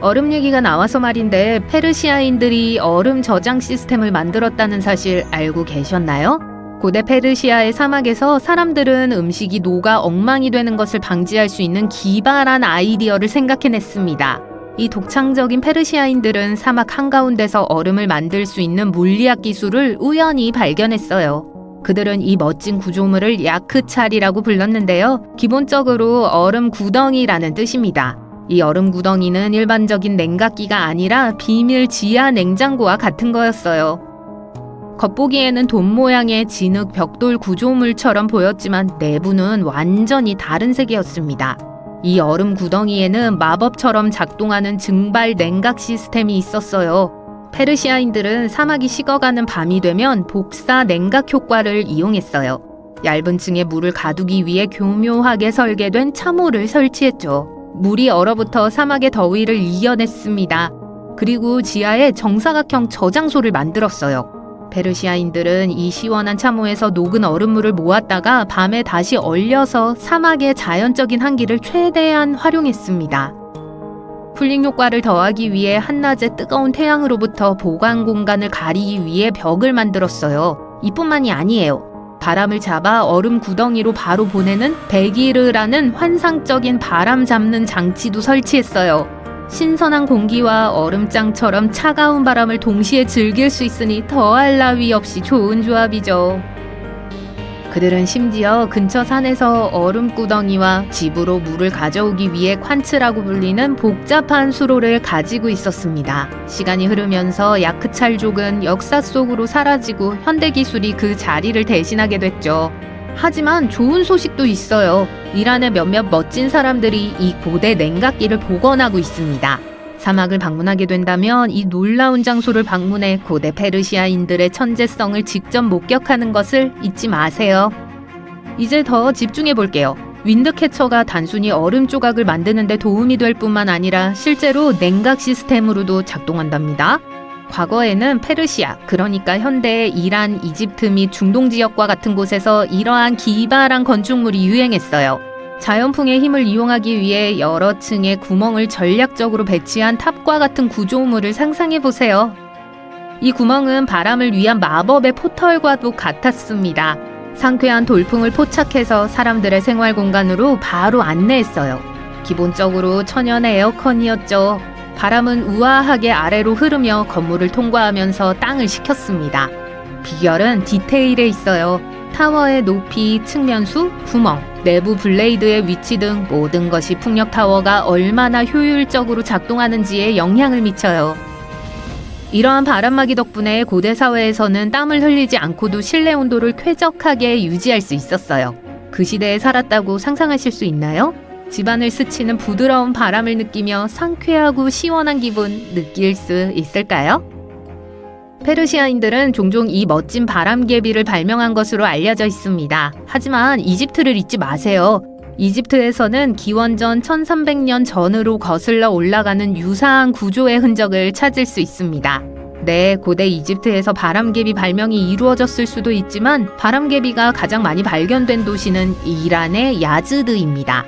Speaker 1: 얼음 얘기가 나와서 말인데 페르시아인들이 얼음 저장 시스템을 만들었다는 사실 알고 계셨나요? 고대 페르시아의 사막에서 사람들은 음식이 녹아 엉망이 되는 것을 방지할 수 있는 기발한 아이디어를 생각해냈습니다. 이 독창적인 페르시아인들은 사막 한가운데서 얼음을 만들 수 있는 물리학 기술을 우연히 발견했어요. 그들은 이 멋진 구조물을 야크찰이라고 불렀는데요. 기본적으로 얼음 구덩이라는 뜻입니다. 이 얼음 구덩이는 일반적인 냉각기가 아니라 비밀 지하 냉장고와 같은 거였어요. 겉보기에는 돔 모양의 진흙 벽돌 구조물처럼 보였지만 내부는 완전히 다른 색이었습니다. 이 얼음 구덩이에는 마법처럼 작동하는 증발 냉각 시스템이 있었어요. 페르시아인들은 사막이 식어가는 밤이 되면 복사 냉각 효과를 이용했어요. 얇은 층에 물을 가두기 위해 교묘하게 설계된 참호를 설치했죠. 물이 얼어붙어 사막의 더위를 이겨냈습니다. 그리고 지하에 정사각형 저장소를 만들었어요. 페르시아인들은 이 시원한 참호에서 녹은 얼음물을 모았다가 밤에 다시 얼려서 사막의 자연적인 한기를 최대한 활용했습니다. 쿨링 효과를 더하기 위해 한낮의 뜨거운 태양으로부터 보관 공간을 가리기 위해 벽을 만들었어요. 이뿐만이 아니에요. 바람을 잡아 얼음 구덩이로 바로 보내는 베기르라는 환상적인 바람 잡는 장치도 설치했어요. 신선한 공기와 얼음장처럼 차가운 바람을 동시에 즐길 수 있으니 더할 나위 없이 좋은 조합이죠. 그들은 심지어 근처 산에서 얼음구덩이와 집으로 물을 가져오기 위해 콴츠라고 불리는 복잡한 수로를 가지고 있었습니다. 시간이 흐르면서 야크찰족은 역사 속으로 사라지고 현대기술이 그 자리를 대신하게 됐죠. 하지만 좋은 소식도 있어요. 이란의 몇몇 멋진 사람들이 이 고대 냉각기를 복원하고 있습니다. 사막을 방문하게 된다면 이 놀라운 장소를 방문해 고대 페르시아인들의 천재성을 직접 목격하는 것을 잊지 마세요. 이제 더 집중해 볼게요. 윈드캐쳐가 단순히 얼음 조각을 만드는 데 도움이 될 뿐만 아니라 실제로 냉각 시스템으로도 작동한답니다. 과거에는 페르시아, 그러니까 현대의 이란, 이집트 및 중동 지역과 같은 곳에서 이러한 기발한 건축물이 유행했어요. 자연풍의 힘을 이용하기 위해 여러 층의 구멍을 전략적으로 배치한 탑과 같은 구조물을 상상해보세요. 이 구멍은 바람을 위한 마법의 포털과도 같았습니다. 상쾌한 돌풍을 포착해서 사람들의 생활 공간으로 바로 안내했어요. 기본적으로 천연 에어컨이었죠. 바람은 우아하게 아래로 흐르며 건물을 통과하면서 땅을 식혔습니다. 비결은 디테일에 있어요. 타워의 높이, 측면수, 구멍, 내부 블레이드의 위치 등 모든 것이 풍력타워가 얼마나 효율적으로 작동하는지에 영향을 미쳐요. 이러한 바람막이 덕분에 고대 사회에서는 땀을 흘리지 않고도 실내 온도를 쾌적하게 유지할 수 있었어요. 그 시대에 살았다고 상상하실 수 있나요? 집안을 스치는 부드러운 바람을 느끼며 상쾌하고 시원한 기분 느낄 수 있을까요? 페르시아인들은 종종 이 멋진 바람개비를 발명한 것으로 알려져 있습니다. 하지만 이집트를 잊지 마세요. 이집트에서는 기원전 1300년 전으로 거슬러 올라가는 유사한 구조의 흔적을 찾을 수 있습니다. 네, 고대 이집트에서 바람개비 발명이 이루어졌을 수도 있지만 바람개비가 가장 많이 발견된 도시는 이란의 야즈드입니다.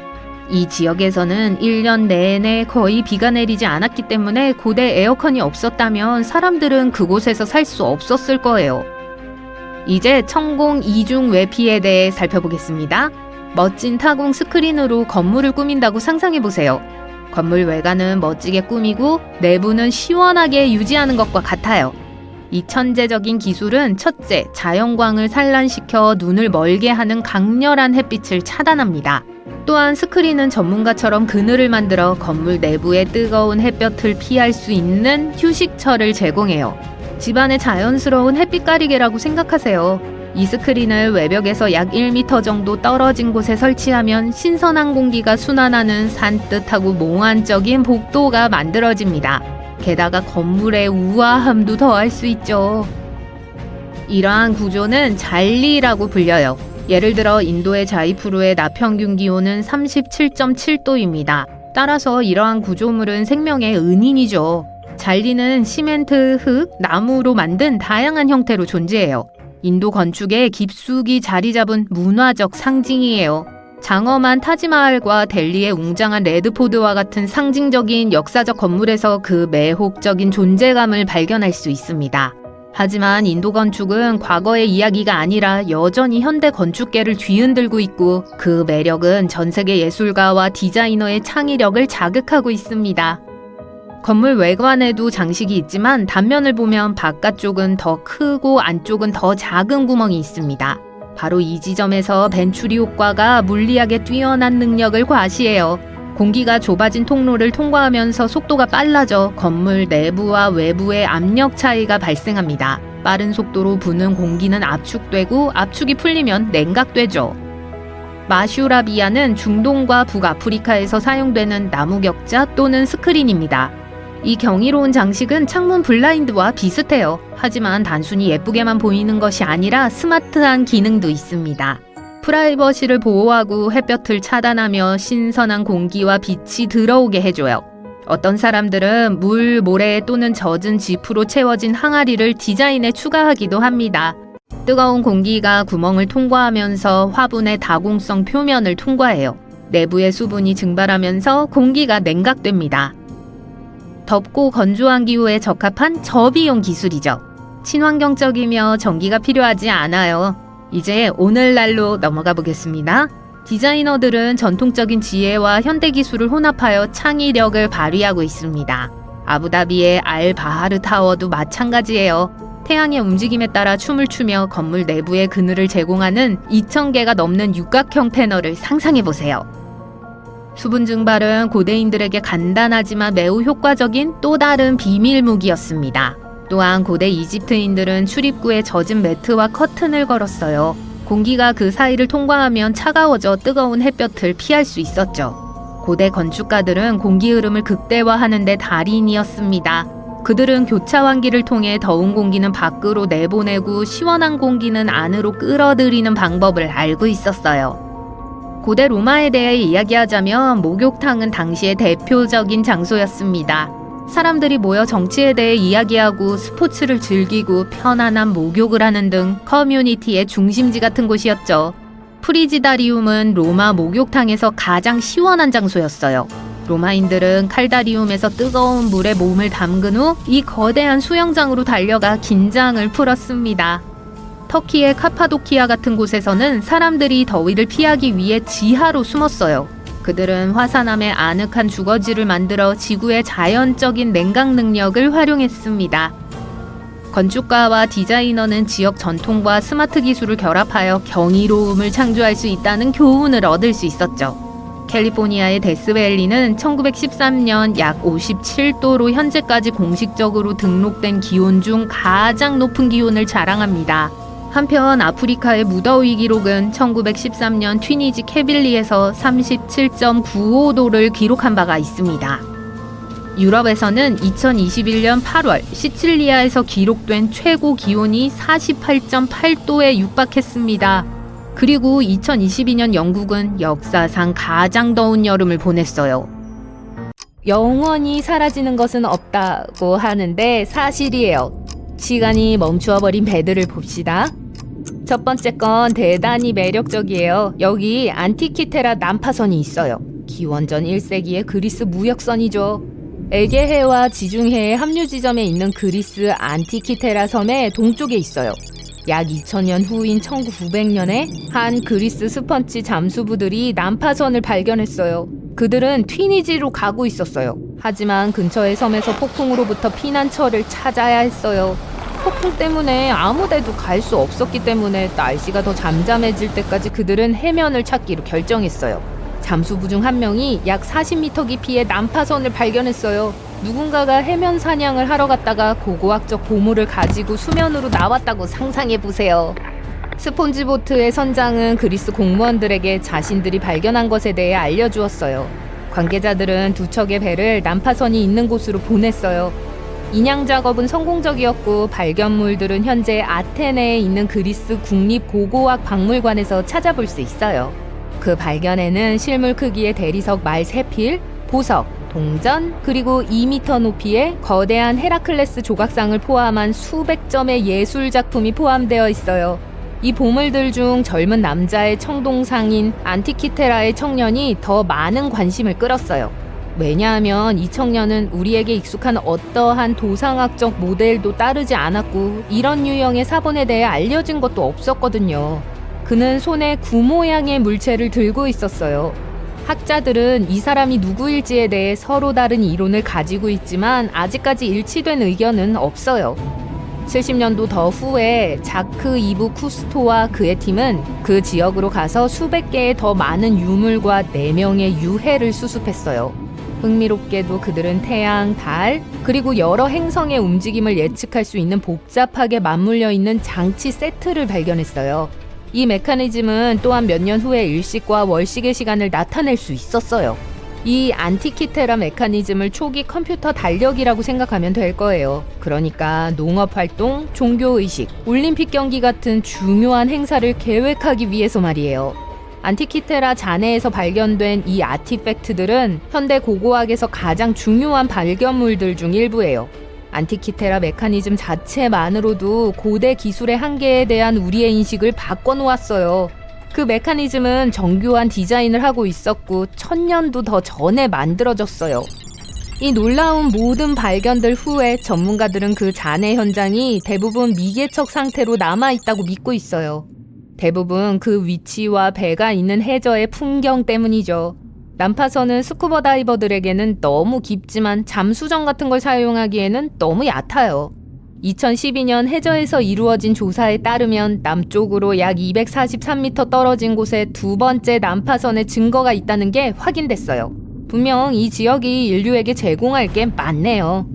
Speaker 1: 이 지역에서는 1년 내내 거의 비가 내리지 않았기 때문에 고대 에어컨이 없었다면 사람들은 그곳에서 살 수 없었을 거예요. 이제 천공 이중 외피에 대해 살펴보겠습니다. 멋진 타공 스크린으로 건물을 꾸민다고 상상해보세요. 건물 외관은 멋지게 꾸미고 내부는 시원하게 유지하는 것과 같아요. 이 천재적인 기술은 첫째, 자연광을 산란시켜 눈을 멀게 하는 강렬한 햇빛을 차단합니다. 또한 스크린은 전문가처럼 그늘을 만들어 건물 내부의 뜨거운 햇볕을 피할 수 있는 휴식처를 제공해요. 집안의 자연스러운 햇빛 가리개라고 생각하세요. 이 스크린을 외벽에서 약 1m 정도 떨어진 곳에 설치하면 신선한 공기가 순환하는 산뜻하고 몽환적인 복도가 만들어집니다. 게다가 건물의 우아함도 더할 수 있죠. 이러한 구조는 잘리라고 불려요. 예를 들어 인도의 자이푸르의 나평균 기온은 37.7도입니다. 따라서 이러한 구조물은 생명의 은인이죠. 잘리는 시멘트, 흙, 나무로 만든 다양한 형태로 존재해요. 인도 건축에 깊숙이 자리 잡은 문화적 상징이에요. 장엄한 타지마할과 델리의 웅장한 레드포드와 같은 상징적인 역사적 건물에서 그 매혹적인 존재감을 발견할 수 있습니다. 하지만 인도 건축은 과거의 이야기가 아니라 여전히 현대 건축계를 뒤흔들고 있고 그 매력은 전 세계 예술가와 디자이너의 창의력을 자극하고 있습니다. 건물 외관에도 장식이 있지만 단면을 보면 바깥쪽은 더 크고 안쪽은 더 작은 구멍이 있습니다. 바로 이 지점에서 벤추리 효과가 물리학의 뛰어난 능력을 과시해요. 공기가 좁아진 통로를 통과하면서 속도가 빨라져 건물 내부와 외부의 압력 차이가 발생합니다. 빠른 속도로 부는 공기는 압축되고 압축이 풀리면 냉각되죠. 마슈라비아는 중동과 북아프리카에서 사용되는 나무 격자 또는 스크린입니다. 이 경이로운 장식은 창문 블라인드와 비슷해요. 하지만 단순히 예쁘게만 보이는 것이 아니라 스마트한 기능도 있습니다. 프라이버시를 보호하고 햇볕을 차단하며 신선한 공기와 빛이 들어오게 해줘요. 어떤 사람들은 물, 모래 또는 젖은 지프로 채워진 항아리를 디자인에 추가하기도 합니다. 뜨거운 공기가 구멍을 통과하면서 화분의 다공성 표면을 통과해요. 내부의 수분이 증발하면서 공기가 냉각됩니다. 덥고 건조한 기후에 적합한 저비용 기술이죠. 친환경적이며 전기가 필요하지 않아요. 이제 오늘날로 넘어가 보겠습니다. 디자이너들은 전통적인 지혜와 현대 기술을 혼합하여 창의력을 발휘하고 있습니다. 아부다비의 알바하르 타워도 마찬가지예요. 태양의 움직임에 따라 춤을 추며 건물 내부에 그늘을 제공하는 2,000개가 넘는 육각형 패널을 상상해보세요. 수분 증발은 고대인들에게 간단하지만 매우 효과적인 또 다른 비밀 무기였습니다. 또한 고대 이집트인들은 출입구에 젖은 매트와 커튼을 걸었어요. 공기가 그 사이를 통과하면 차가워져 뜨거운 햇볕을 피할 수 있었죠. 고대 건축가들은 공기 흐름을 극대화하는 데 달인이었습니다. 그들은 교차 환기를 통해 더운 공기는 밖으로 내보내고 시원한 공기는 안으로 끌어들이는 방법을 알고 있었어요. 고대 로마에 대해 이야기하자면 목욕탕은 당시의 대표적인 장소였습니다. 사람들이 모여 정치에 대해 이야기하고 스포츠를 즐기고 편안한 목욕을 하는 등 커뮤니티의 중심지 같은 곳이었죠. 프리지다리움은 로마 목욕탕에서 가장 시원한 장소였어요. 로마인들은 칼다리움에서 뜨거운 물에 몸을 담근 후 이 거대한 수영장으로 달려가 긴장을 풀었습니다. 터키의 카파도키아 같은 곳에서는 사람들이 더위를 피하기 위해 지하로 숨었어요. 그들은 화산암의 아늑한 주거지를 만들어 지구의 자연적인 냉각 능력을 활용했습니다. 건축가와 디자이너는 지역 전통과 스마트 기술을 결합하여 경이로움을 창조할 수 있다는 교훈을 얻을 수 있었죠. 캘리포니아의 데스밸리는 1913년 약 57도로 현재까지 공식적으로 등록된 기온 중 가장 높은 기온을 자랑합니다. 한편 아프리카의 무더위 기록은 1913년 튀니지 캐빌리에서 37.95도를 기록한 바가 있습니다. 유럽에서는 2021년 8월 시칠리아에서 기록된 최고 기온이 48.8도에 육박했습니다. 그리고 2022년 영국은 역사상 가장 더운 여름을 보냈어요. 영원히 사라지는 것은 없다고 하는데 사실이에요. 시간이 멈추어버린 배들을 봅시다. 첫 번째 건 대단히 매력적이에요. 여기 안티키테라 난파선이 있어요. 기원전 1세기의 그리스 무역선이죠. 에게해와 지중해의 합류 지점에 있는 그리스 안티키테라 섬의 동쪽에 있어요. 약 2000년 후인 1900년에 한 그리스 스펀지 잠수부들이 난파선을 발견했어요. 그들은 튀니지로 가고 있었어요. 하지만 근처의 섬에서 폭풍으로부터 피난처를 찾아야 했어요. 폭풍 때문에 아무데도 갈 수 없었기 때문에 날씨가 더 잠잠해질 때까지 그들은 해면을 찾기로 결정했어요. 잠수부 중 한 명이 약 40m 깊이의 난파선을 발견했어요. 누군가가 해면 사냥을 하러 갔다가 고고학적 보물을 가지고 수면으로 나왔다고 상상해보세요. 스폰지보트의 선장은 그리스 공무원들에게 자신들이 발견한 것에 대해 알려주었어요. 관계자들은 두 척의 배를 난파선이 있는 곳으로 보냈어요. 인양 작업은 성공적이었고 발견물들은 현재 아테네에 있는 그리스 국립고고학 박물관에서 찾아볼 수 있어요. 그 발견에는 실물 크기의 대리석 말 3필, 보석, 동전, 그리고 2m 높이의 거대한 헤라클레스 조각상을 포함한 수백 점의 예술 작품이 포함되어 있어요. 이 보물들 중 젊은 남자의 청동상인 안티키테라의 청년이 더 많은 관심을 끌었어요. 왜냐하면 이 청년은 우리에게 익숙한 어떠한 도상학적 모델도 따르지 않았고 이런 유형의 사본에 대해 알려진 것도 없었거든요. 그는 손에 구 모양의 물체를 들고 있었어요. 학자들은 이 사람이 누구일지에 대해 서로 다른 이론을 가지고 있지만 아직까지 일치된 의견은 없어요. 70년도 더 후에 자크 이브 쿠스토와 그의 팀은 그 지역으로 가서 수백 개의 더 많은 유물과 4명의 유해를 수습했어요. 흥미롭게도 그들은 태양, 달, 그리고 여러 행성의 움직임을 예측할 수 있는 복잡하게 맞물려 있는 장치 세트를 발견했어요. 이 메커니즘은 또한 몇 년 후에 일식과 월식의 시간을 나타낼 수 있었어요. 이 안티키테라 메커니즘을 초기 컴퓨터 달력이라고 생각하면 될 거예요. 그러니까 농업활동, 종교의식, 올림픽 경기 같은 중요한 행사를 계획하기 위해서 말이에요. 안티키테라 잔해에서 발견된 이 아티팩트들은 현대 고고학에서 가장 중요한 발견물들 중 일부예요. 안티키테라 메커니즘 자체만으로도 고대 기술의 한계에 대한 우리의 인식을 바꿔놓았어요. 그 메커니즘은 정교한 디자인을 하고 있었고 1000년도 더 전에 만들어졌어요. 이 놀라운 모든 발견들 후에 전문가들은 그 잔해 현장이 대부분 미개척 상태로 남아있다고 믿고 있어요. 대부분 그 위치와 배가 있는 해저의 풍경 때문이죠. 난파선은 스쿠버 다이버들에게는 너무 깊지만 잠수정 같은 걸 사용하기에는 너무 얕아요. 2012년 해저에서 이루어진 조사에 따르면 남쪽으로 약 243m 떨어진 곳에 두 번째 난파선의 증거가 있다는 게 확인됐어요. 분명 이 지역이 인류에게 제공할 게 많네요.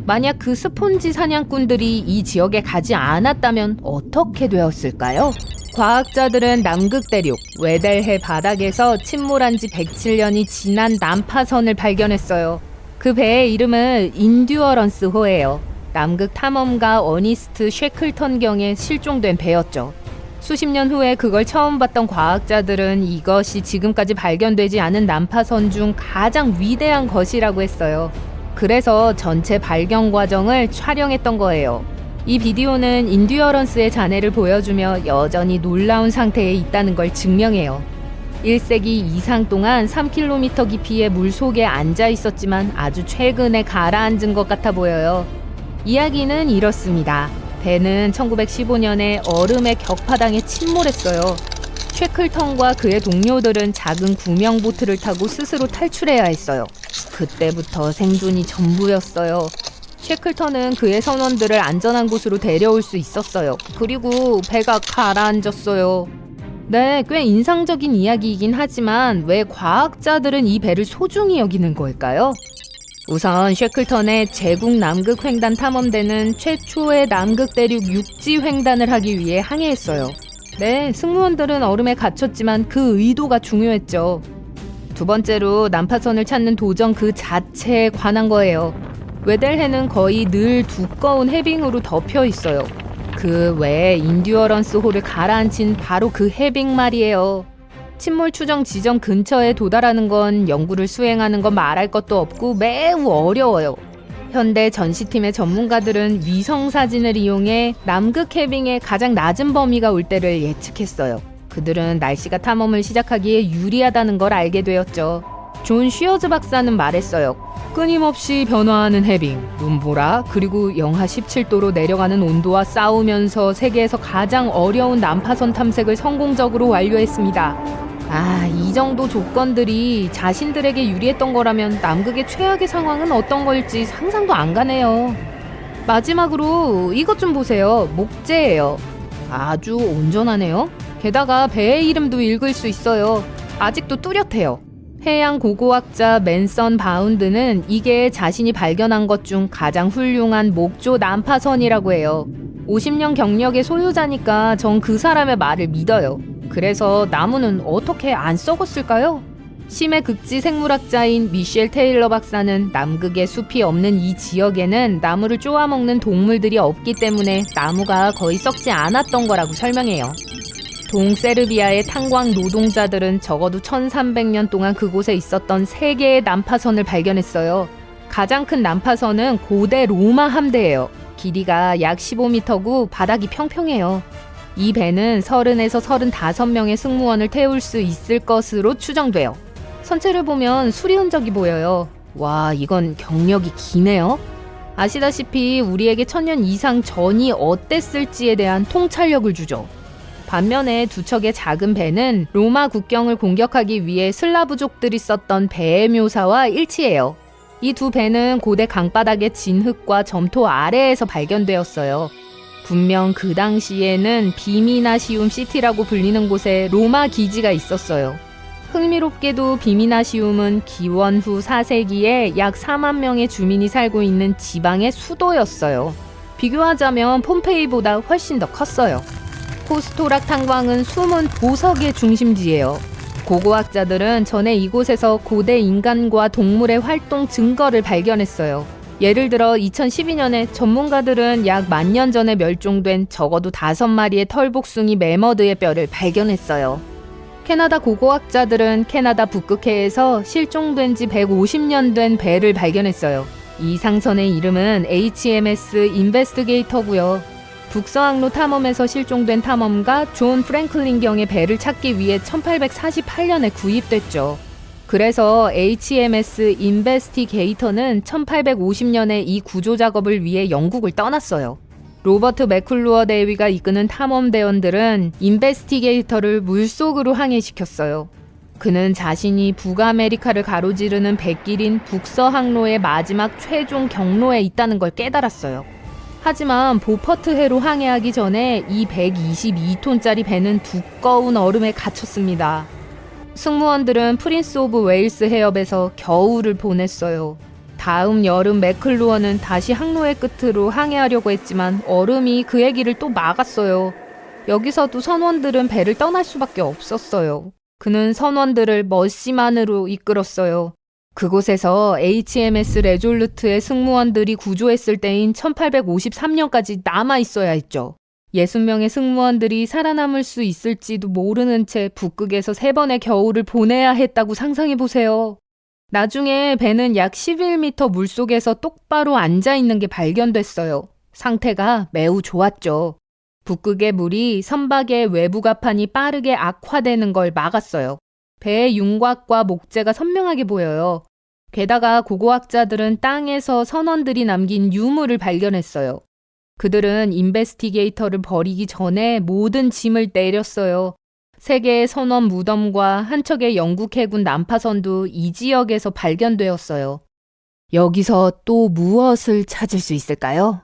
Speaker 1: 만약 그 스폰지 사냥꾼들이 이 지역에 가지 않았다면 어떻게 되었을까요? 과학자들은 남극 대륙 웨델해 바닥에서 침몰한 지 107년이 지난 난파선을 발견했어요. 그 배의 이름은 인듀어런스호예요. 남극 탐험가 어니스트 쉐클턴 경에 실종된 배였죠. 수십 년 후에 그걸 처음 봤던 과학자들은 이것이 지금까지 발견되지 않은 난파선 중 가장 위대한 것이라고 했어요. 그래서 전체 발견 과정을 촬영했던 거예요. 이 비디오는 인듀어런스의 잔해를 보여주며 여전히 놀라운 상태에 있다는 걸 증명해요. 1세기 이상 동안 3km 깊이의 물 속에 앉아 있었지만 아주 최근에 가라앉은 것 같아 보여요. 이야기는 이렇습니다. 배는 1915년에 얼음의 격파당해 침몰했어요. 쉐클턴과 그의 동료들은 작은 구명 보트를 타고 스스로 탈출해야 했어요. 그때부터 생존이 전부였어요. 쉐클턴은 그의 선원들을 안전한 곳으로 데려올 수 있었어요. 그리고 배가 가라앉았어요. 네, 꽤 인상적인 이야기이긴 하지만 왜 과학자들은 이 배를 소중히 여기는 걸까요? 우선 쉐클턴의 제국 남극 횡단 탐험대는 최초의 남극 대륙 육지 횡단을 하기 위해 항해했어요. 네, 승무원들은 얼음에 갇혔지만 그 의도가 중요했죠. 두 번째로 난파선을 찾는 도전 그 자체에 관한 거예요. 웨델해는 거의 늘 두꺼운 해빙으로 덮여 있어요. 그 외에 인듀어런스 호를 가라앉힌 바로 그 해빙 말이에요. 침몰 추정 지점 근처에 도달하는 건 연구를 수행하는 건 말할 것도 없고 매우 어려워요. 현대 전시팀의 전문가들은 위성 사진을 이용해 남극 해빙의 가장 낮은 범위가 올 때를 예측했어요. 그들은 날씨가 탐험을 시작하기에 유리하다는 걸 알게 되었죠. 존 쉬어즈 박사는 말했어요. 끊임없이 변화하는 해빙, 눈보라, 그리고 영하 17도로 내려가는 온도와 싸우면서 세계에서 가장 어려운 난파선 탐색을 성공적으로 완료했습니다. 이 정도 조건들이 자신들에게 유리했던 거라면 남극의 최악의 상황은 어떤 걸지 상상도 안 가네요. 마지막으로 이것 좀 보세요. 목재예요. 아주 온전하네요. 게다가 배의 이름도 읽을 수 있어요. 아직도 뚜렷해요. 해양 고고학자 맨선 바운드는 이게 자신이 발견한 것 중 가장 훌륭한 목조 난파선이라고 해요. 50년 경력의 소유자니까 전 그 사람의 말을 믿어요. 그래서 나무는 어떻게 안 썩었을까요? 심해 극지 생물학자인 미셸 테일러 박사는 남극에 숲이 없는 이 지역에는 나무를 쪼아먹는 동물들이 없기 때문에 나무가 거의 썩지 않았던 거라고 설명해요. 동세르비아의 탄광 노동자들은 적어도 1300년 동안 그곳에 있었던 3개의 난파선을 발견했어요. 가장 큰 난파선은 고대 로마 함대예요. 길이가 약 15m고 바닥이 평평해요. 이 배는 30에서 35명의 승무원을 태울 수 있을 것으로 추정돼요. 선체를 보면 수리 흔적이 보여요. 와, 이건 경력이 기네요. 아시다시피 우리에게 1000년 이상 전이 어땠을지에 대한 통찰력을 주죠. 반면에 두 척의 작은 배는 로마 국경을 공격하기 위해 슬라브족들이 썼던 배의 묘사와 일치해요. 이 두 배는 고대 강바닥의 진흙과 점토 아래에서 발견되었어요. 분명 그 당시에는 비미나시움 시티라고 불리는 곳에 로마 기지가 있었어요. 흥미롭게도 비미나시움은 기원 후 4세기에 약 4만 명의 주민이 살고 있는 지방의 수도였어요. 비교하자면 폼페이보다 훨씬 더 컸어요. 코스토락 탄광은 숨은 보석의 중심지예요. 고고학자들은 전에 이곳에서 고대 인간과 동물의 활동 증거를 발견했어요. 예를 들어 2012년에 전문가들은 약 10,000년 전에 멸종된 적어도 5마리의 털복숭이 매머드의 뼈를 발견했어요. 캐나다 고고학자들은 캐나다 북극해에서 실종된 지 150년 된 배를 발견했어요. 이 상선의 이름은 HMS 인베스티게이터고요. 북서항로 탐험에서 실종된 탐험가 존 프랭클린 경의 배를 찾기 위해 1848년에 구입됐죠. 그래서 HMS 인베스티게이터는 1850년에 이 구조 작업을 위해 영국을 떠났어요. 로버트 맥클루어 대위가 이끄는 탐험대원들은 인베스티게이터를 물속으로 항해시켰어요. 그는 자신이 북아메리카를 가로지르는 백길인 북서항로의 마지막 최종 경로에 있다는 걸 깨달았어요. 하지만 보퍼트해로 항해하기 전에 이 122톤짜리 배는 두꺼운 얼음에 갇혔습니다. 승무원들은 프린스 오브 웨일스 해협에서 겨울을 보냈어요. 다음 여름 맥클루어는 다시 항로의 끝으로 항해하려고 했지만 얼음이 그의 길을 또 막았어요. 여기서도 선원들은 배를 떠날 수밖에 없었어요. 그는 선원들을 머시만으로 이끌었어요. 그곳에서 HMS 레졸루트의 승무원들이 구조했을 때인 1853년까지 남아 있어야 했죠. 60명의 승무원들이 살아남을 수 있을지도 모르는 채 북극에서 3번의 겨울을 보내야 했다고 상상해보세요. 나중에 배는 약 11m 물속에서 똑바로 앉아 있는 게 발견됐어요. 상태가 매우 좋았죠. 북극의 물이 선박의 외부 가판이 빠르게 악화되는 걸 막았어요. 배의 윤곽과 목재가 선명하게 보여요. 게다가 고고학자들은 땅에서 선원들이 남긴 유물을 발견했어요. 그들은 인베스티게이터를 버리기 전에 모든 짐을 내렸어요. 세 개의 선원 무덤과 한 척의 영국 해군 난파선도 이 지역에서 발견되었어요. 여기서 또 무엇을 찾을 수 있을까요?